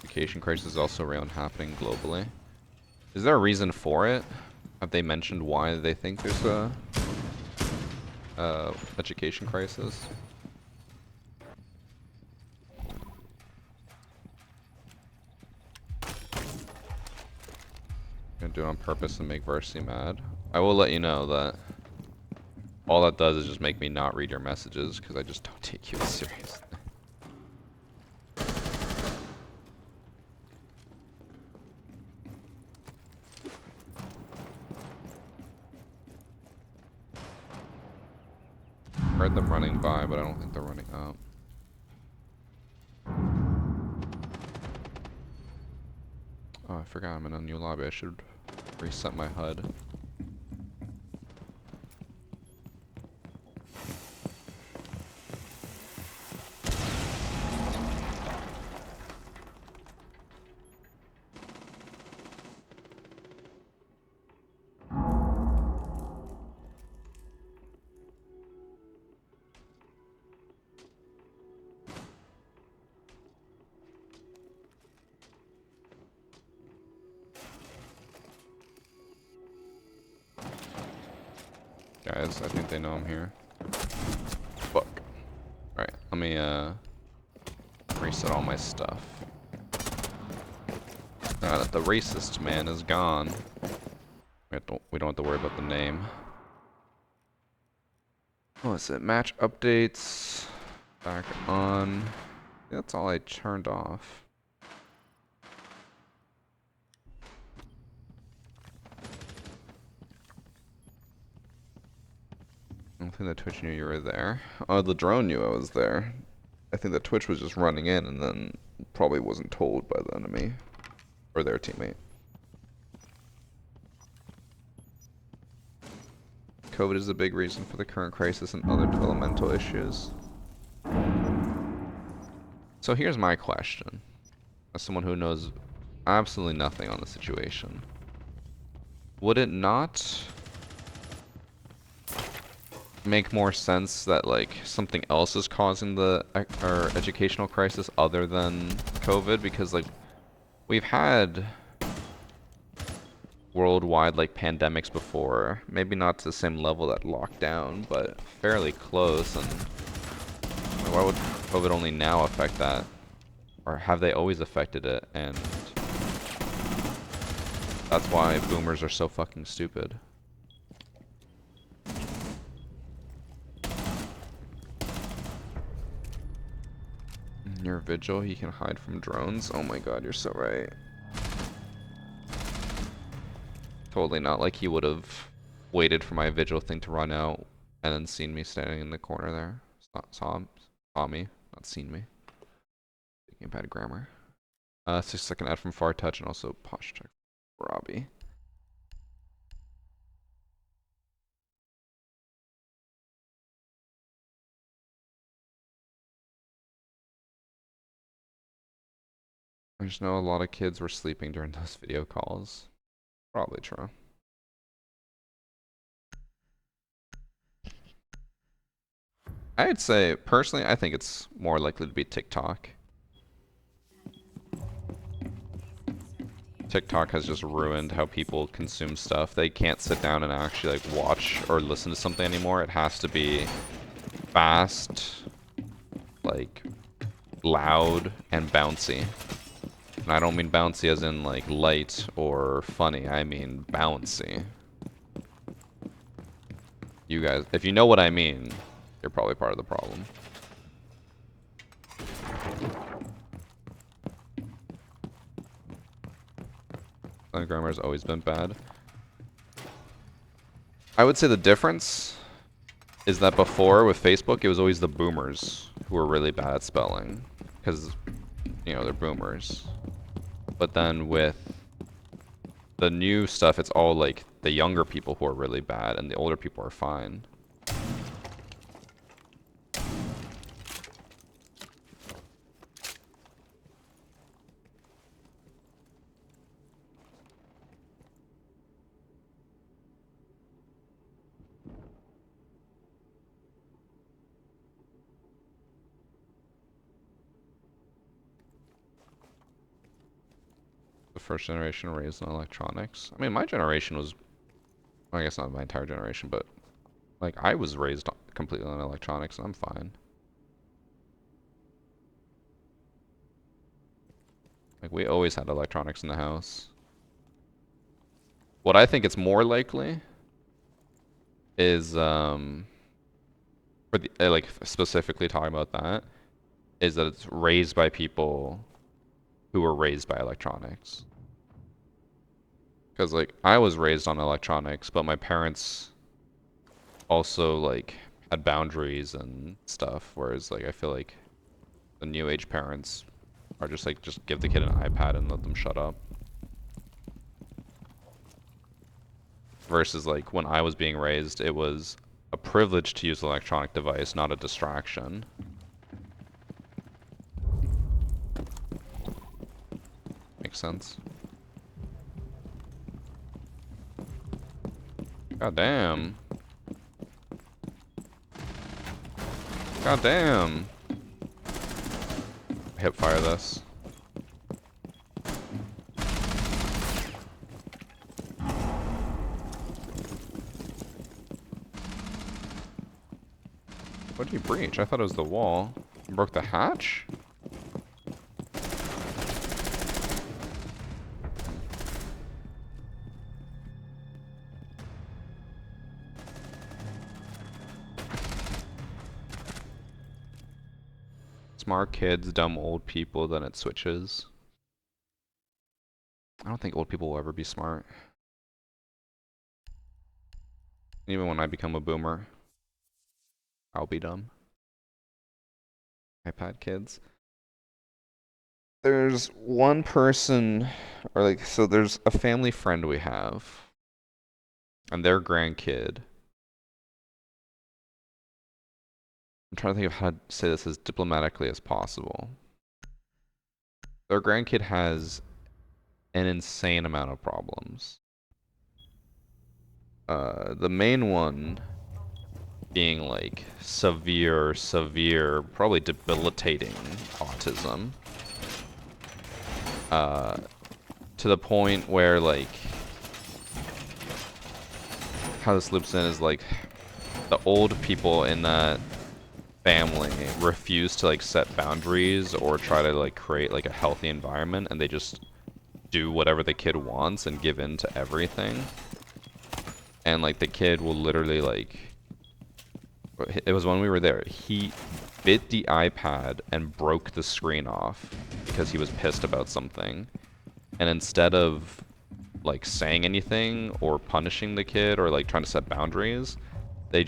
Education crisis is also real and happening globally. Is there a reason for it? Have they mentioned why they think there's a education crisis? Gonna do it on purpose and make Varsity mad. I will let you know that all that does is just make me not read your messages because I just don't take you as serious. Heard them running by, but I don't think they're running up. Oh, I forgot I'm in a new lobby. I should reset my HUD. Guys, I think they know I'm here. Fuck. Alright, let me reset all my stuff. Now that the racist man is gone, we don't have to worry about the name. What was it? Match updates. Back on. That's all I turned off. I don't think the Twitch knew you were there. Oh, the drone knew I was there. I think the Twitch was just running in and then probably wasn't told by the enemy. Or their teammate. COVID is a big reason for the current crisis and other developmental issues. So here's my question. As someone who knows absolutely nothing on the situation. Would it not make more sense that like something else is causing the educational crisis other than COVID? Because like we've had worldwide like pandemics before, maybe not to the same level that lockdown, but fairly close. And why would COVID only now affect that? Or have they always affected it? And that's why boomers are so fucking stupid. Your vigil, he can hide from drones. Oh my god, you're so right. Totally not like he would have waited for my vigil thing to run out and then seen me standing in the corner there. Saw me, not seen me. Speaking of bad grammar. 6-second ad from Far Touch and also Posh Check for Robbie. I just know a lot of kids were sleeping during those video calls. Probably true. I'd say, personally, I think it's more likely to be TikTok. TikTok has just ruined how people consume stuff. They can't sit down and actually like watch or listen to something anymore. It has to be fast, like loud and bouncy. And I don't mean bouncy as in like light or funny. I mean bouncy. You guys, if you know what I mean, you're probably part of the problem. Grammar has always been bad. I would say the difference is that before with Facebook, it was always the boomers who were really bad at spelling. Because, you know, they're boomers. But then with the new stuff, it's all like the younger people who are really bad and the older people are fine. The first generation raised on electronics. I mean, my generation was, well, I guess not my entire generation, but like I was raised completely on electronics and I'm fine. Like we always had electronics in the house. What I think it's more likely is for the like specifically talking about that is that it's raised by people who were raised by electronics. Because like I was raised on electronics, but my parents also like had boundaries and stuff, whereas like I feel like the new age parents are just like just give the kid an iPad and let them shut up. Versus like when I was being raised, it was a privilege to use an electronic device, not a distraction. Makes sense. God damn. God damn. Hip fire this. What did you breach? I thought it was the wall. You broke the hatch? Smart kids, dumb old people, then it switches. I don't think old people will ever be smart. Even when I become a boomer, I'll be dumb. iPad kids. There's one person, or like, so there's a family friend we have, and their grandkid. I'm trying to think of how to say this as diplomatically as possible. Their grandkid has an insane amount of problems. The main one being like severe, probably debilitating autism. To the point where like, how this loops in is like, the old people in that family refuse to like set boundaries or try to like create like a healthy environment, and they just do whatever the kid wants and give in to everything. And like the kid will literally like, it was when we were there, he bit the iPad and broke the screen off because he was pissed about something. And instead of like saying anything or punishing the kid or like trying to set boundaries, they're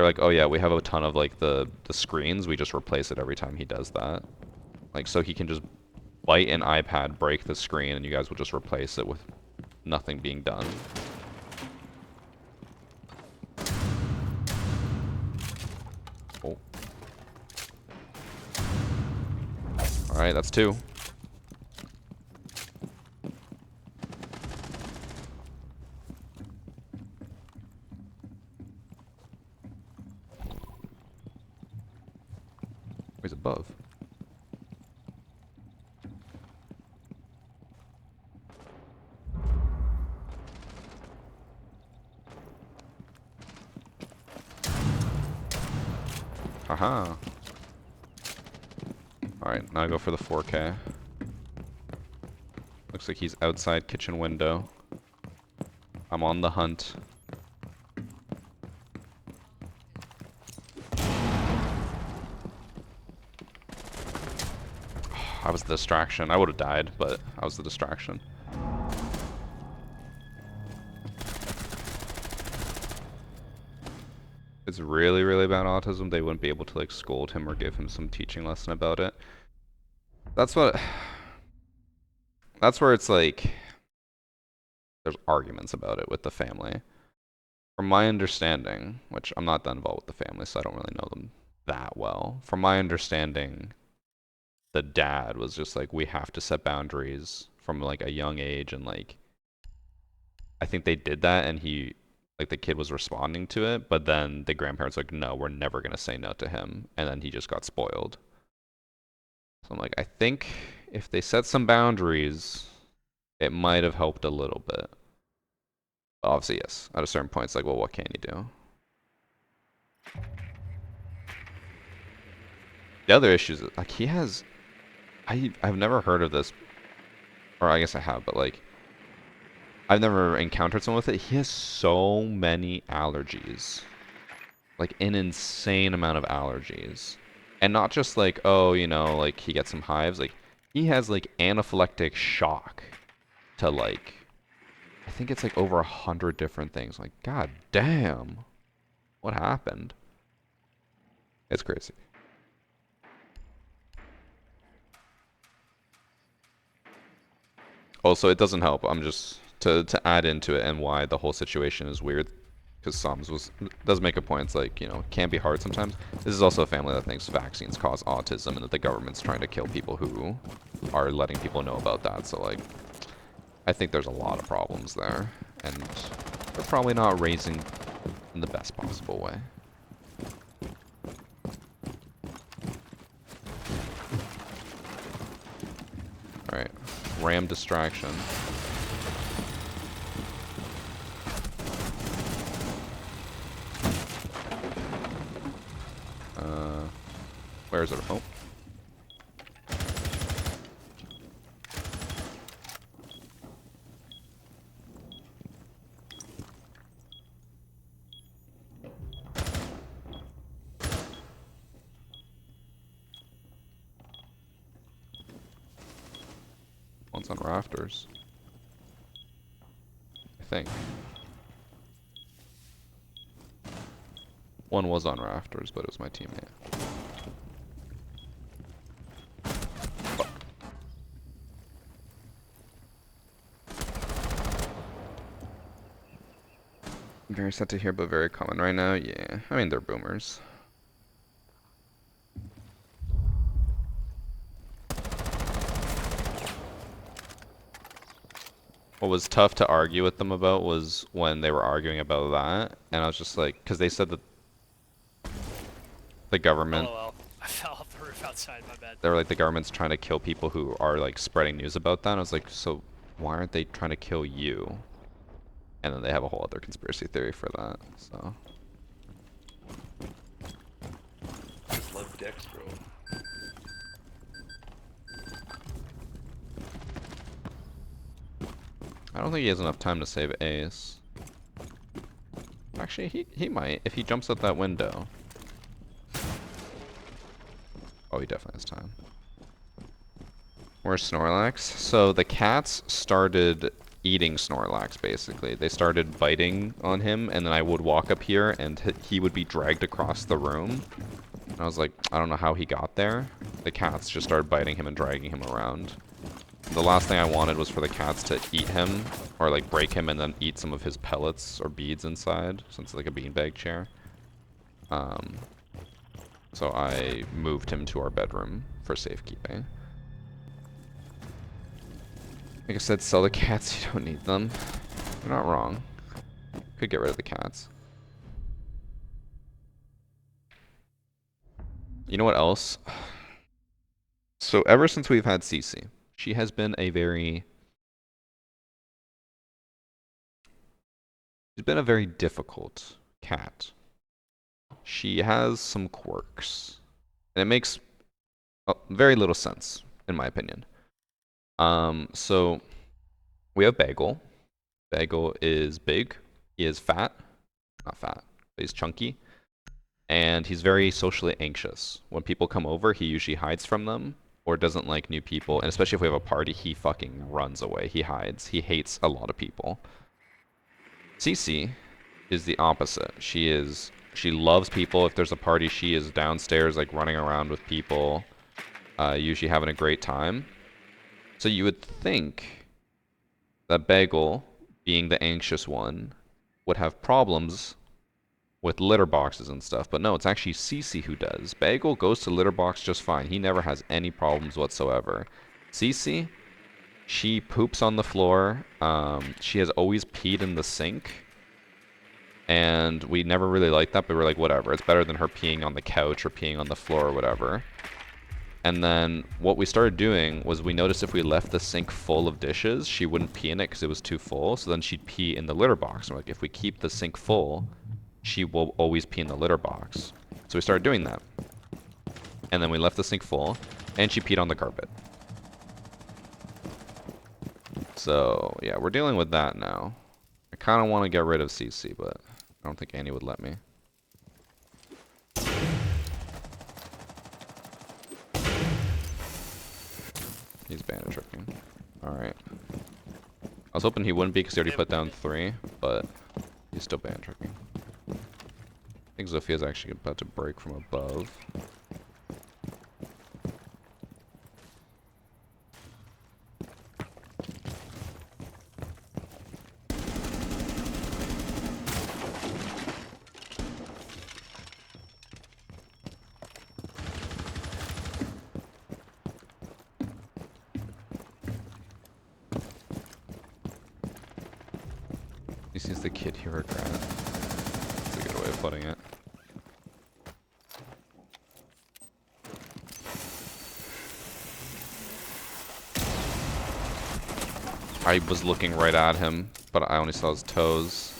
like, oh yeah, we have a ton of like the screens, we just replace it every time he does that. Like, so he can just bite an iPad, break the screen, and you guys will just replace it with nothing being done. Oh. Alright, that's 2. He's above. Haha. Alright, now I go for the 4K. Looks like he's outside kitchen window. I'm on the hunt. I was the distraction. I would have died, but I was the distraction. It's really, really bad autism. They wouldn't be able to like scold him or give him some teaching lesson about it. That's where it's like, there's arguments about it with the family. From my understanding, which I'm not that involved with the family, so I don't really know them that well. From my understanding, the dad was just like, we have to set boundaries from like a young age, and like, I think they did that, and he, like the kid was responding to it, but then the grandparents were like, no, we're never gonna say no to him, and then he just got spoiled. So I'm like, I think if they set some boundaries, it might have helped a little bit. But obviously, yes, at a certain point, it's like, well, what can you do? The other issue is, like, he has, I've never heard of this, or I guess I have, but like, I've never encountered someone with it. He has so many allergies. Like an insane amount of allergies. And not just like, oh, you know, like he gets some hives. Like he has like anaphylactic shock to like, I think it's like over 100 different things. Like, god damn. What happened? It's crazy. Also, it doesn't help. I'm just to add into it and why the whole situation is weird. Because Psalms does make a point. It's like, you know, it can be hard sometimes. This is also a family that thinks vaccines cause autism and that the government's trying to kill people who are letting people know about that. So like, I think there's a lot of problems there, and they're probably not raising in the best possible way. All right, ram distraction. Where is it? Oh. One's on rafters. I think. One was on rafters, but it was my teammate. Fuck. Very sad to hear, but very common right now. Yeah, I mean, they're boomers. What was tough to argue with them about was when they were arguing about that, and I was just like, because they said that the government, Oh, I fell off the roof outside, my bad. they were like, the government's trying to kill people who are like spreading news about that. And I was like, so why aren't they trying to kill you? And then they have a whole other conspiracy theory for that, so. I just love Dex, bro. I don't think he has enough time to save Ace. Actually, he might, if he jumps out that window. Oh, he definitely has time. Where's Snorlax? So the cats started eating Snorlax, basically. They started biting on him, and then I would walk up here, and he would be dragged across the room. And I was like, I don't know how he got there. The cats just started biting him and dragging him around. The last thing I wanted was for the cats to eat him, or like break him and then eat some of his pellets or beads inside, since it's like a beanbag chair. So I moved him to our bedroom for safekeeping. Like I said, sell the cats, you don't need them. You're not wrong. Could get rid of the cats. You know what else? So ever since we've had Cece, she has been a very... She's been a very difficult cat. She has some quirks. And it makes very little sense, in my opinion. So we have Bagel. Bagel is big. He is fat. Not fat, but he's chunky. And he's very socially anxious. When people come over, he usually hides from them or doesn't like new people. And especially if we have a party, he fucking runs away. He hides. He hates a lot of people. Cece is the opposite. She loves people. If there's a party, she is downstairs like running around with people, usually having a great time. So you would think that Bagel, being the anxious one, would have problems with litter boxes and stuff, but no, it's actually Cece who does. Bagel goes to litter box just fine. He never has any problems whatsoever. Cece, she poops on the floor. She has always peed in the sink. And we never really liked that, but we're like, whatever. It's better than her peeing on the couch or peeing on the floor or whatever. And then what we started doing was we noticed if we left the sink full of dishes, she wouldn't pee in it because it was too full. So then she'd pee in the litter box. And we're like, if we keep the sink full, she will always pee in the litter box. So we started doing that. And then we left the sink full, and she peed on the carpet. So, yeah, we're dealing with that now. I kind of want to get rid of CC, but I don't think Annie would let me. He's bandit tricking. Alright. I was hoping he wouldn't be because he already put down 3, but he's still bandit tricking. I think Zophia's actually about to break from above. He sees the kid you regret. That's a good way of putting it. I was looking right at him, but I only saw his toes.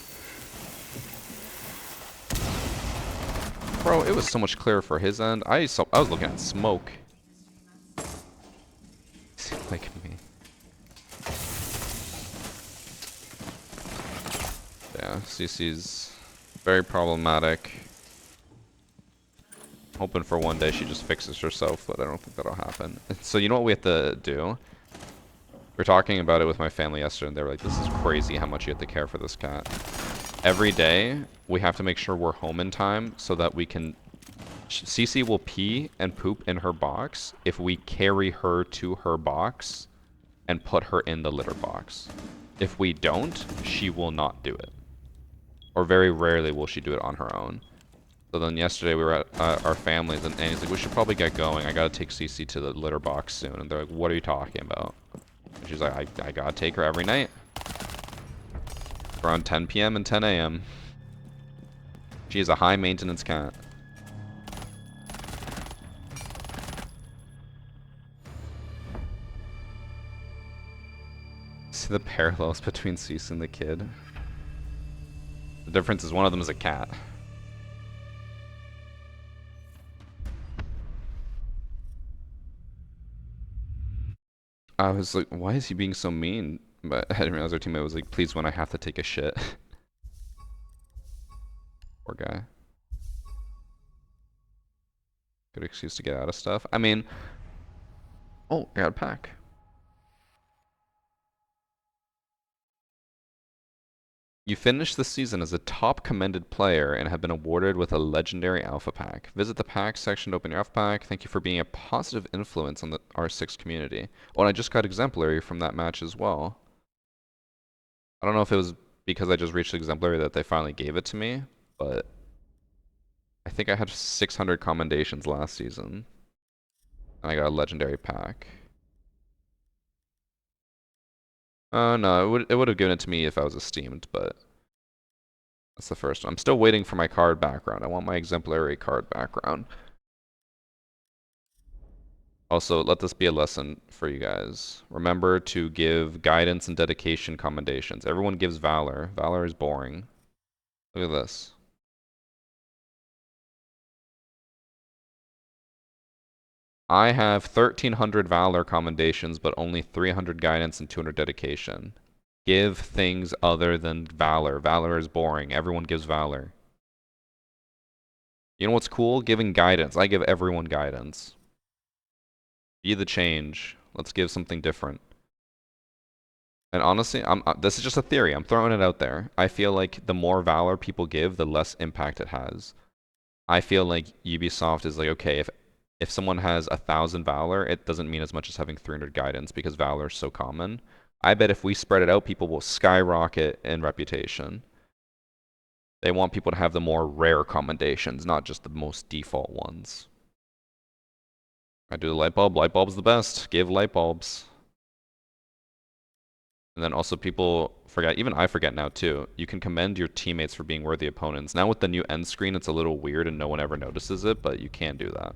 Bro, it was so much clearer for his end. I was looking at smoke. Like me. Yeah, CC's very problematic. Hoping for one day she just fixes herself, but I don't think that'll happen. So you know what we have to do? We were talking about it with my family yesterday, and they were like, this is crazy how much you have to care for this cat. Every day, we have to make sure we're home in time so that we can... CC will pee and poop in her box if we carry her to her box and put her in the litter box. If we don't, she will not do it. Or very rarely will she do it on her own. So then yesterday we were at our families, and Annie's like, we should probably get going. I gotta take CC to the litter box soon. And they're like, what are you talking about? And she's like, I gotta take her every night. Around 10 p.m. and 10 a.m. She is a high maintenance cat. See the parallels between Cease and the kid? The difference is one of them is a cat. I was like, why is he being so mean? But I didn't realize our teammate was like, please when I have to take a shit. Poor guy. Good excuse to get out of stuff. I mean... Oh, I got a pack. You finished the season as a top commended player and have been awarded with a legendary alpha pack. Visit the pack section to open your alpha pack. Thank you for being a positive influence on the R6 community. Oh, and I just got exemplary from that match as well. I don't know if it was because I just reached exemplary that they finally gave it to me, but I think I had 600 commendations last season. And I got a legendary pack. No, it would have given it to me if I was esteemed, but that's the first one. I'm still waiting for my card background. I want my exemplary card background. Also, let this be a lesson for you guys. Remember to give guidance and dedication commendations. Everyone gives valor. Valor is boring. Look at this. I have 1,300 valor commendations, but only 300 guidance and 200 dedication. Give things other than valor. Valor is boring. Everyone gives valor. You know what's cool? Giving guidance. I give everyone guidance. Be the change. Let's give something different. And honestly, this is just a theory. I'm throwing it out there. I feel like the more valor people give, the less impact it has. I feel like Ubisoft is like, okay, if someone has 1,000 valor, it doesn't mean as much as having 300 guidance because valor is so common. I bet if we spread it out, people will skyrocket in reputation. They want people to have the more rare commendations, not just the most default ones. I do the light bulb. Light bulb's the best. Give light bulbs. And then also people forget, even I forget now too, you can commend your teammates for being worthy opponents. Now with the new end screen, it's a little weird and no one ever notices it, but you can do that.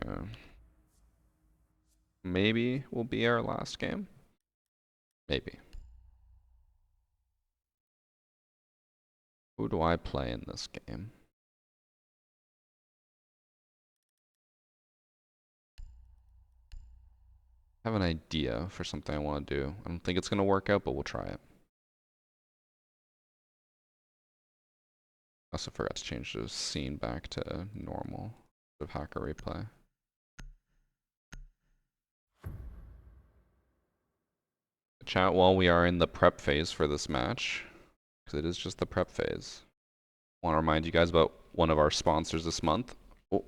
Yeah. Maybe will be our last game. Maybe. Who do I play in this game? I have an idea for something I want to do. I don't think it's going to work out, but we'll try it. I also forgot to change the scene back to normal of hacker replay. Chat, while we are in the prep phase for this match, because it is just the prep phase, I want to remind you guys about one of our sponsors this month. Oh,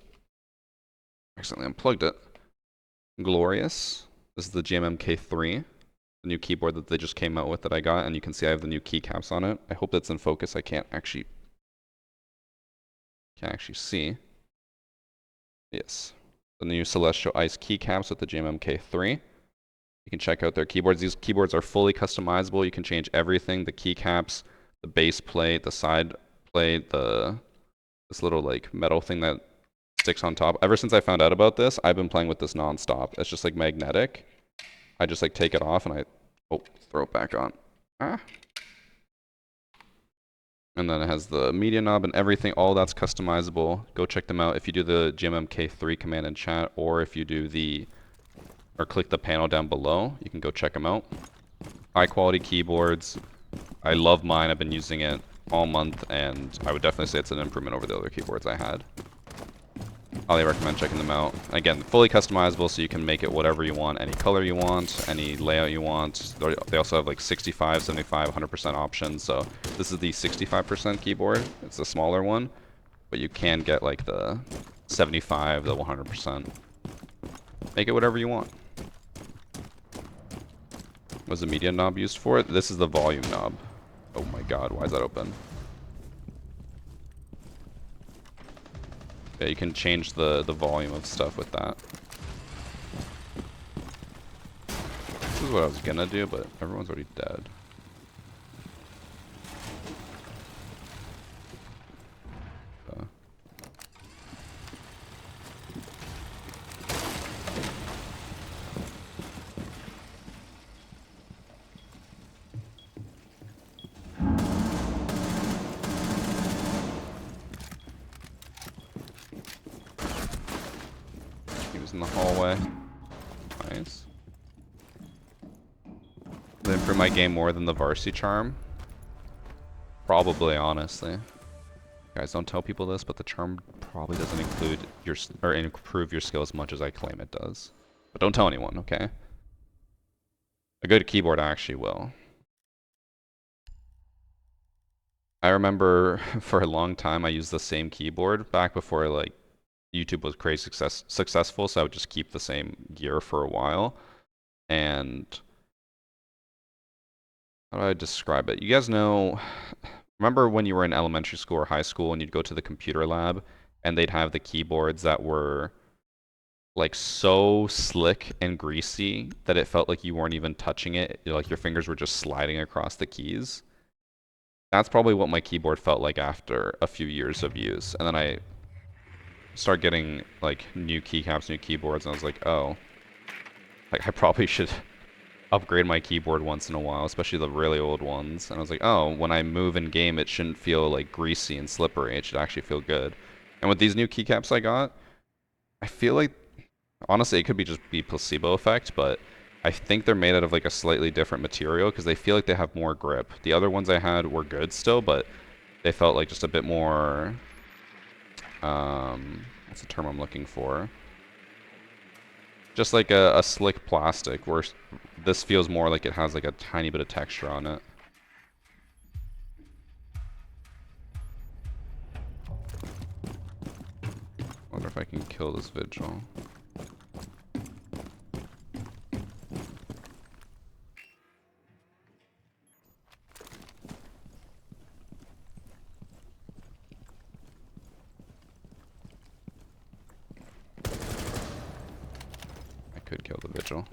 accidentally unplugged it. Glorious. This is the GMMK3, the new keyboard that they just came out with that I got, and you can see I have the new keycaps on it. I hope that's in focus. I can't actually see. Yes, the new Celestial Ice keycaps with the GMMK3. You can check out their keyboards. These keyboards are fully customizable. You can change everything: the keycaps, the base plate, the side plate, this little like metal thing that sticks on top. Ever since I found out about this, I've been playing with this non-stop. It's just like magnetic. I just like take it off and I throw it back on. Ah. And then it has the media knob and everything. All that's customizable. Go check them out if you do the GMMK3 command in chat, or if you do or click the panel down below. You can go check them out. High quality keyboards. I love mine. I've been using it all month, and I would definitely say it's an improvement over the other keyboards I had. Highly recommend checking them out. Again, fully customizable, so you can make it whatever you want, any color you want, any layout you want. They also have like 65, 75, 100% options. So this is the 65% keyboard. It's the smaller one, but you can get like the 75, the 100%. Make it whatever you want. Was the media knob used for it? This is the volume knob. Oh my god, why is that open? Yeah, you can change the volume of stuff with that. This is what I was gonna do, but everyone's already dead. He was in the hallway. Nice. Did it improve my game more than the Varsity Charm? Probably, honestly. Guys, don't tell people this, but the charm probably doesn't include or improve your skill as much as I claim it does. But don't tell anyone, okay? A good keyboard actually will. I remember for a long time I used the same keyboard back before like YouTube was crazy successful, so I would just keep the same gear for a while. And how do I describe it? You guys know, remember when you were in elementary school or high school and you'd go to the computer lab and they'd have the keyboards that were like so slick and greasy that it felt like you weren't even touching it, like your fingers were just sliding across the keys? That's probably what my keyboard felt like after a few years of use. And then I started getting like new keycaps, new keyboards, and I was like, oh, like I probably should upgrade my keyboard once in a while, especially the really old ones. And I was like, oh, when I move in game, it shouldn't feel like greasy and slippery. It should actually feel good. And with these new keycaps I got, I feel like, honestly, it could just be placebo effect, but I think they're made out of like a slightly different material because they feel like they have more grip. The other ones I had were good still, but they felt like just a bit more, what's the term I'm looking for? Just like a slick plastic, where this feels more like it has like a tiny bit of texture on it. Wonder if I can kill this vigil. Could kill the vigil.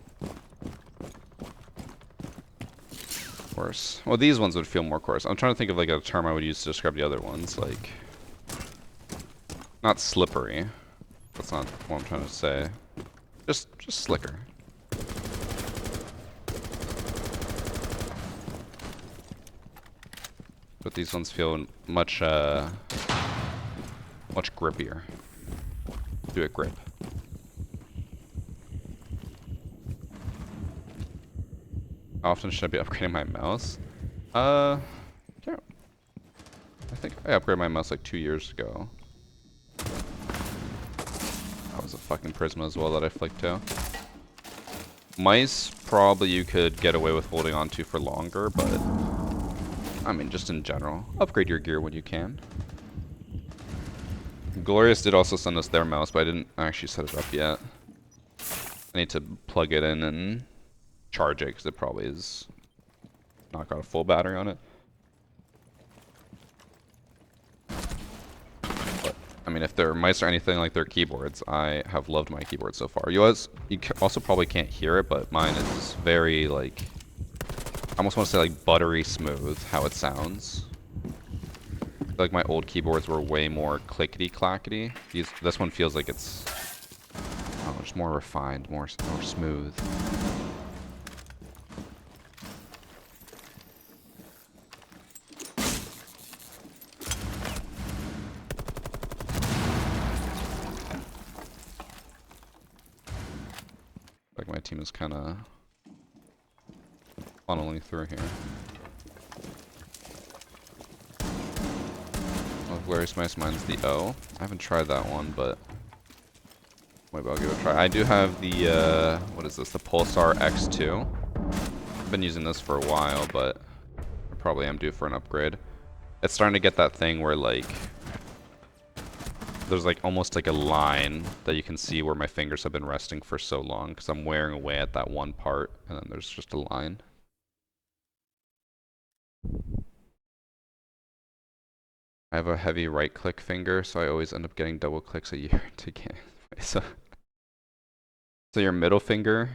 Coarse. Well, these ones would feel more coarse. I'm trying to think of like a term I would use to describe the other ones, like not slippery. That's not what I'm trying to say. Just slicker. But these ones feel much much grippier. Do it grip. How often should I be upgrading my mouse? Yeah. I think I upgraded my mouse like 2 years ago. That was a fucking Prisma as well that I flicked to. Mice, probably you could get away with holding on to for longer, but I mean, just in general, upgrade your gear when you can. Glorious did also send us their mouse, but I didn't actually set it up yet. I need to plug it in and charge it, because it probably is not got a full battery on it. But, I mean, if their mice are anything like their keyboards, I have loved my keyboard so far. You also probably can't hear it, but mine is very, like, I almost want to say, like, buttery smooth, how it sounds. I feel like my old keyboards were way more clickety-clackety. This one feels like it's, I don't know, just more refined, more smooth. Like my team is kind of funneling through here. Oh, Glorious Mice, mine's the O. I haven't tried that one, but maybe I'll give it a try. I do have the, what is this, the Pulsar X2. I've been using this for a while, but I probably am due for an upgrade. It's starting to get that thing where, like, there's like almost like a line that you can see where my fingers have been resting for so long, because I'm wearing away at that one part, and then there's just a line. I have a heavy right click finger, so I always end up getting double clicks a year to get. So your middle finger.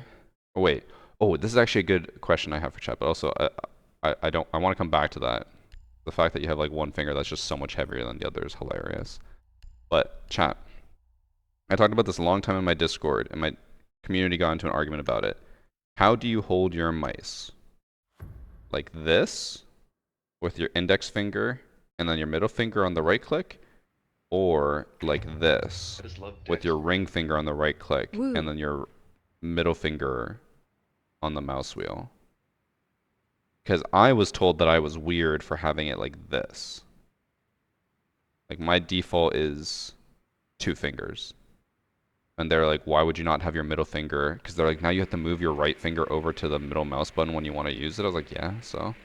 Oh wait. Oh, this is actually a good question I have for chat, but also I want to come back to that. The fact that you have like one finger that's just so much heavier than the other is hilarious. But chat, I talked about this a long time in my Discord, and my community got into an argument about it. How do you hold your mice? Like this, with your index finger, and then your middle finger on the right click? Or like this, with your ring finger on the right click, and then your middle finger on the mouse wheel? Because I was told that I was weird for having it like this. Like my default is 2 fingers. And they're like, why would you not have your middle finger? Because they're like, now you have to move your right finger over to the middle mouse button when you want to use it. I was like, yeah, so.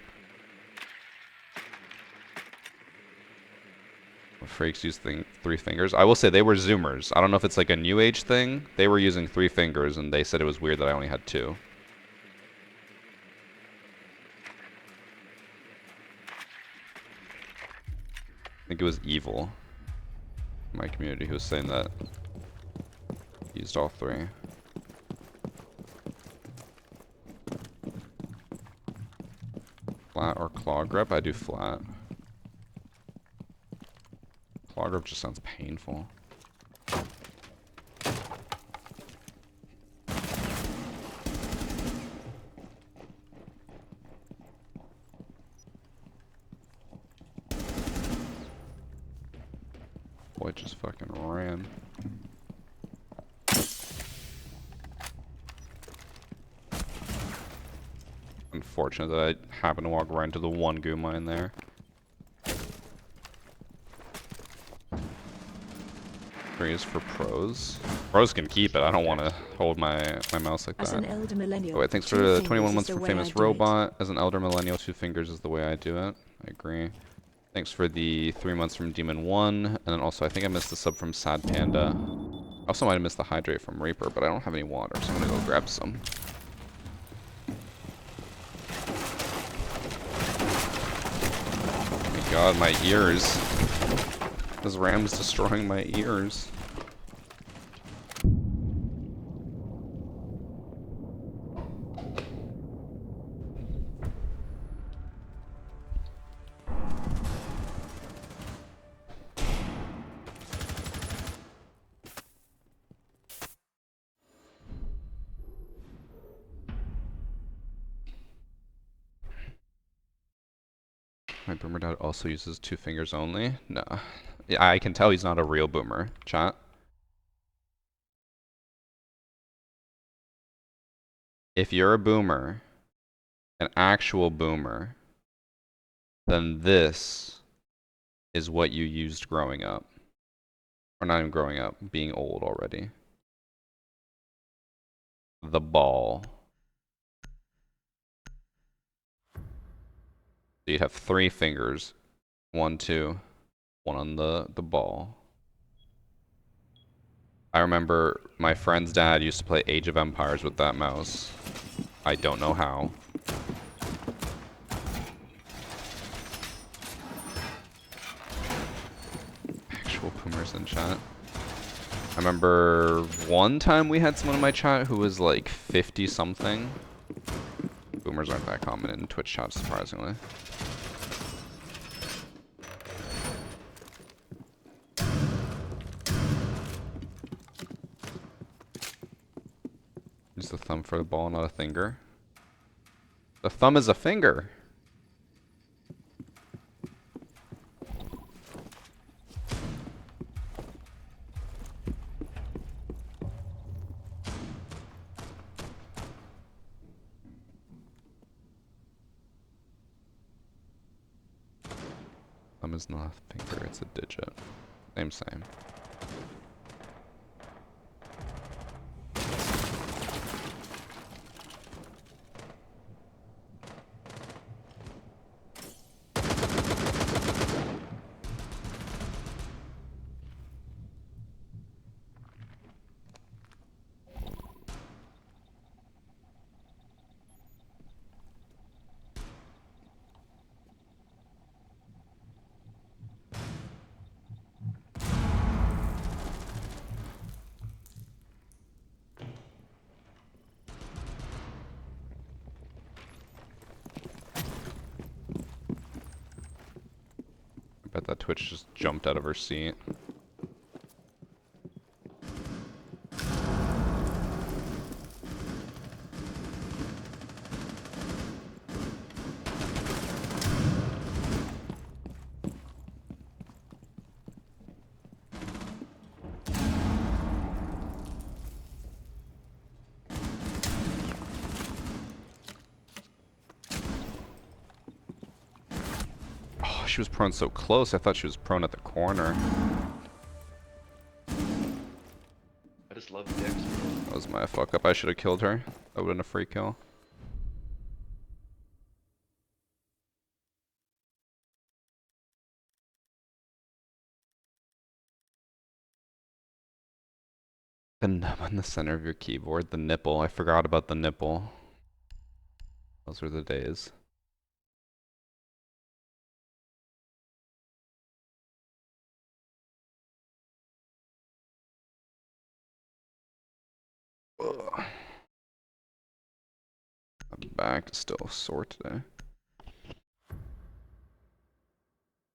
Freaks use 3 fingers. I will say they were Zoomers. I don't know if it's like a new age thing. They were using 3 fingers, and they said it was weird that I only had 2. I think it was Evil, my community, who was saying that he used all 3. Flat or claw grip? I do flat. Claw grip just sounds painful. Boy, it just fucking ran. Unfortunate that I happened to walk right into the one goo mine there. Is for pros. Pros can keep it. I don't want to hold my mouse like that. As an elder millennial, Oh wait, thanks for 2 the fingers 21 is months the for way famous I do it. robot. As an elder millennial, 2 fingers is the way I do it. I agree. Thanks for the 3 months from Demon 1, and then also I think I missed the sub from Sad Panda. I also might have missed the hydrate from Reaper, but I don't have any water, so I'm gonna go grab some. Oh my god, my ears. This ram's destroying my ears. My boomer dad also uses 2 fingers only? No. Yeah, I can tell he's not a real boomer. Chat. If you're a boomer, an actual boomer, then this is what you used growing up. Or not even growing up, being old already. The ball. So you'd have 3 fingers. 1, 2, 1 on the ball. I remember my friend's dad used to play Age of Empires with that mouse. I don't know how. Actual boomers in chat. I remember one time we had someone in my chat who was like 50 something. Boomers aren't that common in Twitch chat, surprisingly. Use the thumb for the ball, not a finger. The thumb is a finger. Thumb is not a finger, it's a digit. Same. I bet that Twitch just jumped out of her seat. Oh, she was prone so close. I thought she was prone at the corner. I just love Dex, bro. That was my fuck up. I should have killed her. That would have been a free kill. The nub on the center of your keyboard. The nipple. I forgot about the nipple. Those were the days. Ugh. My back is still sore today.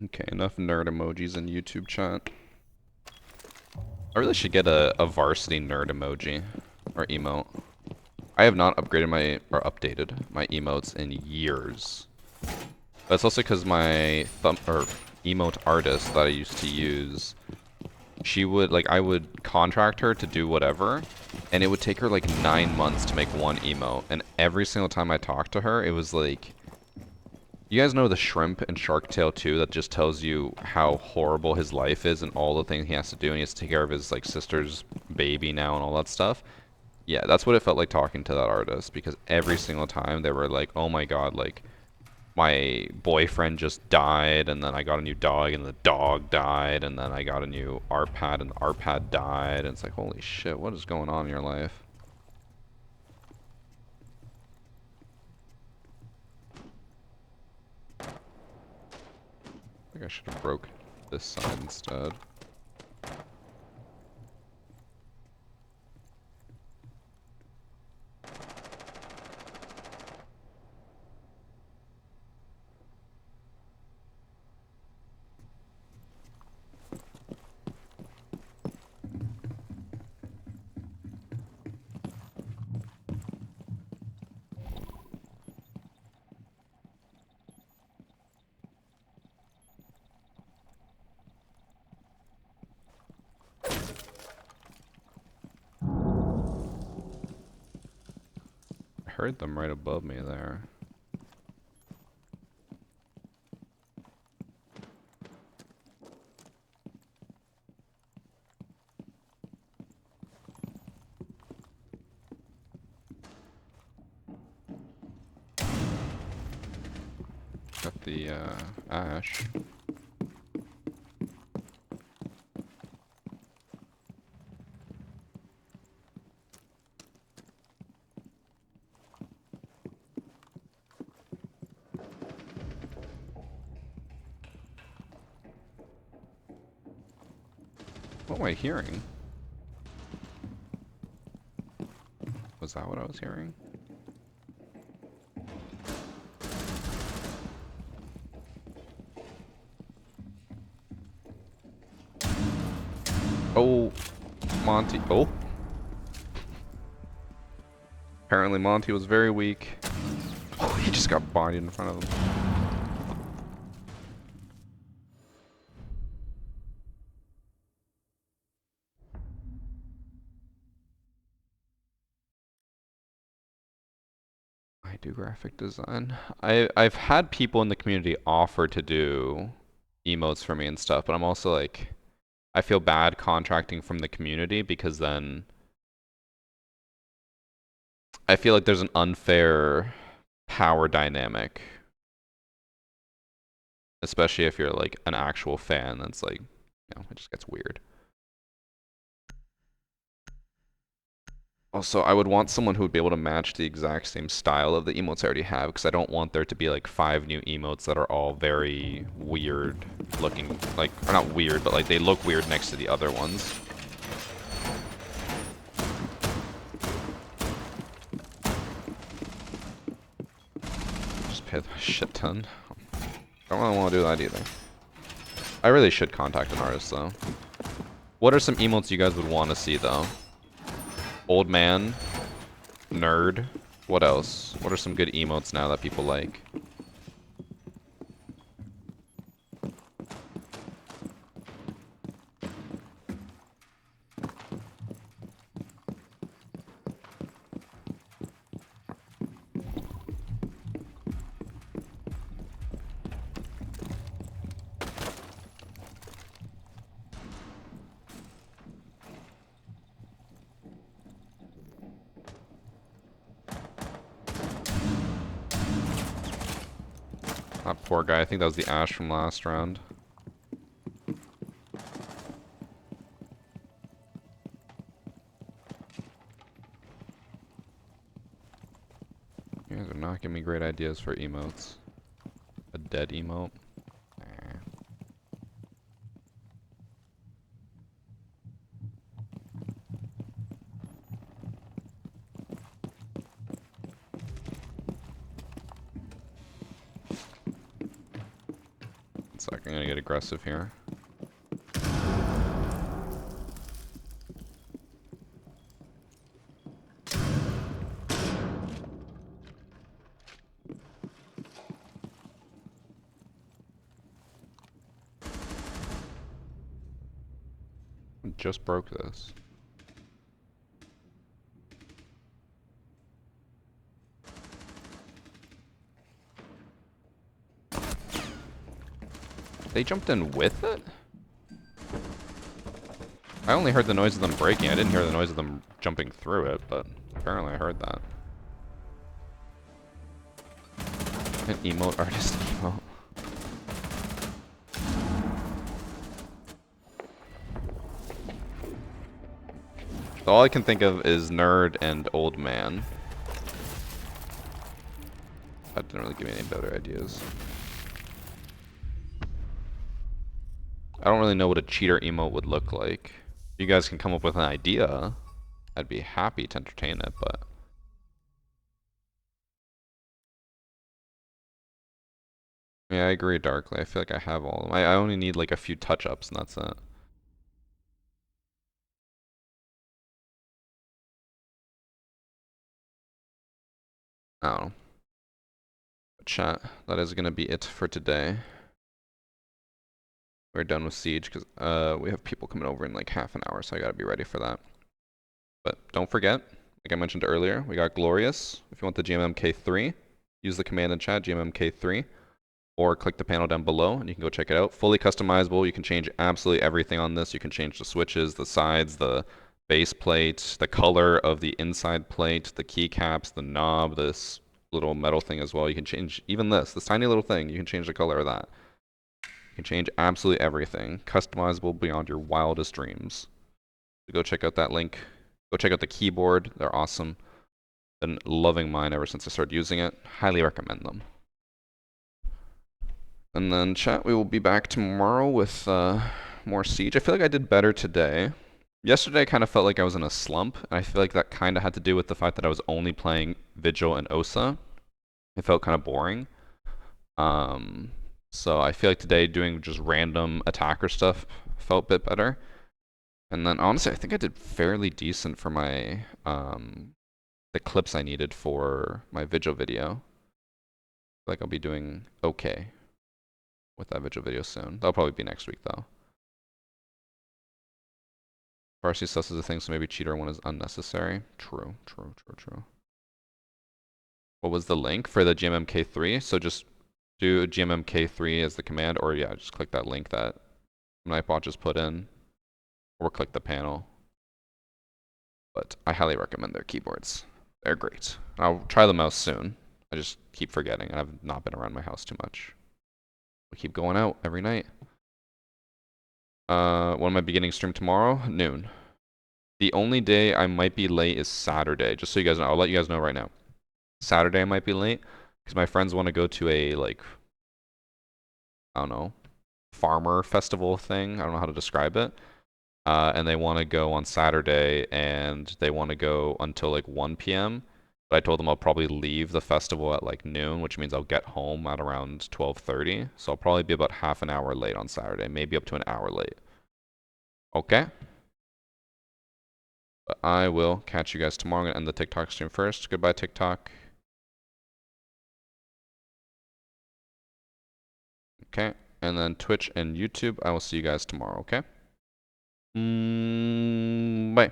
Okay, enough nerd emojis in YouTube chat. I really should get a varsity nerd emoji or emote. I have not upgraded my or updated my emotes in years. That's also because my emote artist that I used to use, she would I would contract her to do whatever, and it would take her like 9 months to make one emote. And every single time I talked to her, it was like, you guys know the shrimp in Shark Tale 2 that just tells you how horrible his life is and all the things he has to do, and he has to take care of his like sister's baby now and all that stuff? Yeah, that's what it felt like talking to that artist, because every single time they were like, oh my god, like, my boyfriend just died, and then I got a new dog, and the dog died, and then I got a new art pad, and the art pad died, and it's like, holy shit, what is going on in your life? I think I should have broke this side instead. heard them right above me there. Got the ash. What am I hearing? Was that what I was hearing? Oh, Monty. Oh. Apparently Monty was very weak. Oh, he just got bodied in front of him. I do graphic design. I've had people in the community offer to do emotes for me and stuff, but I'm also like, I feel bad contracting from the community because then I feel like there's an unfair power dynamic. Especially if you're like an actual fan, that's like, you know, it just gets weird. Also, I would want someone who would be able to match the exact same style of the emotes I already have, because I don't want there to be like 5 new emotes that are all very weird looking, like, or not weird, but like they look weird next to the other ones. Just pay a shit ton. Don't really want to do that either. I really should contact an artist though. What are some emotes you guys would want to see though? Old man, nerd, what else? What are some good emotes now that people like? That poor guy, I think that was the Ash from last round. You guys are not giving me great ideas for emotes. A dead emote? Nah. One sec, I'm gonna get aggressive here. Just broke this. They jumped in with it? I only heard the noise of them breaking. I didn't hear the noise of them jumping through it, but apparently I heard that. An emote artist emote. All I can think of is nerd and old man. That didn't really give me any better ideas. I don't really know what a cheater emote would look like. If you guys can come up with an idea, I'd be happy to entertain it, but... Yeah, I agree, Darkly. I feel like I have all of them. I only need like a few touch-ups and that's it. I don't know. But chat, that is going to be it for today. We're done with Siege because we have people coming over in like half an hour, so I gotta be ready for that. But don't forget, like I mentioned earlier, we got Glorious. If you want the GMMK3, use the command in chat, GMMK3, or click the panel down below and you can go check it out. Fully customizable. You can change absolutely everything on this. You can change the switches, the sides, the base plate, the color of the inside plate, the keycaps, the knob, this little metal thing as well. You can change even this tiny little thing. You can change the color of that. You can change absolutely everything. Customizable beyond your wildest dreams. So go check out that link. Go check out the keyboard. They're awesome. Been loving mine ever since I started using it. Highly recommend them. And then chat, we will be back tomorrow with more Siege. I feel like I did better today. Yesterday I kind of felt like I was in a slump, and I feel like that kind of had to do with the fact that I was only playing Vigil and Osa. It felt kind of boring. So I feel like today doing just random attacker stuff felt a bit better. And then honestly, I think I did fairly decent for my the clips I needed for my Vigil video. I feel like I'll be doing okay with that Vigil video soon. That'll probably be next week though. Varsity sus is a thing, so maybe cheater one is unnecessary. True. What was the link for the GMMK3? So just do GMMK3 as the command, or yeah, just click that link that Nightbot just put in, or click the panel. But I highly recommend their keyboards. They're great. I'll try the mouse soon. I just keep forgetting. I've not been around my house too much. We keep going out every night. When am I beginning stream tomorrow? Noon. The only day I might be late is Saturday. Just so you guys know, I'll let you guys know right now. Saturday I might be late because my friends want to go to a like, I don't know, farmer festival thing. I don't know how to describe it. And they want to go on Saturday, and they want to go until like 1 p.m. But I told them I'll probably leave the festival at like noon, which means I'll get home at around 12:30. So I'll probably be about half an hour late on Saturday, maybe up to an hour late. Okay? But I will catch you guys tomorrow. I'm going to end the TikTok stream first. Goodbye, TikTok. Okay? And then Twitch and YouTube, I will see you guys tomorrow, okay? Bye.